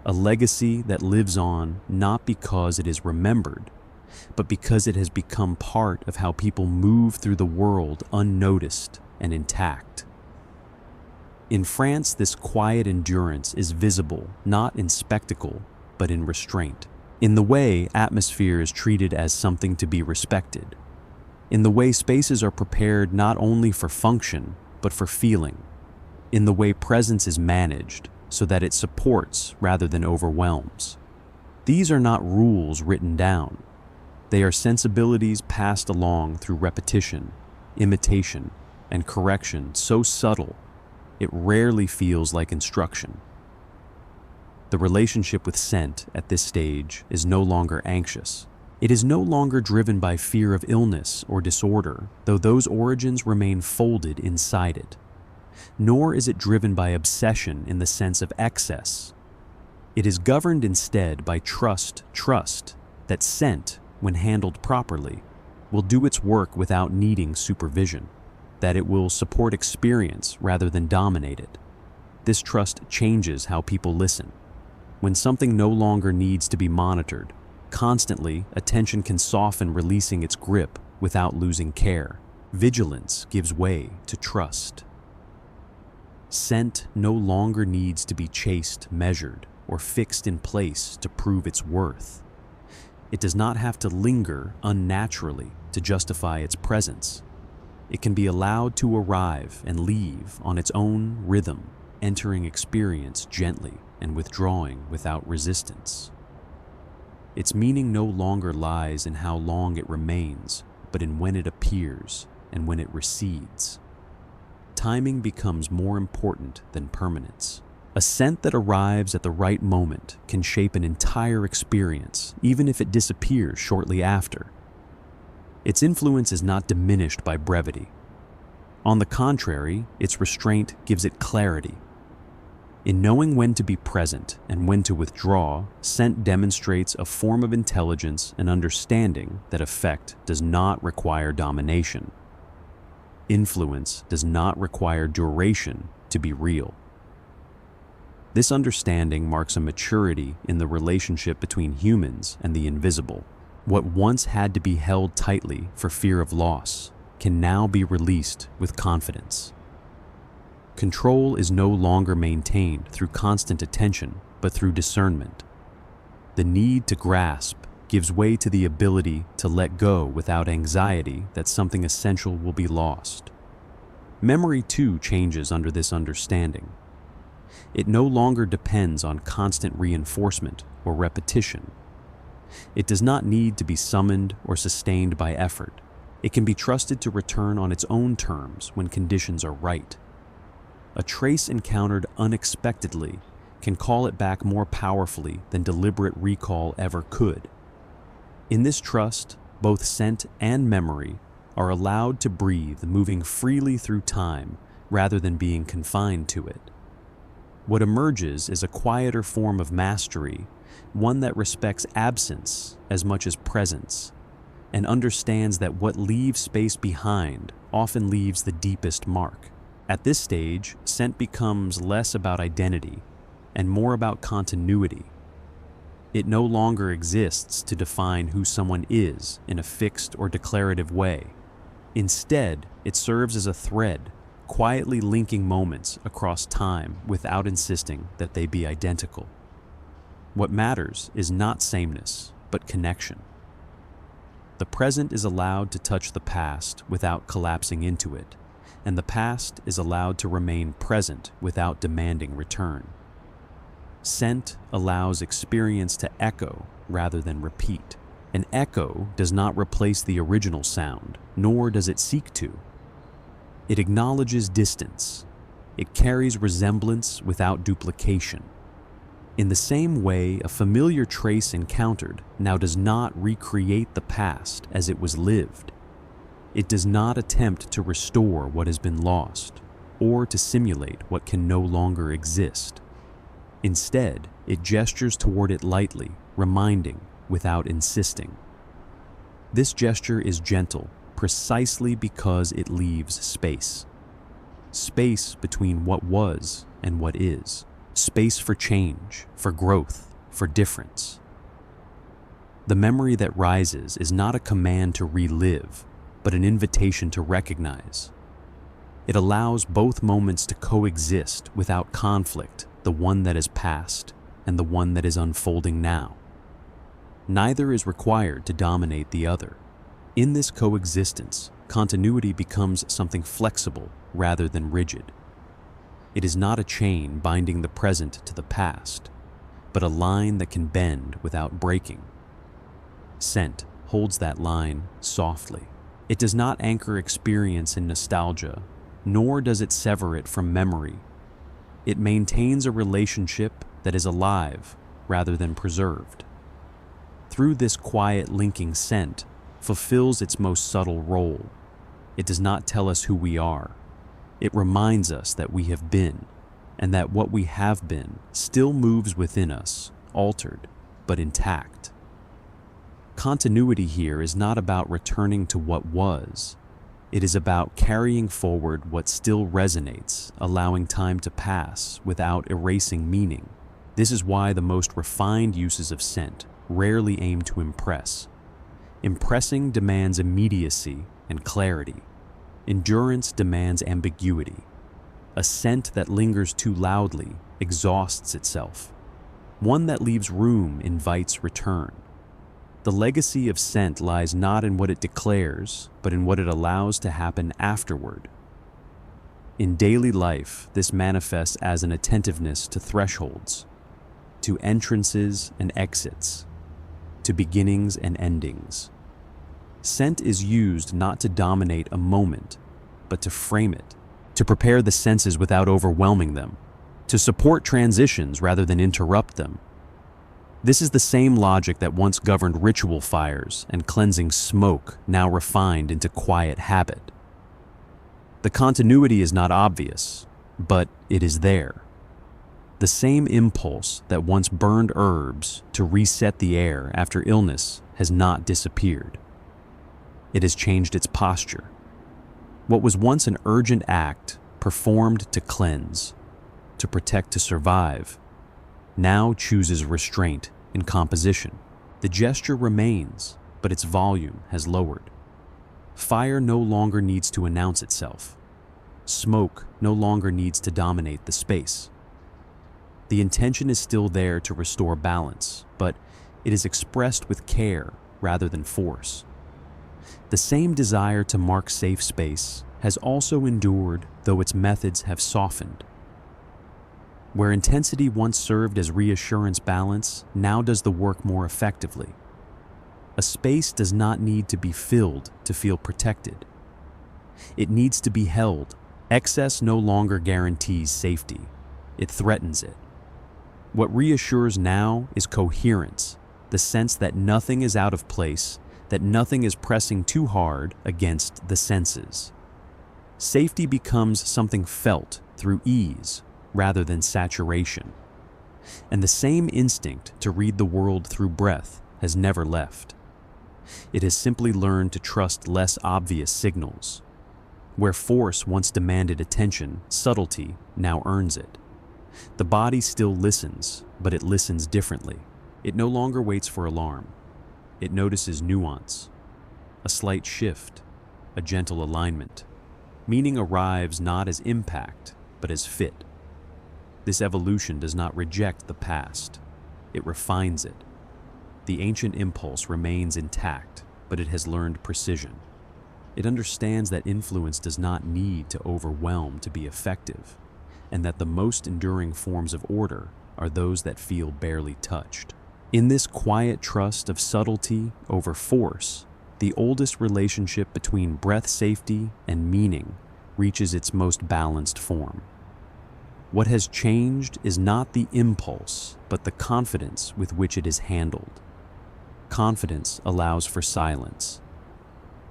a legacy that lives on not because it is remembered, but because it has become part of how people move through the world unnoticed and intact. In France, this quiet endurance is visible not in spectacle, but in restraint, in the way atmosphere is treated as something to be respected, in the way spaces are prepared not only for function, but for feeling, in the way presence is managed so that it supports rather than overwhelms. These are not rules written down. They are sensibilities passed along through repetition, imitation, and correction so subtle, it rarely feels like instruction. The relationship with scent at this stage is no longer anxious. It is no longer driven by fear of illness or disorder, though those origins remain folded inside it. Nor is it driven by obsession in the sense of excess. It is governed instead by trust that scent, when handled properly, will do its work without needing supervision, that it will support experience rather than dominate it. This trust changes how people listen. When something no longer needs to be monitored, constantly, attention can soften, releasing its grip without losing care. Vigilance gives way to trust. Scent no longer needs to be chased, measured, or fixed in place to prove its worth. It does not have to linger unnaturally to justify its presence. It can be allowed to arrive and leave on its own rhythm, entering experience gently and withdrawing without resistance. Its meaning no longer lies in how long it remains, but in when it appears and when it recedes. Timing becomes more important than permanence. A scent that arrives at the right moment can shape an entire experience, even if it disappears shortly after. Its influence is not diminished by brevity. On the contrary, its restraint gives it clarity. In knowing when to be present and when to withdraw, scent demonstrates a form of intelligence and understanding that effect does not require domination. Influence does not require duration to be real. This understanding marks a maturity in the relationship between humans and the invisible. What once had to be held tightly for fear of loss can now be released with confidence. Control is no longer maintained through constant attention, but through discernment. The need to grasp gives way to the ability to let go without anxiety that something essential will be lost. Memory too changes under this understanding. It no longer depends on constant reinforcement or repetition. It does not need to be summoned or sustained by effort. It can be trusted to return on its own terms when conditions are right. A trace encountered unexpectedly can call it back more powerfully than deliberate recall ever could. In this trust, both scent and memory are allowed to breathe, moving freely through time rather than being confined to it. What emerges is a quieter form of mastery, one that respects absence as much as presence, and understands that what leaves space behind often leaves the deepest mark. At this stage, scent becomes less about identity and more about continuity. It no longer exists to define who someone is in a fixed or declarative way. Instead, it serves as a thread, quietly linking moments across time without insisting that they be identical. What matters is not sameness, but connection. The present is allowed to touch the past without collapsing into it, and the past is allowed to remain present without demanding return. Scent allows experience to echo rather than repeat. An echo does not replace the original sound, nor does it seek to. It acknowledges distance. It carries resemblance without duplication. In the same way, a familiar trace encountered now does not recreate the past as it was lived. It does not attempt to restore what has been lost, or to simulate what can no longer exist. Instead, it gestures toward it lightly, reminding without insisting. This gesture is gentle precisely because it leaves space. Space between what was and what is. Space for change, for growth, for difference. The memory that rises is not a command to relive, but an invitation to recognize. It allows both moments to coexist without conflict, the one that is past and the one that is unfolding now. Neither is required to dominate the other. In this coexistence, continuity becomes something flexible rather than rigid. It is not a chain binding the present to the past, but a line that can bend without breaking. Scent holds that line softly. It does not anchor experience in nostalgia, nor does it sever it from memory. It maintains a relationship that is alive rather than preserved. Through this quiet linking, scent fulfills its most subtle role. It does not tell us who we are. It reminds us that we have been, and that what we have been still moves within us, altered but intact. Continuity here is not about returning to what was. It is about carrying forward what still resonates, allowing time to pass without erasing meaning. This is why the most refined uses of scent rarely aim to impress. Impressing demands immediacy and clarity. Endurance demands ambiguity. A scent that lingers too loudly exhausts itself. One that leaves room invites return. The legacy of scent lies not in what it declares, but in what it allows to happen afterward. In daily life, this manifests as an attentiveness to thresholds, to entrances and exits, to beginnings and endings. Scent is used not to dominate a moment, but to frame it, to prepare the senses without overwhelming them, to support transitions rather than interrupt them. This is the same logic that once governed ritual fires and cleansing smoke, now refined into quiet habit. The continuity is not obvious, but it is there. The same impulse that once burned herbs to reset the air after illness has not disappeared. It has changed its posture. What was once an urgent act, performed to cleanse, to protect, to survive, now chooses restraint in composition. The gesture remains, but its volume has lowered. Fire no longer needs to announce itself. Smoke no longer needs to dominate the space. The intention is still there to restore balance, but it is expressed with care rather than force. The same desire to mark safe space has also endured, though its methods have softened. Where intensity once served as reassurance balance, now does the work more effectively. A space does not need to be filled to feel protected. It needs to be held. Excess no longer guarantees safety. It threatens it. What reassures now is coherence, the sense that nothing is out of place, that nothing is pressing too hard against the senses. Safety becomes something felt through ease rather than saturation. And the same instinct to read the world through breath has never left. It has simply learned to trust less obvious signals. Where force once demanded attention, subtlety now earns it. The body still listens, but it listens differently. It no longer waits for alarm. It notices nuance, a slight shift, a gentle alignment. Meaning arrives not as impact, but as fit. This evolution does not reject the past. It refines it. The ancient impulse remains intact, but it has learned precision. It understands that influence does not need to overwhelm to be effective, and that the most enduring forms of order are those that feel barely touched. In this quiet trust of subtlety over force, the oldest relationship between breath safety and meaning reaches its most balanced form. What has changed is not the impulse, but the confidence with which it is handled. Confidence allows for silence.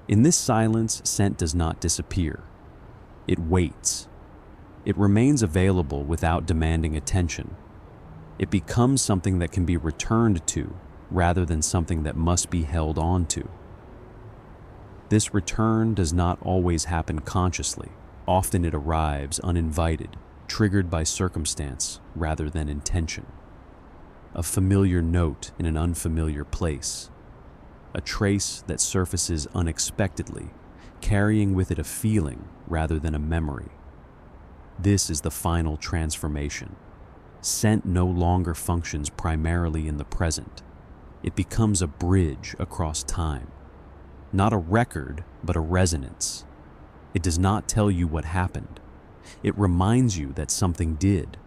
In this silence, scent does not disappear. It waits. It remains available without demanding attention. It becomes something that can be returned to rather than something that must be held on to. This return does not always happen consciously. Often it arrives uninvited, triggered by circumstance rather than intention. A familiar note in an unfamiliar place. A trace that surfaces unexpectedly, carrying with it a feeling rather than a memory. This is the final transformation. Scent no longer functions primarily in the present. It becomes a bridge across time. Not a record, but a resonance. It does not tell you what happened. It reminds you that something did,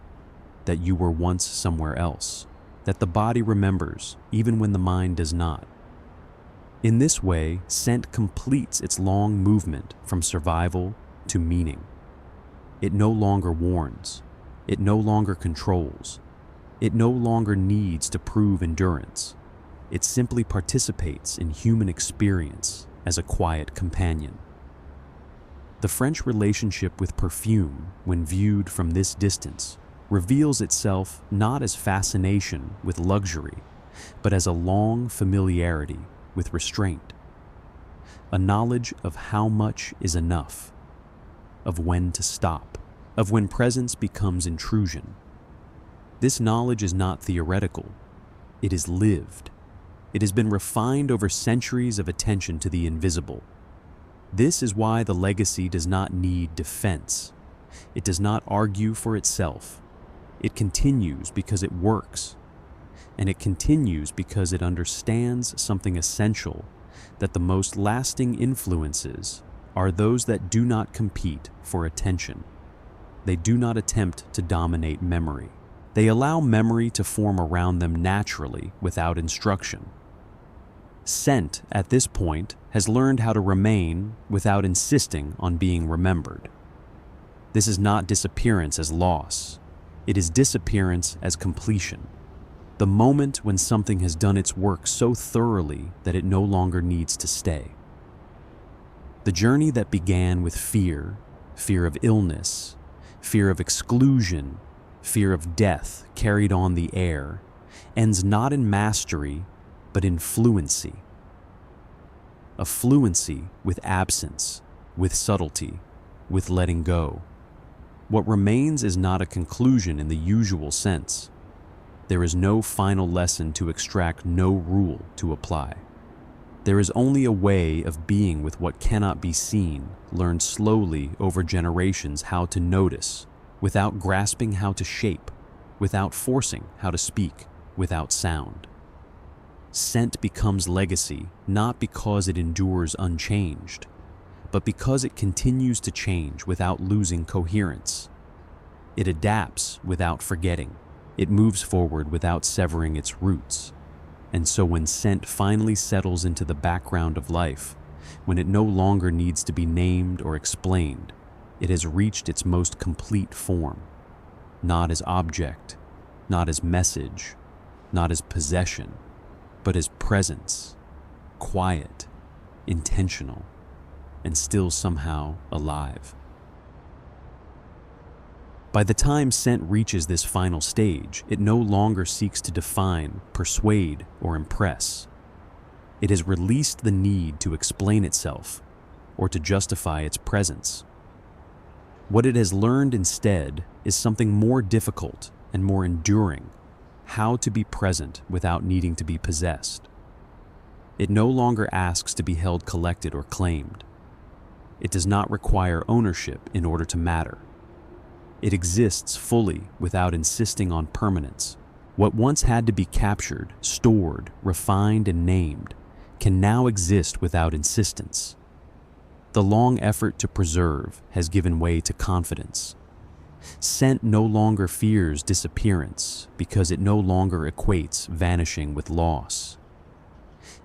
that you were once somewhere else, that the body remembers even when the mind does not. In this way, scent completes its long movement from survival to meaning. It no longer warns. It no longer controls. It no longer needs to prove endurance. It simply participates in human experience as a quiet companion. The French relationship with perfume, when viewed from this distance, reveals itself not as fascination with luxury, but as a long familiarity with restraint. A knowledge of how much is enough, of when to stop, of when presence becomes intrusion. This knowledge is not theoretical. It is lived. It has been refined over centuries of attention to the invisible. This is why the legacy does not need defense. It does not argue for itself. It continues because it works. And it continues because it understands something essential, that the most lasting influences are those that do not compete for attention. They do not attempt to dominate memory. They allow memory to form around them naturally without instruction. Scent, at this point, has learned how to remain without insisting on being remembered. This is not disappearance as loss. It is disappearance as completion. The moment when something has done its work so thoroughly that it no longer needs to stay. The journey that began with fear, fear of illness, fear of exclusion, fear of death carried on the air, ends not in mastery, but in fluency. A fluency with absence, with subtlety, with letting go. What remains is not a conclusion in the usual sense. There is no final lesson to extract, no rule to apply. There is only a way of being with what cannot be seen, learned slowly over generations how to notice, without grasping how to shape, without forcing how to speak, without sound. Scent becomes legacy not because it endures unchanged, but because it continues to change without losing coherence. It adapts without forgetting. It moves forward without severing its roots. And so when scent finally settles into the background of life, when it no longer needs to be named or explained, it has reached its most complete form, not as object, not as message, not as possession, but as presence, quiet, intentional, and still somehow alive. By the time scent reaches this final stage, it no longer seeks to define, persuade, or impress. It has released the need to explain itself or to justify its presence. What it has learned instead is something more difficult and more enduring, how to be present without needing to be possessed. It no longer asks to be held collected or claimed. It does not require ownership in order to matter. It exists fully without insisting on permanence. What once had to be captured, stored, refined, and named can now exist without insistence. The long effort to preserve has given way to confidence. Scent no longer fears disappearance because it no longer equates vanishing with loss.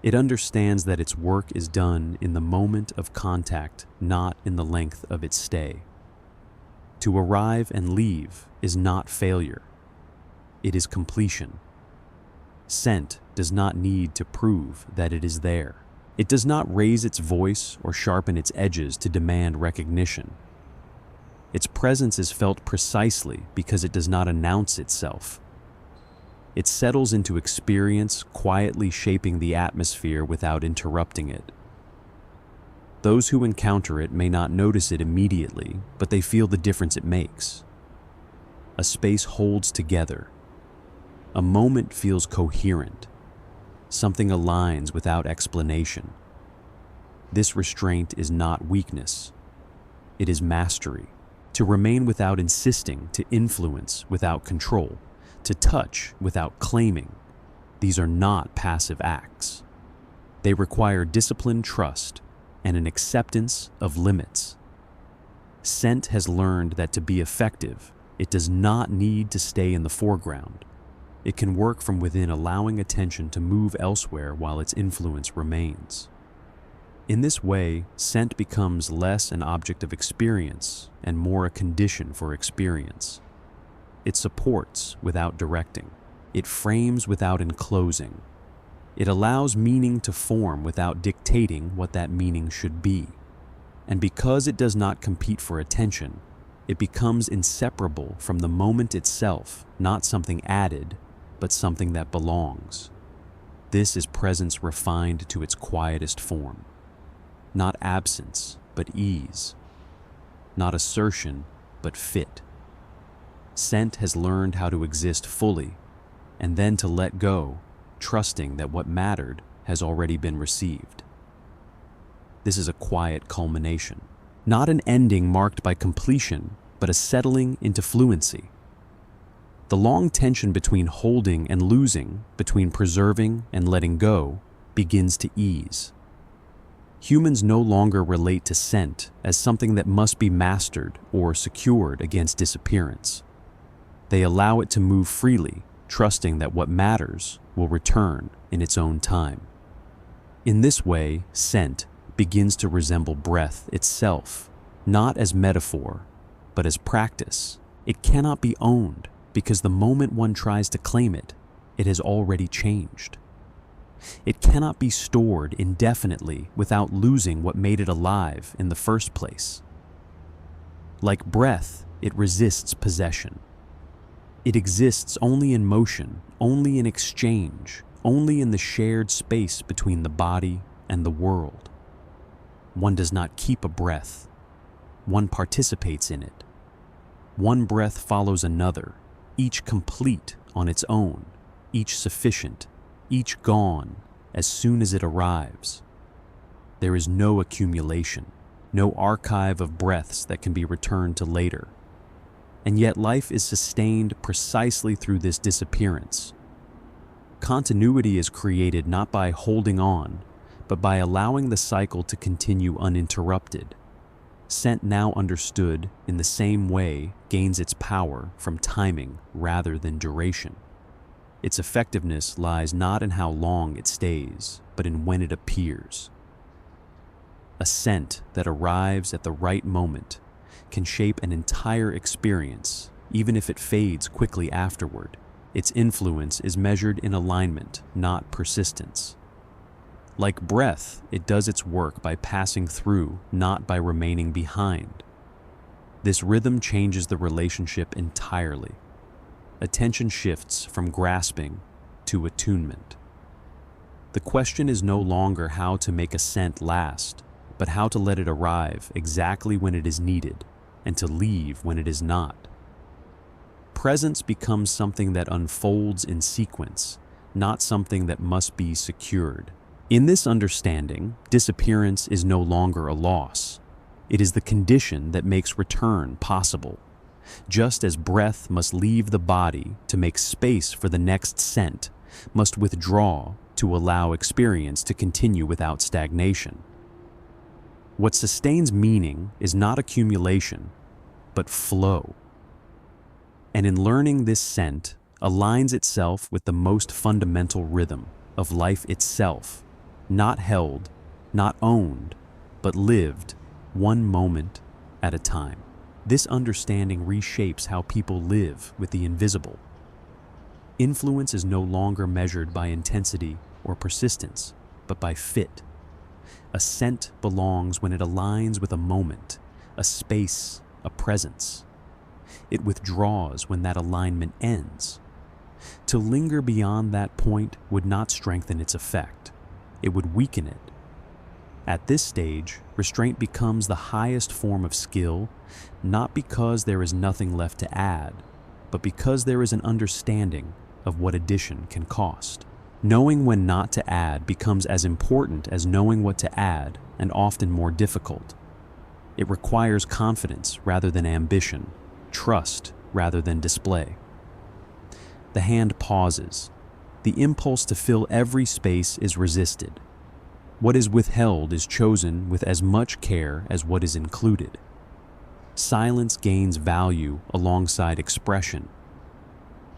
It understands that its work is done in the moment of contact, not in the length of its stay. To arrive and leave is not failure. It is completion. Scent does not need to prove that it is there. It does not raise its voice or sharpen its edges to demand recognition. Its presence is felt precisely because it does not announce itself. It settles into experience, quietly shaping the atmosphere without interrupting it. Those who encounter it may not notice it immediately, but they feel the difference it makes. A space holds together. A moment feels coherent. Something aligns without explanation. This restraint is not weakness. It is mastery. To remain without insisting, to influence without control, to touch without claiming. These are not passive acts. They require disciplined trust and an acceptance of limits. Scent has learned that to be effective, it does not need to stay in the foreground. It can work from within, allowing attention to move elsewhere while its influence remains. In this way, scent becomes less an object of experience and more a condition for experience. It supports without directing. It frames without enclosing. It allows meaning to form without dictating what that meaning should be. And because it does not compete for attention, it becomes inseparable from the moment itself, not something added, but something that belongs. This is presence refined to its quietest form. Not absence, but ease. Not assertion, but fit. Scent has learned how to exist fully, and then to let go, trusting that what mattered has already been received. This is a quiet culmination, not an ending marked by completion, but a settling into fluency. The long tension between holding and losing, between preserving and letting go, begins to ease. Humans no longer relate to scent as something that must be mastered or secured against disappearance. They allow it to move freely, trusting that what matters will return in its own time. In this way, scent begins to resemble breath itself, not as metaphor, but as practice. It cannot be owned because the moment one tries to claim it, it has already changed. It cannot be stored indefinitely without losing what made it alive in the first place. Like breath, it resists possession. It exists only in motion, only in exchange, only in the shared space between the body and the world. One does not keep a breath. One participates in it. One breath follows another, each complete on its own, each sufficient, each gone as soon as it arrives. There is no accumulation, no archive of breaths that can be returned to later. And yet life is sustained precisely through this disappearance. Continuity is created not by holding on, but by allowing the cycle to continue uninterrupted. Scent, now understood in the same way, gains its power from timing rather than duration. Its effectiveness lies not in how long it stays, but in when it appears. A scent that arrives at the right moment can shape an entire experience, even if it fades quickly afterward. Its influence is measured in alignment, not persistence. Like breath, it does its work by passing through, not by remaining behind. This rhythm changes the relationship entirely. Attention shifts from grasping to attunement. The question is no longer how to make a scent last, but how to let it arrive exactly when it is needed and to leave when it is not. Presence becomes something that unfolds in sequence, not something that must be secured. In this understanding, disappearance is no longer a loss. It is the condition that makes return possible. Just as breath must leave the body to make space for the next scent, must withdraw to allow experience to continue without stagnation. What sustains meaning is not accumulation, but flow. And in learning this scent aligns itself with the most fundamental rhythm of life itself, not held, not owned, but lived one moment at a time. This understanding reshapes how people live with the invisible. Influence is no longer measured by intensity or persistence, but by fit. A scent belongs when it aligns with a moment, a space, a presence. It withdraws when that alignment ends. To linger beyond that point would not strengthen its effect. It would weaken it. At this stage, restraint becomes the highest form of skill, not because there is nothing left to add, but because there is an understanding of what addition can cost. Knowing when not to add becomes as important as knowing what to add, and often more difficult. It requires confidence rather than ambition, trust rather than display. The hand pauses. The impulse to fill every space is resisted. What is withheld is chosen with as much care as what is included. Silence gains value alongside expression,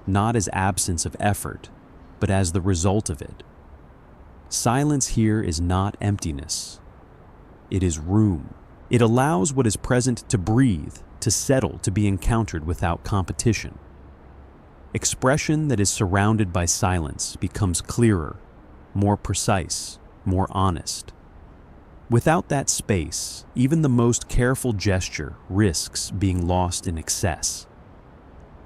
not as absence of effort, but as the result of it. Silence here is not emptiness. It is room. It allows what is present to breathe, to settle, to be encountered without competition. Expression that is surrounded by silence becomes clearer, more precise, more honest. Without that space, even the most careful gesture risks being lost in excess.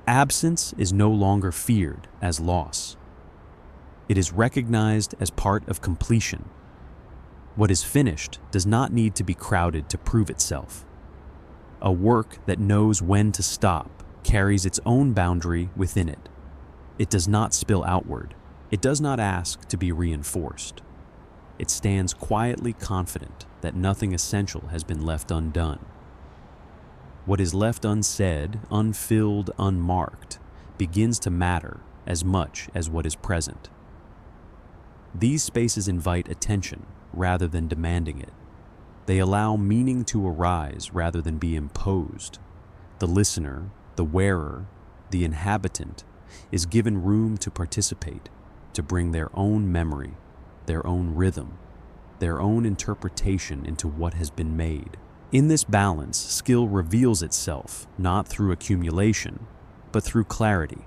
Absence is no longer feared as loss. It is recognized as part of completion. What is finished does not need to be crowded to prove itself. A work that knows when to stop carries its own boundary within it. It does not spill outward. It does not ask to be reinforced. It stands quietly confident that nothing essential has been left undone. What is left unsaid, unfilled, unmarked, begins to matter as much as what is present. These spaces invite attention rather than demanding it. They allow meaning to arise rather than be imposed. The listener, the wearer, the inhabitant is given room to participate, to bring their own memory, their own rhythm, their own interpretation into what has been made. In this balance, skill reveals itself not through accumulation, but through clarity.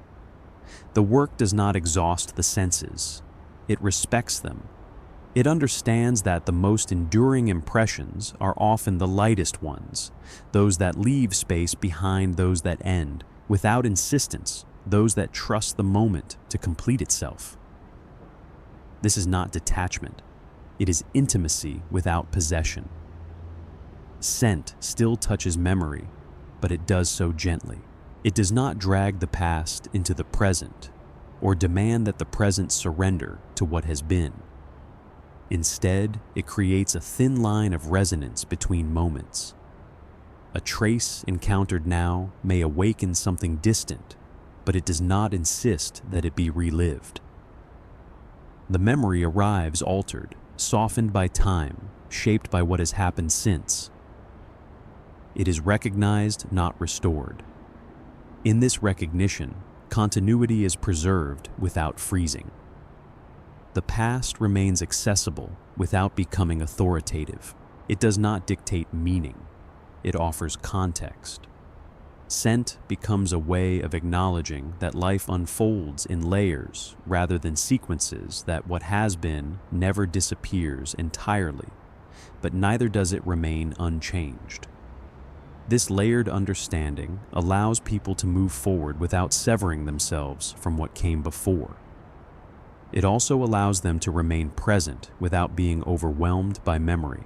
The work does not exhaust the senses. It respects them. It understands that the most enduring impressions are often the lightest ones, those that leave space behind those that end, without insistence, those that trust the moment to complete itself. This is not detachment. It is intimacy without possession. Scent still touches memory, but it does so gently. It does not drag the past into the present, or demand that the present surrender to what has been. Instead, it creates a thin line of resonance between moments. A trace encountered now may awaken something distant, but it does not insist that it be relived. The memory arrives altered, softened by time, shaped by what has happened since. It is recognized, not restored. In this recognition, continuity is preserved without freezing. The past remains accessible without becoming authoritative. It does not dictate meaning. It offers context. Scent becomes a way of acknowledging that life unfolds in layers rather than sequences, that what has been never disappears entirely, but neither does it remain unchanged. This layered understanding allows people to move forward without severing themselves from what came before. It also allows them to remain present without being overwhelmed by memory.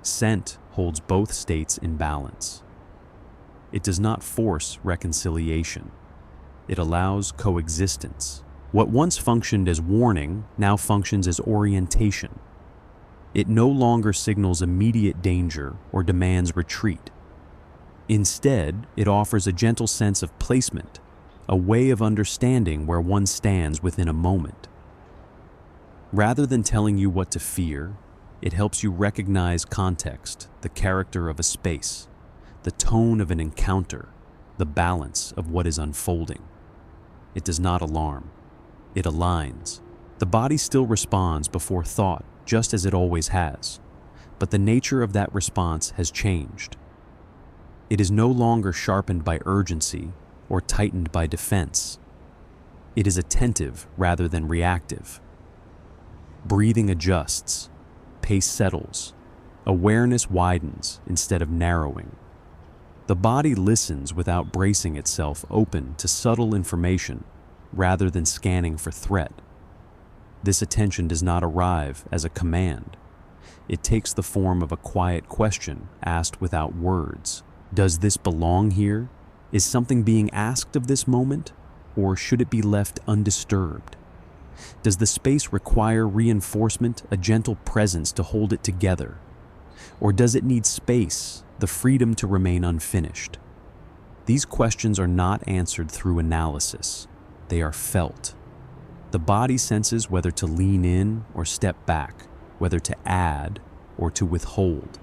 Scent holds both states in balance. It does not force reconciliation. It allows coexistence. What once functioned as warning now functions as orientation. It no longer signals immediate danger or demands retreat. Instead, it offers a gentle sense of placement, a way of understanding where one stands within a moment. Rather than telling you what to fear, it helps you recognize context, the character of a space, the tone of an encounter, the balance of what is unfolding. It does not alarm. It aligns. The body still responds before thought, just as it always has, but the nature of that response has changed. It is no longer sharpened by urgency or tightened by defense. It is attentive rather than reactive. Breathing adjusts, pace settles, awareness widens instead of narrowing. The body listens without bracing itself open to subtle information rather than scanning for threat. This attention does not arrive as a command. It takes the form of a quiet question asked without words. Does this belong here? Is something being asked of this moment, or should it be left undisturbed? Does the space require reinforcement, a gentle presence to hold it together? Or does it need space, the freedom to remain unfinished? These questions are not answered through analysis. They are felt. The body senses whether to lean in or step back, whether to add or to withhold.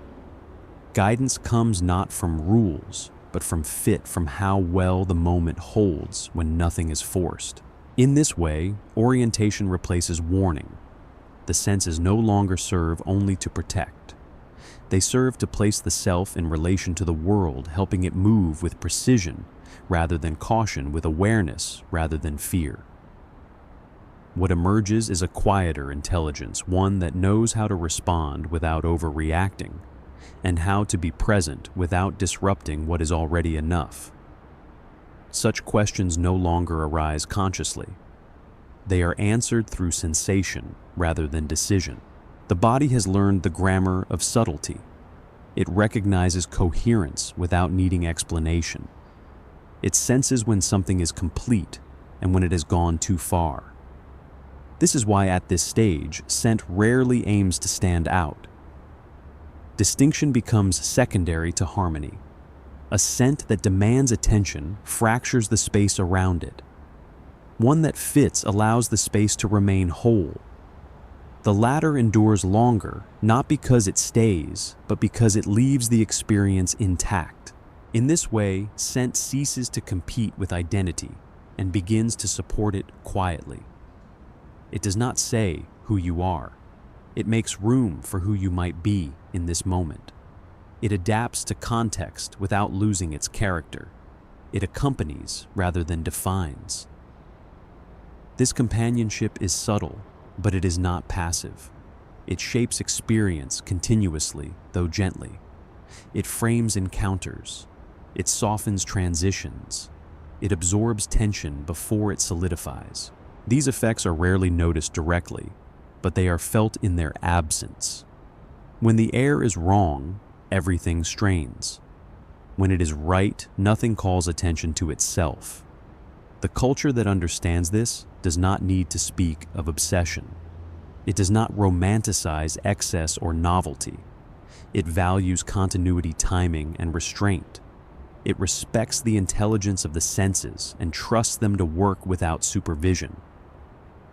Guidance comes not from rules, but from fit, from how well the moment holds when nothing is forced. In this way, orientation replaces warning. The senses no longer serve only to protect. They serve to place the self in relation to the world, helping it move with precision rather than caution, with awareness rather than fear. What emerges is a quieter intelligence, one that knows how to respond without overreacting, and how to be present without disrupting what is already enough. Such questions no longer arise consciously. They are answered through sensation rather than decision. The body has learned the grammar of subtlety. It recognizes coherence without needing explanation. It senses when something is complete and when it has gone too far. This is why at this stage, scent rarely aims to stand out. Distinction becomes secondary to harmony. A scent that demands attention fractures the space around it. One that fits allows the space to remain whole. The latter endures longer, not because it stays, but because it leaves the experience intact. In this way, scent ceases to compete with identity and begins to support it quietly. It does not say who you are. It makes room for who you might be in this moment. It adapts to context without losing its character. It accompanies rather than defines. This companionship is subtle, but it is not passive. It shapes experience continuously, though gently. It frames encounters. It softens transitions. It absorbs tension before it solidifies. These effects are rarely noticed directly, but they are felt in their absence. When the air is wrong, everything strains. When it is right, nothing calls attention to itself. The culture that understands this does not need to speak of obsession. It does not romanticize excess or novelty. It values continuity, timing, and restraint. It respects the intelligence of the senses and trusts them to work without supervision.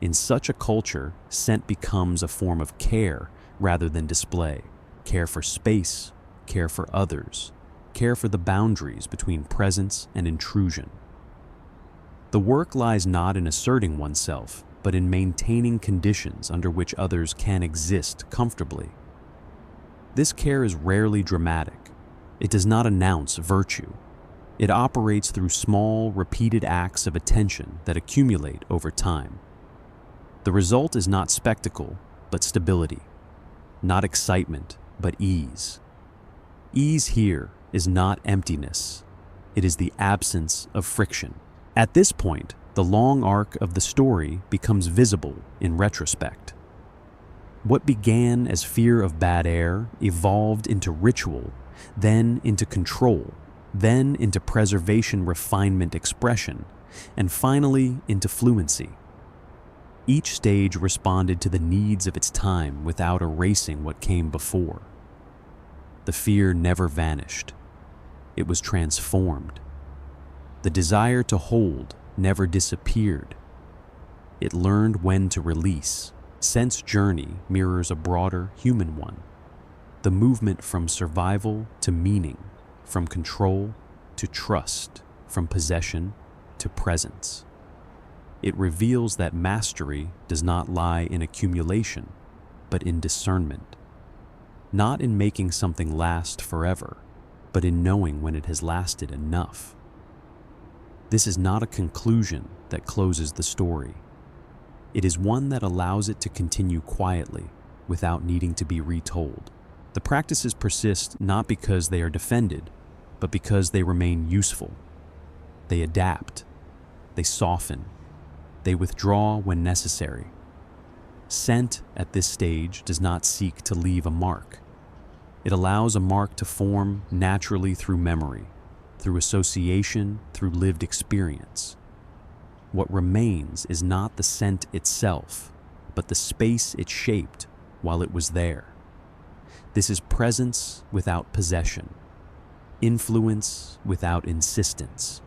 In such a culture, scent becomes a form of care rather than display. Care for space, care for others, care for the boundaries between presence and intrusion. The work lies not in asserting oneself, but in maintaining conditions under which others can exist comfortably. This care is rarely dramatic. It does not announce virtue. It operates through small, repeated acts of attention that accumulate over time. The result is not spectacle, but stability. Not excitement, but ease. Ease here is not emptiness. It is the absence of friction. At this point, the long arc of the story becomes visible in retrospect. What began as fear of bad air evolved into ritual, then into control, then into preservation, refinement, expression, and finally into fluency. Each stage responded to the needs of its time without erasing what came before. The fear never vanished. It was transformed. The desire to hold never disappeared. It learned when to release. Scent's journey mirrors a broader human one. The movement from survival to meaning, from control to trust, from possession to presence. It reveals that mastery does not lie in accumulation, but in discernment. Not in making something last forever, but in knowing when it has lasted enough. This is not a conclusion that closes the story. It is one that allows it to continue quietly, without needing to be retold. The practices persist not because they are defended, but because they remain useful. They adapt. They soften. They withdraw when necessary. Scent at this stage does not seek to leave a mark. It allows a mark to form naturally through memory, through association, through lived experience. What remains is not the scent itself, but the space it shaped while it was there. This is presence without possession, influence without insistence,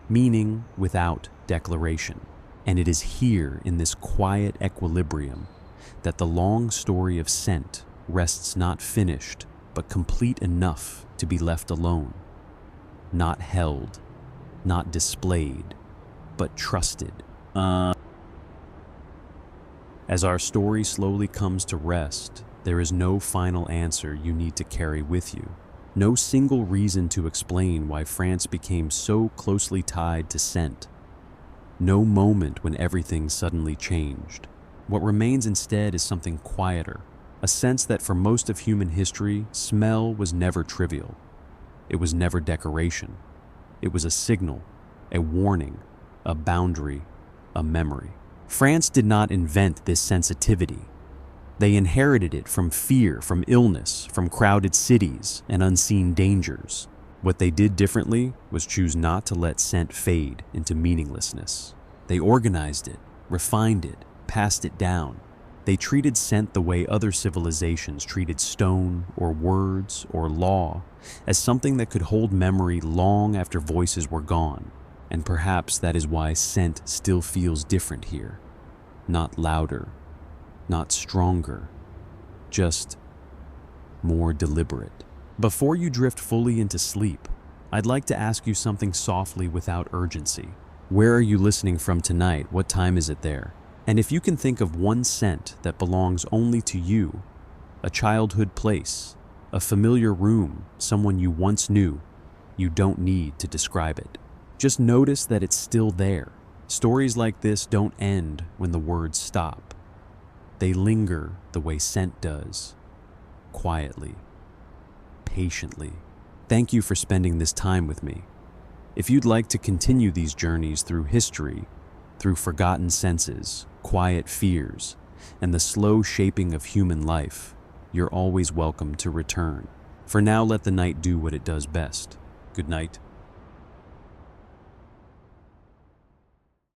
meaning without declaration. And it is here in this quiet equilibrium that the long story of scent rests, not finished, but complete enough to be left alone, not held, not displayed, but trusted. As our story slowly comes to rest, there is no final answer you need to carry with you. No single reason to explain why France became so closely tied to scent. No moment when everything suddenly changed. What remains instead is something quieter, a sense that for most of human history, smell was never trivial. It was never decoration. It was a signal, a warning, a boundary, a memory. France did not invent this sensitivity. They inherited it from fear, from illness, from crowded cities and unseen dangers. What they did differently was choose not to let scent fade into meaninglessness. They organized it, refined it, passed it down. They treated scent the way other civilizations treated stone or words or law, as something that could hold memory long after voices were gone. And perhaps that is why scent still feels different here. Not louder, not stronger, just more deliberate. Before you drift fully into sleep, I'd like to ask you something softly without urgency. Where are you listening from tonight? What time is it there? And if you can think of one scent that belongs only to you, a childhood place, a familiar room, someone you once knew, you don't need to describe it. Just notice that it's still there. Stories like this don't end when the words stop. They linger the way scent does, quietly, patiently. Thank you for spending this time with me. If you'd like to continue these journeys through history, through forgotten senses, quiet fears, and the slow shaping of human life, you're always welcome to return. For now, let the night do what it does best. Good night.